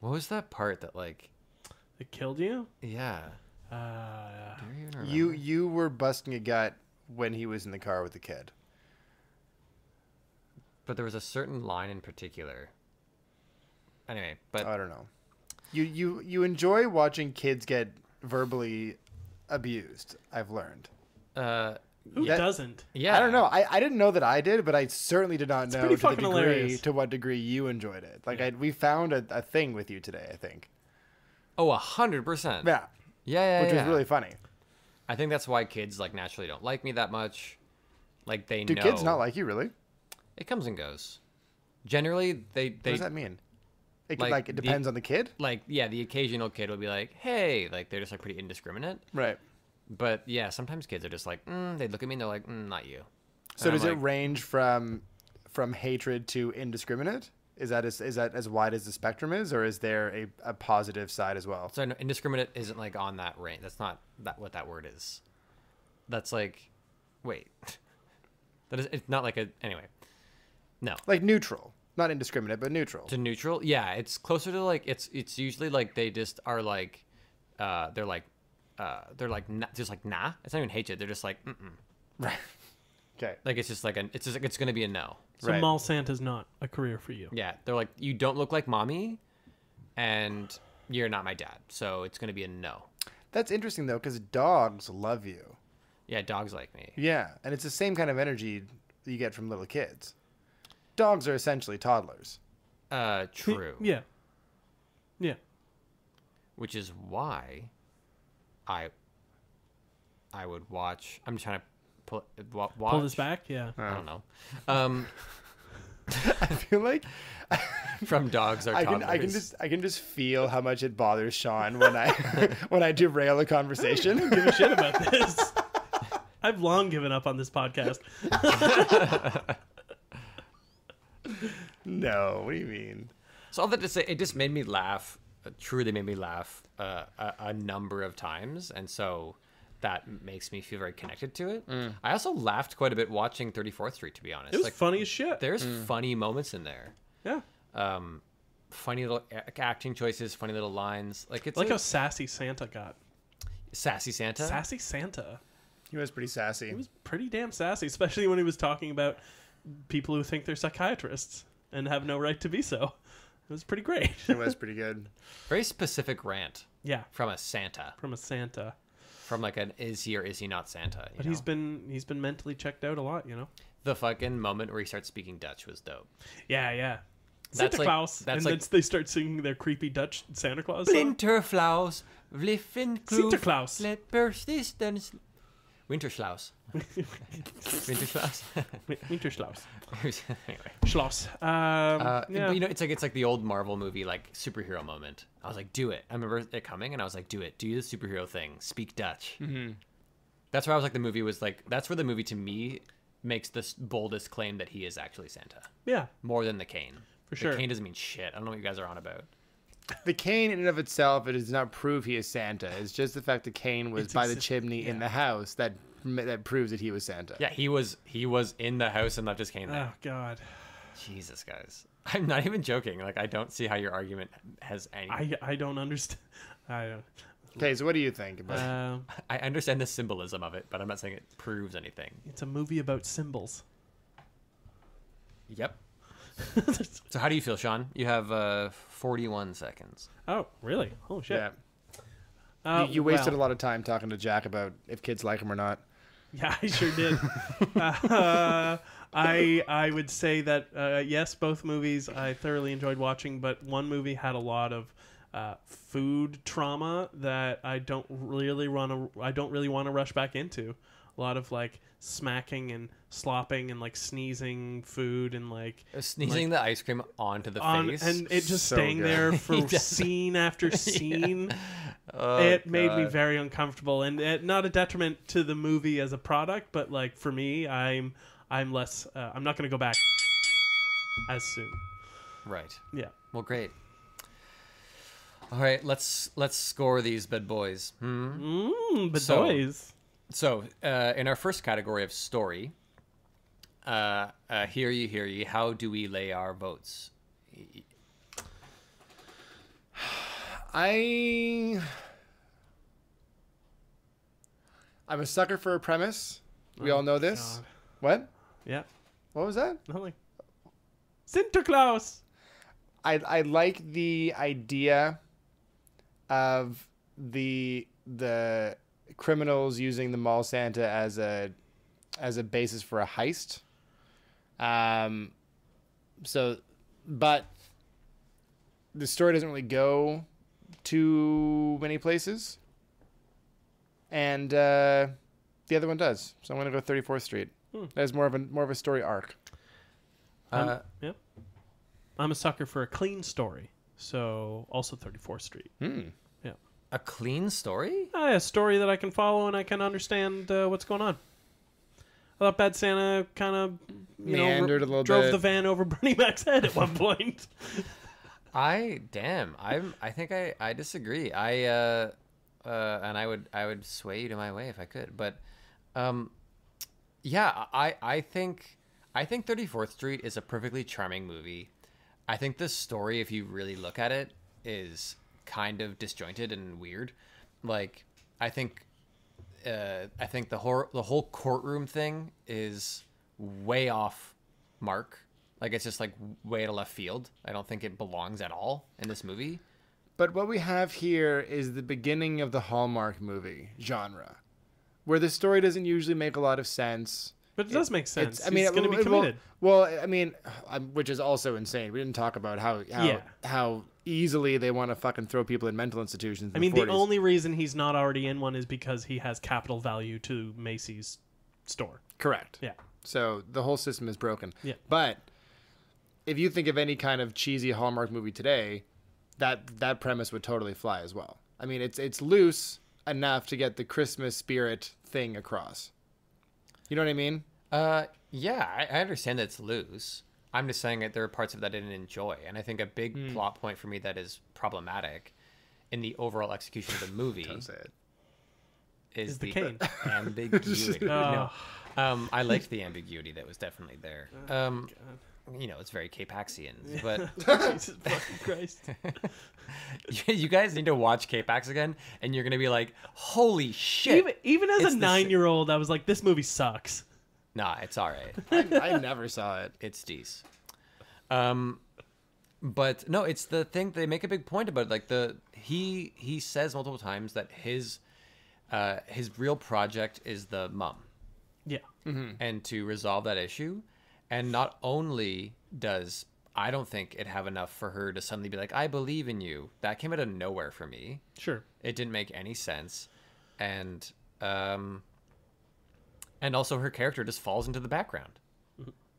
Speaker 7: What was that part that like?
Speaker 6: It killed you?
Speaker 7: Yeah.
Speaker 6: Uh,
Speaker 7: Do you even remember?
Speaker 4: You were busting a gut when he was in the car with the kid.
Speaker 7: But there was a certain line in particular. Anyway, but
Speaker 4: I don't know. You enjoy watching kids get verbally abused, I've learned.
Speaker 6: who
Speaker 4: that-
Speaker 6: doesn't?
Speaker 7: yeah,
Speaker 4: I don't know. I didn't know that I did, but I certainly did not know
Speaker 6: pretty
Speaker 4: to the
Speaker 6: fucking hilarious.
Speaker 4: to what degree you enjoyed it. Like we found a thing with you today, I think.
Speaker 7: Oh, 100%.
Speaker 4: Yeah.
Speaker 7: Yeah,
Speaker 4: Which
Speaker 7: yeah.
Speaker 4: was really funny.
Speaker 7: I think that's why kids like naturally don't like me that much. Like they
Speaker 4: Do
Speaker 7: know.
Speaker 4: kids not like you, really?
Speaker 7: It comes and goes. Generally, they
Speaker 4: What does that mean? It
Speaker 7: like,
Speaker 4: it depends on the kid?
Speaker 7: like yeah, the occasional kid will be like, "Hey," like they're just like pretty indiscriminate.
Speaker 4: Right.
Speaker 7: But yeah, sometimes kids are just like, they look at me and they're like, "Not you."
Speaker 4: So
Speaker 7: And
Speaker 4: does
Speaker 7: I'm
Speaker 4: it
Speaker 7: like,
Speaker 4: range from hatred to indiscriminate? Is that as wide as the spectrum is, or is there a positive side as well?
Speaker 7: So no, indiscriminate isn't like on that range. That's not what that word is. That's like, wait, that is. It's not like a anyway. No.
Speaker 4: Like neutral, not indiscriminate, but neutral.
Speaker 7: To neutral, yeah, it's closer to like it's usually like they just are like they're like just like nah, it's not even hatred, they're just like
Speaker 4: Right. Okay.
Speaker 7: like it's just like it's gonna be a no.
Speaker 6: So
Speaker 4: Right.
Speaker 6: mall Santa's not a career for you.
Speaker 7: Yeah, they're like, you don't look like mommy and you're not my dad, so it's gonna be a no.
Speaker 4: That's interesting though, because dogs love you.
Speaker 7: Yeah, dogs like me.
Speaker 4: Yeah, and it's the same kind of energy you get from little kids. Dogs are essentially toddlers.
Speaker 7: True.
Speaker 6: Yeah. Yeah.
Speaker 7: which is why I would watch. I'm trying to watch.
Speaker 6: Pull this back. Yeah.
Speaker 7: I don't know.
Speaker 4: I feel like
Speaker 7: From dogs or toddlers.
Speaker 4: I can just feel how much it bothers Sean when I when I derail a conversation.
Speaker 6: Give a shit about this. I've long given up on this podcast.
Speaker 4: No, what do you mean?
Speaker 7: So all that to say, it just made me laugh. Truly made me laugh a number of times, and so that makes me feel very connected to it. I also laughed quite a bit watching 34th Street, to be honest.
Speaker 6: It was funny as shit.
Speaker 7: There's funny moments in there.
Speaker 6: Yeah.
Speaker 7: Funny little acting choices, funny little lines. Like it's
Speaker 6: Like how sassy Santa got.
Speaker 7: Sassy Santa.
Speaker 6: Sassy Santa.
Speaker 4: He was pretty sassy.
Speaker 6: He was pretty damn sassy, especially when he was talking about people who think they're psychiatrists and have no right to be so. It was pretty great.
Speaker 4: It was pretty good.
Speaker 7: Very specific rant
Speaker 6: Yeah.
Speaker 7: from a Santa.
Speaker 6: From a Santa.
Speaker 7: From like an is he or is he not Santa?
Speaker 6: But he's been mentally checked out a lot, you know?
Speaker 7: The fucking moment where he starts speaking Dutch was dope.
Speaker 6: Yeah, yeah.
Speaker 7: That's
Speaker 6: Santa
Speaker 7: like-
Speaker 6: Claus.
Speaker 7: that's
Speaker 6: and
Speaker 7: like-
Speaker 6: then they start singing their creepy Dutch Santa Claus song.
Speaker 7: Winterflaus, vliffen
Speaker 6: Sinterklaas.
Speaker 7: let persistence. Winterschlaus. Winterschlaus.
Speaker 6: Winterschlaus.
Speaker 7: Anyway.
Speaker 6: Schloss.
Speaker 7: But,
Speaker 6: Yeah.
Speaker 7: you know, it's like the old Marvel movie, like superhero moment. I was like, do it. I remember it coming, and I was like, do it. Do the superhero thing. Speak Dutch. Mm-hmm. That's where I was like, the movie was like. That's where the movie to me makes the boldest claim that he is actually Santa,
Speaker 6: Yeah,
Speaker 7: more than the cane.
Speaker 6: for sure.
Speaker 7: The cane doesn't mean shit. I don't know what you guys are on about.
Speaker 4: The cane in and of itself, it does not prove he is Santa. It's just the fact the cane was
Speaker 6: It's
Speaker 4: by the
Speaker 6: exist-
Speaker 4: chimney in the house that proves that he was Santa.
Speaker 7: Yeah, he was in the house and left his cane there.
Speaker 6: Oh, God.
Speaker 7: Jesus, guys. I'm not even joking. Like, I don't see how your argument has any.
Speaker 6: I don't understand. I don't.
Speaker 4: Okay, so what do you think about
Speaker 7: I understand the symbolism of it, but I'm not saying it proves anything.
Speaker 6: It's a movie about symbols.
Speaker 7: Yep. So how do you feel, Sean? You have 41 seconds.
Speaker 6: Oh, really? Oh, shit.
Speaker 4: Yeah. You wasted
Speaker 6: well,
Speaker 4: a lot of time talking to Jack about if kids like him or not.
Speaker 6: Yeah, I sure did. I would say that yes, both movies I thoroughly enjoyed watching, but one movie had a lot of food trauma that I don't really want to rush back into. A lot of like smacking and slopping and like sneezing food and like
Speaker 7: Sneezing the ice cream onto the face.
Speaker 6: and it just
Speaker 4: So
Speaker 6: staying
Speaker 4: good.
Speaker 6: there
Speaker 7: He
Speaker 6: for
Speaker 7: does.
Speaker 6: scene after scene.
Speaker 7: Oh,
Speaker 6: It made me
Speaker 7: God.
Speaker 6: very uncomfortable, and not a detriment to the movie as a product, but like for me, I'm less. I'm not going to go back as soon.
Speaker 7: Right.
Speaker 6: Yeah.
Speaker 7: Well, great. All right, let's score these bad boys.
Speaker 6: But
Speaker 7: So-
Speaker 6: boys.
Speaker 7: So, in our first category of story, hear ye, how do we lay our votes?
Speaker 4: I'm a sucker for a premise. We all know this.
Speaker 6: God.
Speaker 4: What?
Speaker 6: Yeah.
Speaker 4: What was that?
Speaker 6: Nothing. Sinterklaas.
Speaker 4: I like the idea of the criminals using the mall Santa as a basis for a heist. But the story doesn't really go too many places, and the other one does. So I'm gonna go 34th Street. That's more of a story arc.
Speaker 6: Yeah. I'm a sucker for a clean story, so also 34th Street. Yeah.
Speaker 7: A clean story?
Speaker 6: A story that I can follow and I can understand what's going on. I thought Bad Santa kind of
Speaker 4: Meandered a little
Speaker 6: drove
Speaker 4: bit.
Speaker 6: the van over Bernie Mac's head at one point.
Speaker 7: I think I disagree. And I would sway you to my way if I could, but yeah, I think 34th Street is a perfectly charming movie. I think the story, if you really look at it, is kind of disjointed and weird. Like, I think the whole courtroom thing is way off mark. Like, it's just like way to left field. I don't think it belongs at all in this movie.
Speaker 4: But what we have here is the beginning of the Hallmark movie genre, where the story doesn't usually make a lot of sense.
Speaker 6: But it does make sense.
Speaker 4: I mean,
Speaker 6: he's going to be
Speaker 4: well,
Speaker 6: committed.
Speaker 4: Well, I mean, which is also insane. We didn't talk about how easily they want to fucking throw people in mental institutions.
Speaker 6: I mean, the only reason he's not already in one is because he has capital value to Macy's store.
Speaker 4: Correct.
Speaker 6: Yeah.
Speaker 4: So the whole system is broken.
Speaker 6: Yeah.
Speaker 4: But if you think of any kind of cheesy Hallmark movie today, that premise would totally fly as well. I mean, it's loose enough to get the Christmas spirit thing across. You know what I mean?
Speaker 7: Yeah, I understand that it's loose. I'm just saying that there are parts of that I didn't enjoy. And I think a big plot point for me that is problematic in the overall execution of the movie
Speaker 4: Don't say it.
Speaker 7: is
Speaker 6: the cane.
Speaker 7: ambiguity.
Speaker 6: Oh.
Speaker 7: No. I liked the ambiguity that was definitely there. It's very K-Paxian, but
Speaker 6: Jesus fucking Christ.
Speaker 7: you guys need to watch K-Pax again, and you're gonna be like, "Holy shit!"
Speaker 6: Even as
Speaker 7: It's
Speaker 6: a
Speaker 7: the
Speaker 6: 9-year-old, I was like, "This movie sucks."
Speaker 7: Nah, it's all right.
Speaker 4: I never saw it.
Speaker 7: It's decent. But no, it's the thing they make a big point about. Like he says multiple times that his real project is the mum.
Speaker 6: Yeah.
Speaker 7: And to resolve that issue. And not only does I don't think it have enough for her to suddenly be like, I believe in you. That came out of nowhere for me.
Speaker 6: Sure.
Speaker 7: It didn't make any sense. And also her character just falls into the background.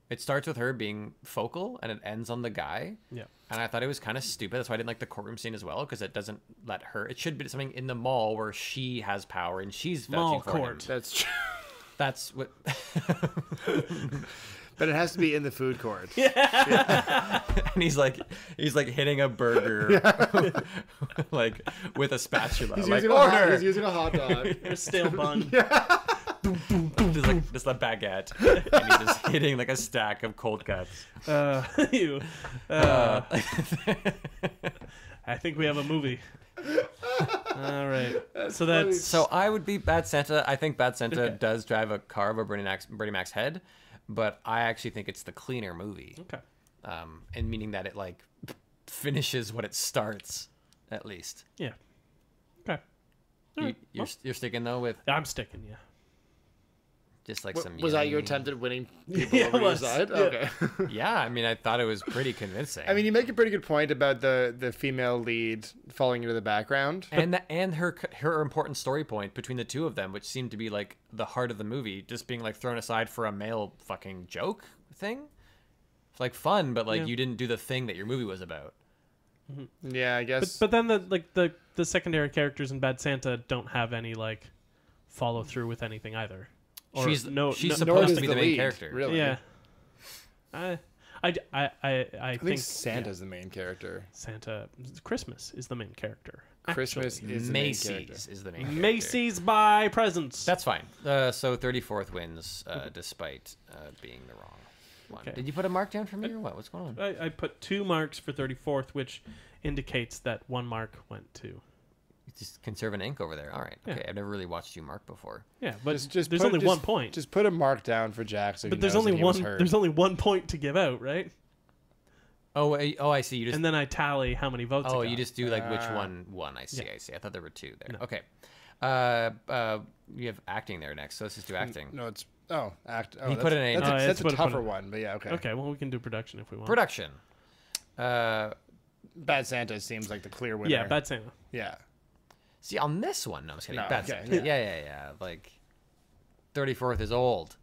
Speaker 7: It starts with her being focal and it ends on the guy.
Speaker 6: Yeah.
Speaker 7: And I thought it was kind of stupid. That's why I didn't like the courtroom scene as well, because it doesn't let her. It should be something in the mall where she has power and she's vouching
Speaker 6: Mall
Speaker 7: for
Speaker 6: court.
Speaker 7: him.
Speaker 4: That's true.
Speaker 7: That's what.
Speaker 4: But it has to be in the food court.
Speaker 7: And he's like hitting a burger, like with a spatula.
Speaker 4: He's,
Speaker 7: like,
Speaker 4: using
Speaker 7: order.
Speaker 4: he's using a hot dog.
Speaker 6: A stale bun.
Speaker 7: just a baguette, and he's just hitting like a stack of cold cuts.
Speaker 6: I think we have a movie. All right.
Speaker 7: So I would be Bad Santa. I think Bad Santa does drive a car over Bernie Mac's head, but I actually think it's the cleaner movie.
Speaker 6: Okay.
Speaker 7: And meaning that it like finishes what it starts, at least.
Speaker 6: Yeah. Okay.
Speaker 7: You're sticking though with
Speaker 6: I'm sticking, yeah.
Speaker 7: just like some.
Speaker 4: Was that your
Speaker 7: yummy-
Speaker 4: attempt at winning people
Speaker 6: Yeah,
Speaker 4: over
Speaker 6: it
Speaker 4: your
Speaker 6: was.
Speaker 4: side?
Speaker 6: Yeah.
Speaker 4: Okay.
Speaker 7: Yeah, I mean, I thought it was pretty convincing.
Speaker 4: I mean, you make a pretty good point about the female lead falling into the background.
Speaker 7: and her important story point between the two of them, which seemed to be like the heart of the movie, just being like thrown aside for a male fucking joke thing. It's like fun, but like
Speaker 6: Yeah.
Speaker 7: you didn't do the thing that your movie was about.
Speaker 4: Yeah, I guess.
Speaker 6: But then the secondary characters in Bad Santa don't have any like follow through with anything either. Or
Speaker 7: she's
Speaker 4: nor
Speaker 7: supposed
Speaker 4: does
Speaker 7: to be the main
Speaker 4: lead,
Speaker 7: character.
Speaker 4: Really.
Speaker 6: Yeah. I think
Speaker 4: Santa's the main character.
Speaker 6: Santa Christmas is the main character.
Speaker 4: Christmas
Speaker 6: Actually.
Speaker 4: is the main character.
Speaker 7: Macy's is the main character.
Speaker 6: Macy's buy presents.
Speaker 7: That's fine. So 34th wins, despite being the wrong one.
Speaker 6: Okay.
Speaker 7: Did you put a mark down for me or what? What's going on?
Speaker 6: I put 2 marks for 34th, which indicates that 1 mark went to.
Speaker 7: Just conserving ink over there. All right.
Speaker 6: Yeah.
Speaker 7: Okay. I've never really watched you mark before.
Speaker 6: Yeah, but
Speaker 4: Just
Speaker 6: there's
Speaker 4: put-
Speaker 6: only
Speaker 4: just-
Speaker 6: 1 point.
Speaker 4: Just put a mark down for Jack, so
Speaker 6: but
Speaker 4: he
Speaker 6: there's
Speaker 4: knows
Speaker 6: only
Speaker 4: that he was
Speaker 6: one.
Speaker 4: hurt.
Speaker 6: There's only 1 point to give out, right?
Speaker 7: Oh, I see. You just
Speaker 6: And then I tally how many votes.
Speaker 7: Oh,
Speaker 6: it
Speaker 7: you
Speaker 6: got.
Speaker 7: just do like which one won. I see.
Speaker 6: Yeah.
Speaker 7: I see. I thought there were 2 there.
Speaker 6: No.
Speaker 7: Okay. You have acting there next, so let's just do acting.
Speaker 4: No, it's act. Oh,
Speaker 7: He
Speaker 4: that's,
Speaker 7: put an A in
Speaker 4: That's,
Speaker 7: there.
Speaker 4: a,
Speaker 6: Oh,
Speaker 4: that's
Speaker 6: it's
Speaker 4: a
Speaker 6: put
Speaker 4: tougher
Speaker 6: a-
Speaker 4: one, but yeah, okay.
Speaker 6: Okay, well we can do production if we want.
Speaker 7: Production.
Speaker 4: Bad Santa seems like the clear winner.
Speaker 6: Yeah, Bad Santa.
Speaker 4: Yeah.
Speaker 7: See, on this one, no, I'm just kidding.
Speaker 4: No,
Speaker 7: Bad
Speaker 4: okay,
Speaker 7: Santa. Yeah. Like, 34th is old.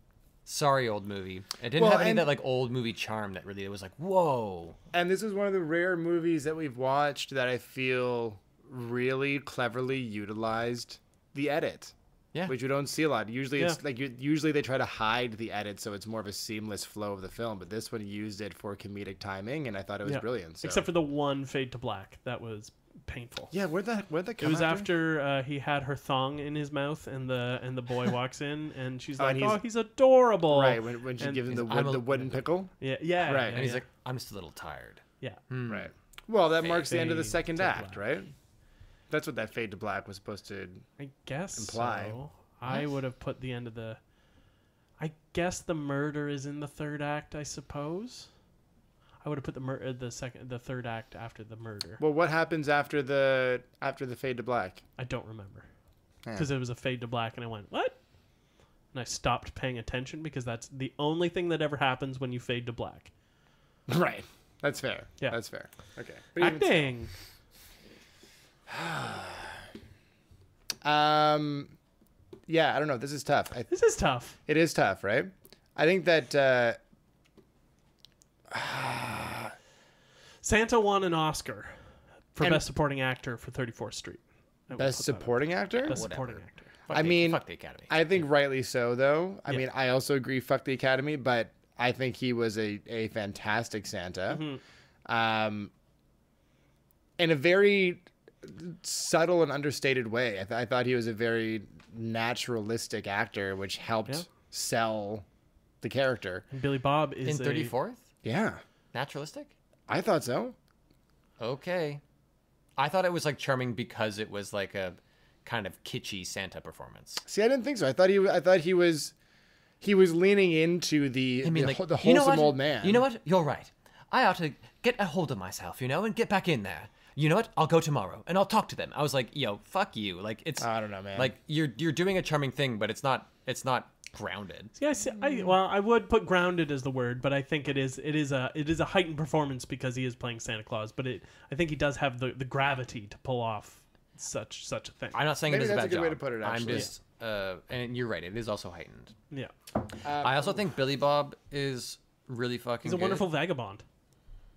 Speaker 7: Sorry, old movie. It didn't
Speaker 4: Well,
Speaker 7: have any of
Speaker 4: and-
Speaker 7: that like old movie charm that really it was like, whoa.
Speaker 4: And this is one of the rare movies that we've watched that I feel really cleverly utilized the edit.
Speaker 7: Yeah.
Speaker 4: Which you don't see a lot. Usually it's
Speaker 6: Yeah.
Speaker 4: like usually they try to hide the edit so it's more of a seamless flow of the film, but this one used it for comedic timing and I thought it was
Speaker 6: Yeah.
Speaker 4: brilliant. So.
Speaker 6: Except for the one fade to black. That was painful.
Speaker 4: Yeah, where'd that
Speaker 6: It
Speaker 4: come
Speaker 6: was after he had her thong in his mouth, and the boy walks in, and she's like,
Speaker 4: and
Speaker 6: "Oh, he's adorable."
Speaker 4: Right, when she
Speaker 6: And
Speaker 4: gives him
Speaker 7: he's-
Speaker 4: the wooden pickle.
Speaker 6: Yeah.
Speaker 4: Right,
Speaker 7: And he's like, I'm just a little tired.
Speaker 6: yeah.
Speaker 4: Right. Well, that marks the end of the
Speaker 6: Fade
Speaker 4: second
Speaker 6: to
Speaker 4: act,
Speaker 6: black.
Speaker 4: right? That's what that fade to black was supposed to.
Speaker 6: I guess
Speaker 4: Imply.
Speaker 6: so. I would have put the end of the. I guess the murder is in the third act. I suppose. I would have put the third act after the murder.
Speaker 4: Well, what happens after the fade to black?
Speaker 6: I don't remember
Speaker 4: Yeah.
Speaker 6: because it was a fade to black, and I went what? and I stopped paying attention because that's the only thing that ever happens when you fade to black.
Speaker 4: Right. That's fair.
Speaker 6: Yeah.
Speaker 4: That's fair. Okay. But even so-
Speaker 6: Acting.
Speaker 4: Yeah, I don't know. This is tough.
Speaker 6: This is tough.
Speaker 4: It is tough, right? I think that
Speaker 6: Santa won an Oscar for
Speaker 4: And-
Speaker 6: Best Supporting Actor for 34th Street. I will
Speaker 4: best
Speaker 6: put that up.
Speaker 4: supporting actor.
Speaker 6: Best Supporting Actor.
Speaker 7: Fuck
Speaker 4: I
Speaker 7: the-
Speaker 4: mean,
Speaker 7: fuck the Academy.
Speaker 4: I think rightly so, though. I
Speaker 6: Yeah.
Speaker 4: mean, I also agree. Fuck the Academy, but I think he was a fantastic Santa, in a very subtle and understated way. I thought he was a very naturalistic actor, which helped
Speaker 6: Yeah.
Speaker 4: sell the character.
Speaker 6: And Billy Bob is
Speaker 7: In 34th,
Speaker 4: Yeah,
Speaker 7: naturalistic.
Speaker 4: I thought so.
Speaker 7: Okay, I thought it was like charming because it was like a kind of kitschy Santa performance.
Speaker 4: See, I didn't think so. I thought he was leaning into the
Speaker 7: I mean,
Speaker 4: the,
Speaker 7: like,
Speaker 4: the
Speaker 7: you know
Speaker 4: wholesome
Speaker 7: what?
Speaker 4: old man.
Speaker 7: You know what? You're right. I ought to get a hold of myself, and get back in there. You know what? I'll go tomorrow and I'll talk to them. I was like, yo, fuck you. Like it's
Speaker 4: I don't know, man.
Speaker 7: like you're doing a charming thing, but it's not grounded.
Speaker 6: Yeah, I would put grounded as the word, but I think it is a heightened performance because he is playing Santa Claus. But I think he does have the gravity to pull off such a thing.
Speaker 7: I'm not saying
Speaker 4: Maybe
Speaker 7: it is a
Speaker 4: that's
Speaker 7: bad
Speaker 4: a good way
Speaker 7: job.
Speaker 4: to put it,
Speaker 7: I'm
Speaker 4: actually.
Speaker 7: just and you're right. It is also heightened.
Speaker 6: Yeah,
Speaker 7: I also think Billy Bob is really fucking
Speaker 6: he's a
Speaker 7: good.
Speaker 6: wonderful vagabond.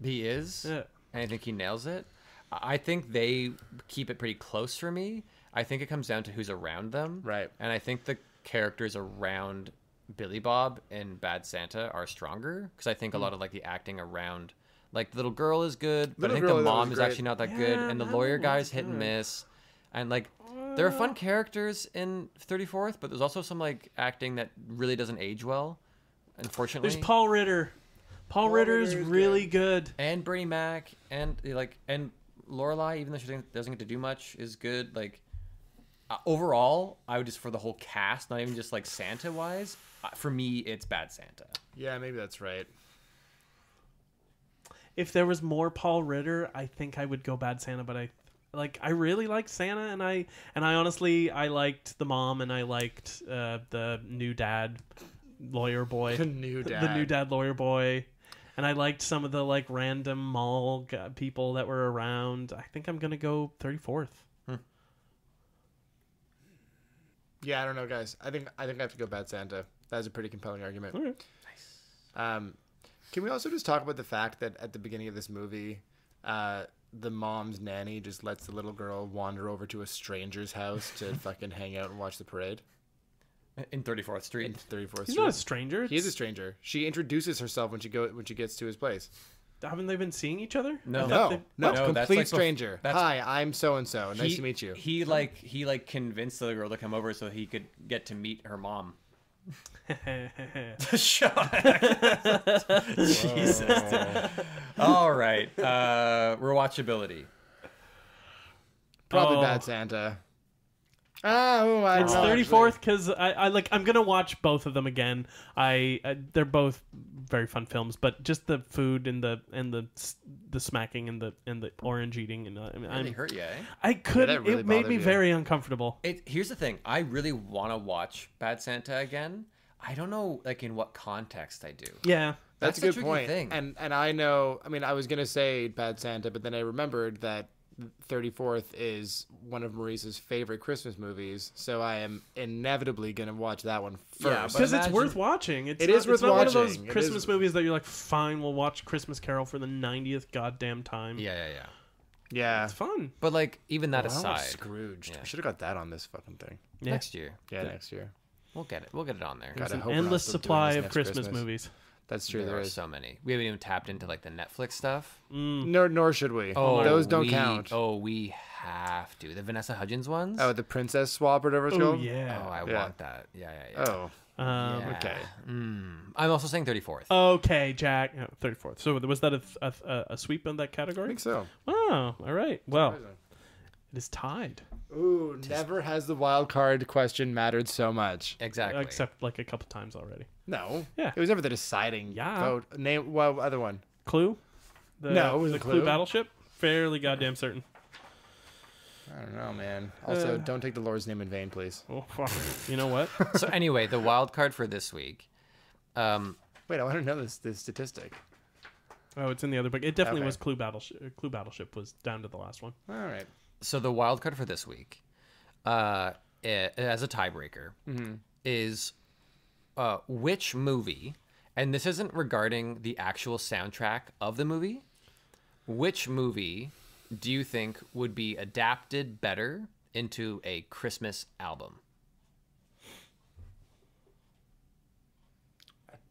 Speaker 7: He is.
Speaker 6: Yeah.
Speaker 7: And I think he nails it. I think they keep it pretty close for me. I think it comes down to who's around them.
Speaker 4: Right.
Speaker 7: And I think the characters around Billy Bob and Bad Santa are stronger because I think a lot of like the acting around, like the little girl is good, but
Speaker 4: Little
Speaker 7: I think
Speaker 4: girl,
Speaker 7: the
Speaker 4: that
Speaker 7: mom
Speaker 4: was
Speaker 7: is
Speaker 4: great.
Speaker 7: actually not that good,
Speaker 6: Yeah,
Speaker 7: and the
Speaker 6: that
Speaker 7: lawyer
Speaker 6: one
Speaker 7: guy's
Speaker 6: was
Speaker 7: hit and
Speaker 6: good.
Speaker 7: miss, and like there are fun characters in 34th, but there's also some like acting that really doesn't age well, unfortunately.
Speaker 6: There's Paul Ritter. Paul Ritter's
Speaker 4: Ritter's
Speaker 6: really good.
Speaker 7: And Bernie Mac and Lorelai, even though she doesn't get to do much, is good. Like overall, I would just for the whole cast, not even just like Santa wise. For me, it's Bad Santa.
Speaker 4: Yeah, maybe that's right.
Speaker 6: If there was more Paul Ritter, I think I would go Bad Santa, but I really liked Santa, and I honestly I liked the mom, and I liked the new dad lawyer boy.
Speaker 4: The new dad.
Speaker 6: The new dad lawyer boy. And I liked some of the like random mall people that were around. I think I'm going to go 34th.
Speaker 4: Yeah, I don't know, guys. I think I have to go Bad Santa. That's a pretty compelling argument.
Speaker 6: Okay.
Speaker 4: Can we also just talk about the fact that at the beginning of this movie, the mom's nanny just lets the little girl wander over to a stranger's house to fucking hang out and watch the parade
Speaker 7: In 34th
Speaker 4: in
Speaker 7: Street.
Speaker 4: 34th
Speaker 6: He's
Speaker 4: Street?
Speaker 6: not a stranger.
Speaker 4: He is a stranger. She introduces herself when she gets to his place.
Speaker 6: Haven't they been seeing each other?
Speaker 7: No.
Speaker 4: No,
Speaker 7: No, that's
Speaker 4: complete
Speaker 7: like
Speaker 4: stranger.
Speaker 7: that's-
Speaker 4: Hi, I'm so and so. Nice to meet you.
Speaker 7: He convinced the girl to come over so he could get to meet her mom. Shut. Jesus. All right. Rewatchability.
Speaker 4: Probably
Speaker 6: Oh.
Speaker 4: Bad Santa. Oh, I
Speaker 6: It's
Speaker 4: know,
Speaker 6: 34th because I'm gonna watch both of them again. They're both very fun films, but just the food and the smacking and the orange eating and
Speaker 7: Really hurt you, eh?
Speaker 6: I couldn't.
Speaker 4: that really
Speaker 6: it made
Speaker 4: bothered
Speaker 6: me
Speaker 4: you.
Speaker 6: very uncomfortable.
Speaker 7: Here's the thing. I really want to watch Bad Santa again. I don't know, like, in what context I do.
Speaker 6: Yeah,
Speaker 4: That's a
Speaker 7: the
Speaker 4: good
Speaker 7: tricky
Speaker 4: point.
Speaker 7: thing.
Speaker 4: And I know. I mean, I was gonna say Bad Santa, but then I remembered that 34th is one of Maurice's favorite Christmas movies, so I am inevitably gonna watch that one
Speaker 7: Yeah,
Speaker 4: first.
Speaker 7: but
Speaker 6: because it's
Speaker 7: imagine-
Speaker 6: worth watching.
Speaker 4: It is worth
Speaker 6: it's not one of those
Speaker 4: watching. It
Speaker 6: Christmas
Speaker 4: is-
Speaker 6: movies that you're like, fine, we'll watch Christmas Carol for the 90th goddamn time.
Speaker 7: Yeah.
Speaker 4: yeah.
Speaker 6: It's fun.
Speaker 7: But, like, even that
Speaker 4: I wanna watch
Speaker 7: aside,
Speaker 4: Scrooged.
Speaker 7: Yeah.
Speaker 4: We should have got that on this fucking thing.
Speaker 6: Yeah.
Speaker 7: next year,
Speaker 4: Yeah, next year.
Speaker 7: we'll get it. We'll get it on there.
Speaker 4: God, I
Speaker 6: An
Speaker 4: hope we're not
Speaker 6: endless
Speaker 4: still doing
Speaker 6: supply
Speaker 4: this
Speaker 6: of
Speaker 4: next
Speaker 6: Christmas movies.
Speaker 4: That's true.
Speaker 7: There
Speaker 4: There
Speaker 7: are
Speaker 4: is.
Speaker 7: so many. We haven't even tapped into, like, the Netflix stuff.
Speaker 4: Nor should we. Those don't count.
Speaker 7: We have to. The Vanessa Hudgens ones?
Speaker 4: Oh, the Princess Swap, or whatever it's
Speaker 6: Oh
Speaker 4: called.
Speaker 6: yeah.
Speaker 7: I
Speaker 4: Yeah.
Speaker 7: want that. Yeah.
Speaker 4: Oh,
Speaker 7: Yeah.
Speaker 4: okay.
Speaker 7: I'm also saying 34th.
Speaker 6: Okay, Jack. 34th. So was that a sweep in that
Speaker 4: I
Speaker 6: category?
Speaker 4: think so.
Speaker 6: Wow. All right. Well, it is tied,
Speaker 4: Ooh, never has the wild card question mattered so much.
Speaker 7: Exactly.
Speaker 6: except like a couple times already.
Speaker 4: No.
Speaker 6: Yeah.
Speaker 4: It was never the deciding
Speaker 6: Yeah.
Speaker 4: vote. Name what other one?
Speaker 6: Clue.
Speaker 4: No, it was
Speaker 6: the
Speaker 4: a Clue.
Speaker 6: Battleship. Fairly goddamn certain.
Speaker 4: I don't know, man. Also, don't take the Lord's name in vain, please.
Speaker 6: Oh, fuck. You know what?
Speaker 7: So anyway, the wild card for this week.
Speaker 4: Wait, I want to know this statistic.
Speaker 6: Oh, it's in the other book. It definitely
Speaker 4: Okay.
Speaker 6: was Clue Battleship. Clue Battleship was down to the last one.
Speaker 4: All right.
Speaker 7: So the wild card for this week, as a tiebreaker, is which movie, and this isn't regarding the actual soundtrack of the movie, which movie do you think would be adapted better into a Christmas album?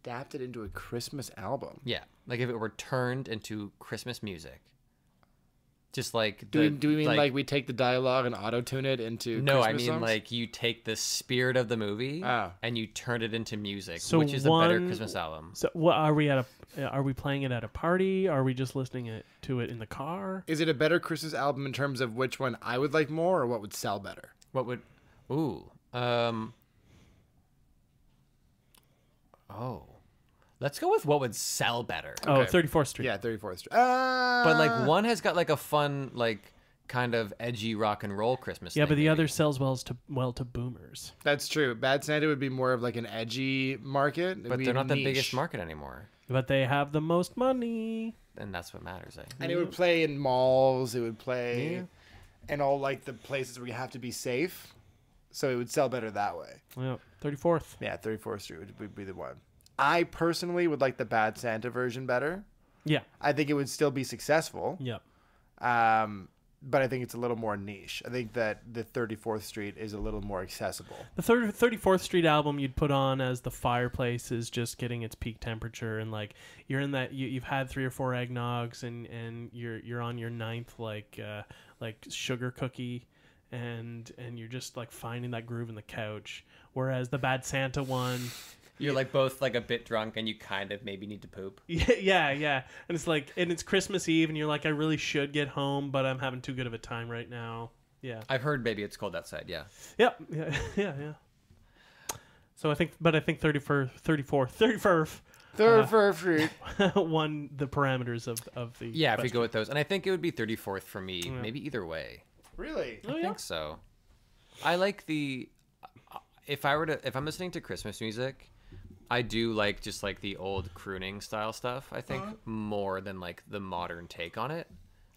Speaker 4: Adapted into a Christmas album.
Speaker 7: Yeah, like if it were turned into Christmas music. Just like
Speaker 4: Do we mean like we take the dialogue and auto-tune it into
Speaker 7: No,
Speaker 4: Christmas
Speaker 7: I mean
Speaker 4: songs?
Speaker 7: like you take the spirit of the movie
Speaker 4: Oh.
Speaker 7: and you turn it into music,
Speaker 6: So
Speaker 7: which is a better
Speaker 6: one-
Speaker 7: Christmas album.
Speaker 6: So, what are we at are we playing it at a party? Are we just listening to it in the car?
Speaker 4: Is it a better Christmas album in terms of which one I would like more or what would sell better?
Speaker 7: What would let's go with what would sell better.
Speaker 6: Oh,
Speaker 4: Okay.
Speaker 6: 34th Street.
Speaker 4: Yeah, 34th Street.
Speaker 7: But like one has got like a fun like kind of edgy rock and roll Christmas
Speaker 6: Yeah,
Speaker 7: thing,
Speaker 6: but the
Speaker 7: maybe.
Speaker 6: other sells well to boomers.
Speaker 4: That's true. Bad Santa would be more of like an edgy market. It'd
Speaker 7: But
Speaker 4: be
Speaker 7: they're not the
Speaker 4: niche.
Speaker 7: biggest market anymore.
Speaker 6: But they have the most money.
Speaker 7: And that's what matters, eh?
Speaker 4: And it would play in malls. It would play in all like the places where you have to be safe. So it would sell better that way.
Speaker 6: Yeah, 34th.
Speaker 4: Yeah, 34th Street would be the one. I personally would like the Bad Santa version better.
Speaker 6: Yeah,
Speaker 4: I think it would still be successful.
Speaker 6: yeah.
Speaker 4: But I think it's a little more niche. I think that the 34th Street is a little more accessible.
Speaker 6: The 34th Street album you'd put on as the fireplace is just getting its peak temperature, and like you're in that you've had 3 or 4 eggnogs, and you're on your 9th like sugar cookie, and you're just like finding that groove in the couch. Whereas the Bad Santa one,
Speaker 7: You're like both like a bit drunk and you kind of maybe need to poop.
Speaker 6: yeah, and it's like, and it's Christmas Eve, and you're like, I really should get home, but I'm having too good of a time right now. Yeah.
Speaker 7: I've heard Baby It's Cold Outside, yeah.
Speaker 6: Yep. Yeah. So I think 34th
Speaker 4: Street.
Speaker 6: won the parameters of the
Speaker 7: Yeah, if we
Speaker 6: question.
Speaker 7: go with those. And I think it would be 34th for me, maybe either way.
Speaker 4: Really?
Speaker 6: Oh,
Speaker 7: I
Speaker 6: yeah.
Speaker 7: think so. I like the if I'm listening to Christmas music, I do like just like the old crooning style stuff, I think, more than like the modern take on it.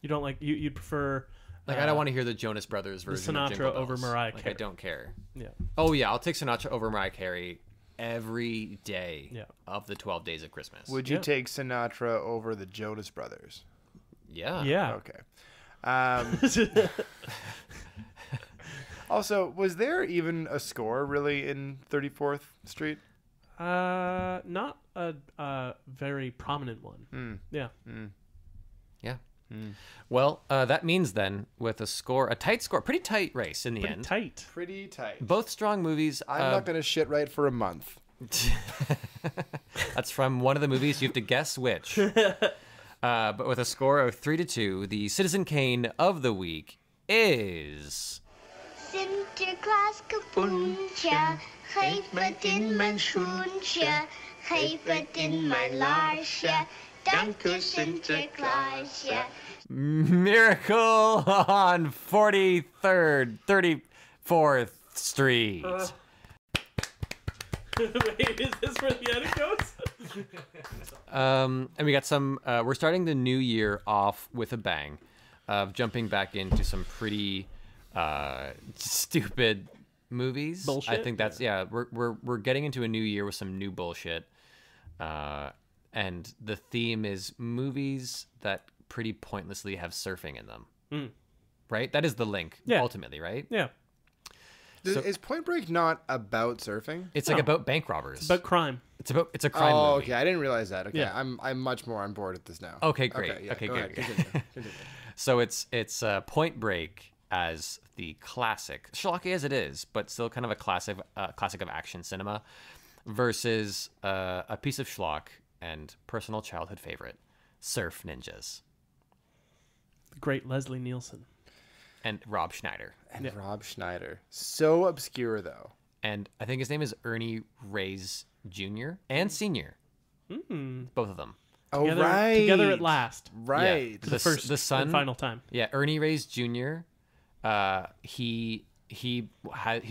Speaker 6: You don't like you'd prefer
Speaker 7: Like I don't want to hear the Jonas Brothers version of
Speaker 6: Sinatra
Speaker 7: Jingle
Speaker 6: over
Speaker 7: Bells.
Speaker 6: Mariah
Speaker 7: Like
Speaker 6: Carey.
Speaker 7: I don't care.
Speaker 6: yeah.
Speaker 7: Oh yeah, I'll take Sinatra over Mariah Carey every day
Speaker 6: Yeah.
Speaker 7: of the 12 days of Christmas.
Speaker 4: Would you
Speaker 6: Yeah.
Speaker 4: take Sinatra over the Jonas Brothers?
Speaker 7: Yeah.
Speaker 6: Yeah.
Speaker 4: Okay. Also, was there even a score really in 34th Street?
Speaker 6: Not a very prominent one. Yeah.
Speaker 7: Yeah. Well, that means then with a tight score, pretty tight race in the
Speaker 6: Pretty
Speaker 7: end.
Speaker 6: tight.
Speaker 4: Pretty tight.
Speaker 7: Both strong movies.
Speaker 4: I'm not going to shit right for a month.
Speaker 7: That's from one of the movies. You have to guess which. But with a score of 3-2, the Citizen Kane of the week is
Speaker 8: Sinterklaas kapoentje, geef het in mijn schoentje, geef het in mijn laarsje, dank u Sinterklaasje.
Speaker 7: Miracle on 34th Street.
Speaker 6: Wait, is this where the edit goes?
Speaker 7: And we got some. We're starting the new year off with a bang, of jumping back into some pretty stupid movies.
Speaker 6: Bullshit?
Speaker 7: I think that's We're getting into a new year with some new bullshit, and the theme is movies that pretty pointlessly have surfing in them. Right. That is the link.
Speaker 6: Yeah.
Speaker 7: Ultimately, right.
Speaker 6: Yeah.
Speaker 4: Is Point Break not about surfing?
Speaker 7: It's like about bank robbers.
Speaker 6: But crime.
Speaker 7: It's a crime
Speaker 4: Oh,
Speaker 7: movie.
Speaker 4: okay. I didn't realize that. Okay,
Speaker 6: Yeah.
Speaker 4: I'm much more on board with this now.
Speaker 7: Okay, great.
Speaker 4: Yeah,
Speaker 7: Okay,
Speaker 4: go
Speaker 7: good.
Speaker 4: ahead. Continue.
Speaker 7: So it's Point Break as the classic, schlocky as it is, but still kind of a classic of action cinema, versus a piece of schlock and personal childhood favorite, Surf Ninjas,
Speaker 6: The great Leslie Nielsen.
Speaker 7: and Rob Schneider.
Speaker 4: And Rob Schneider. So obscure, though.
Speaker 7: And I think his name is Ernie Reyes Jr. and Senior. Both of them.
Speaker 4: Oh,
Speaker 6: Together,
Speaker 4: right.
Speaker 6: Together at last.
Speaker 4: Right.
Speaker 7: Yeah,
Speaker 6: The first
Speaker 7: the son,
Speaker 6: and final time.
Speaker 7: Yeah, Ernie Reyes Jr. he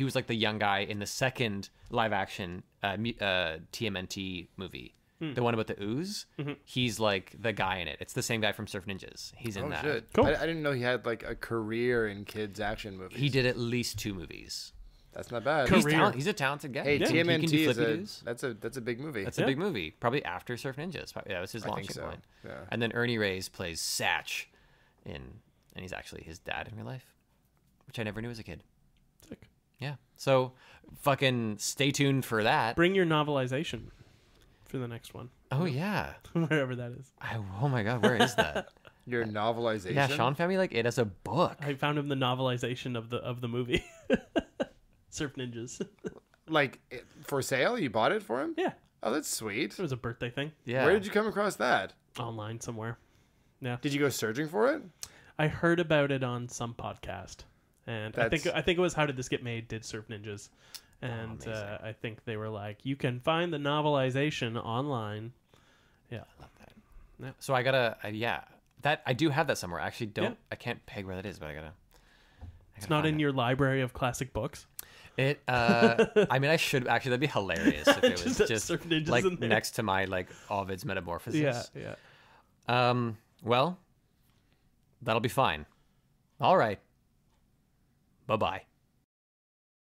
Speaker 7: was like the young guy in the second live action TMNT movie. The one about the ooze. He's like the guy in it. It's the same guy from Surf Ninjas. He's in that.
Speaker 4: Shit.
Speaker 6: Cool.
Speaker 4: I didn't know he had like a career in kids action movies.
Speaker 7: He did at least 2 movies.
Speaker 4: That's not bad.
Speaker 7: He's a talented guy.
Speaker 4: Hey,
Speaker 7: He can
Speaker 4: TMNT
Speaker 7: do
Speaker 4: is
Speaker 7: flippy doos.
Speaker 4: that's a big movie.
Speaker 7: That's a big movie. Probably after Surf Ninjas. Probably, that was his
Speaker 4: I think
Speaker 7: launching
Speaker 4: so.
Speaker 7: point.
Speaker 4: Yeah.
Speaker 7: And then Ernie Reyes plays Satch and he's actually his dad in real life, which I never knew as a kid.
Speaker 6: Sick.
Speaker 7: Yeah. So fucking stay tuned for that.
Speaker 6: Bring your novelization for the next one.
Speaker 7: Oh yeah.
Speaker 6: Wherever that is.
Speaker 7: Oh my god, where is that?
Speaker 4: Your novelization.
Speaker 7: Yeah, Sean found me like it as a book.
Speaker 6: I found him the novelization of the movie. Surf Ninjas.
Speaker 4: Like for sale? You bought it for him?
Speaker 6: Yeah.
Speaker 4: Oh, that's sweet.
Speaker 6: It was a birthday thing.
Speaker 7: Yeah.
Speaker 4: Where did you come across that?
Speaker 6: Online somewhere. Yeah.
Speaker 4: Did you go searching for it?
Speaker 6: I heard about it on some podcast. And I think it was How Did This Get Made did Surf Ninjas. And I think they were like, you can find the novelization online. Yeah.
Speaker 7: I love that. Yeah. So I gotta that I do have that somewhere. I actually don't.
Speaker 6: Yeah.
Speaker 7: I can't peg where that is, but I gotta.
Speaker 6: It's not in your library of classic books.
Speaker 7: It. I mean, I should actually. That'd be hilarious if it was just
Speaker 6: Surf Ninjas
Speaker 7: like
Speaker 6: in there.
Speaker 7: next to my like Ovid's Metamorphosis.
Speaker 6: Yeah.
Speaker 7: Well, that'll be fine. All right. Bye bye.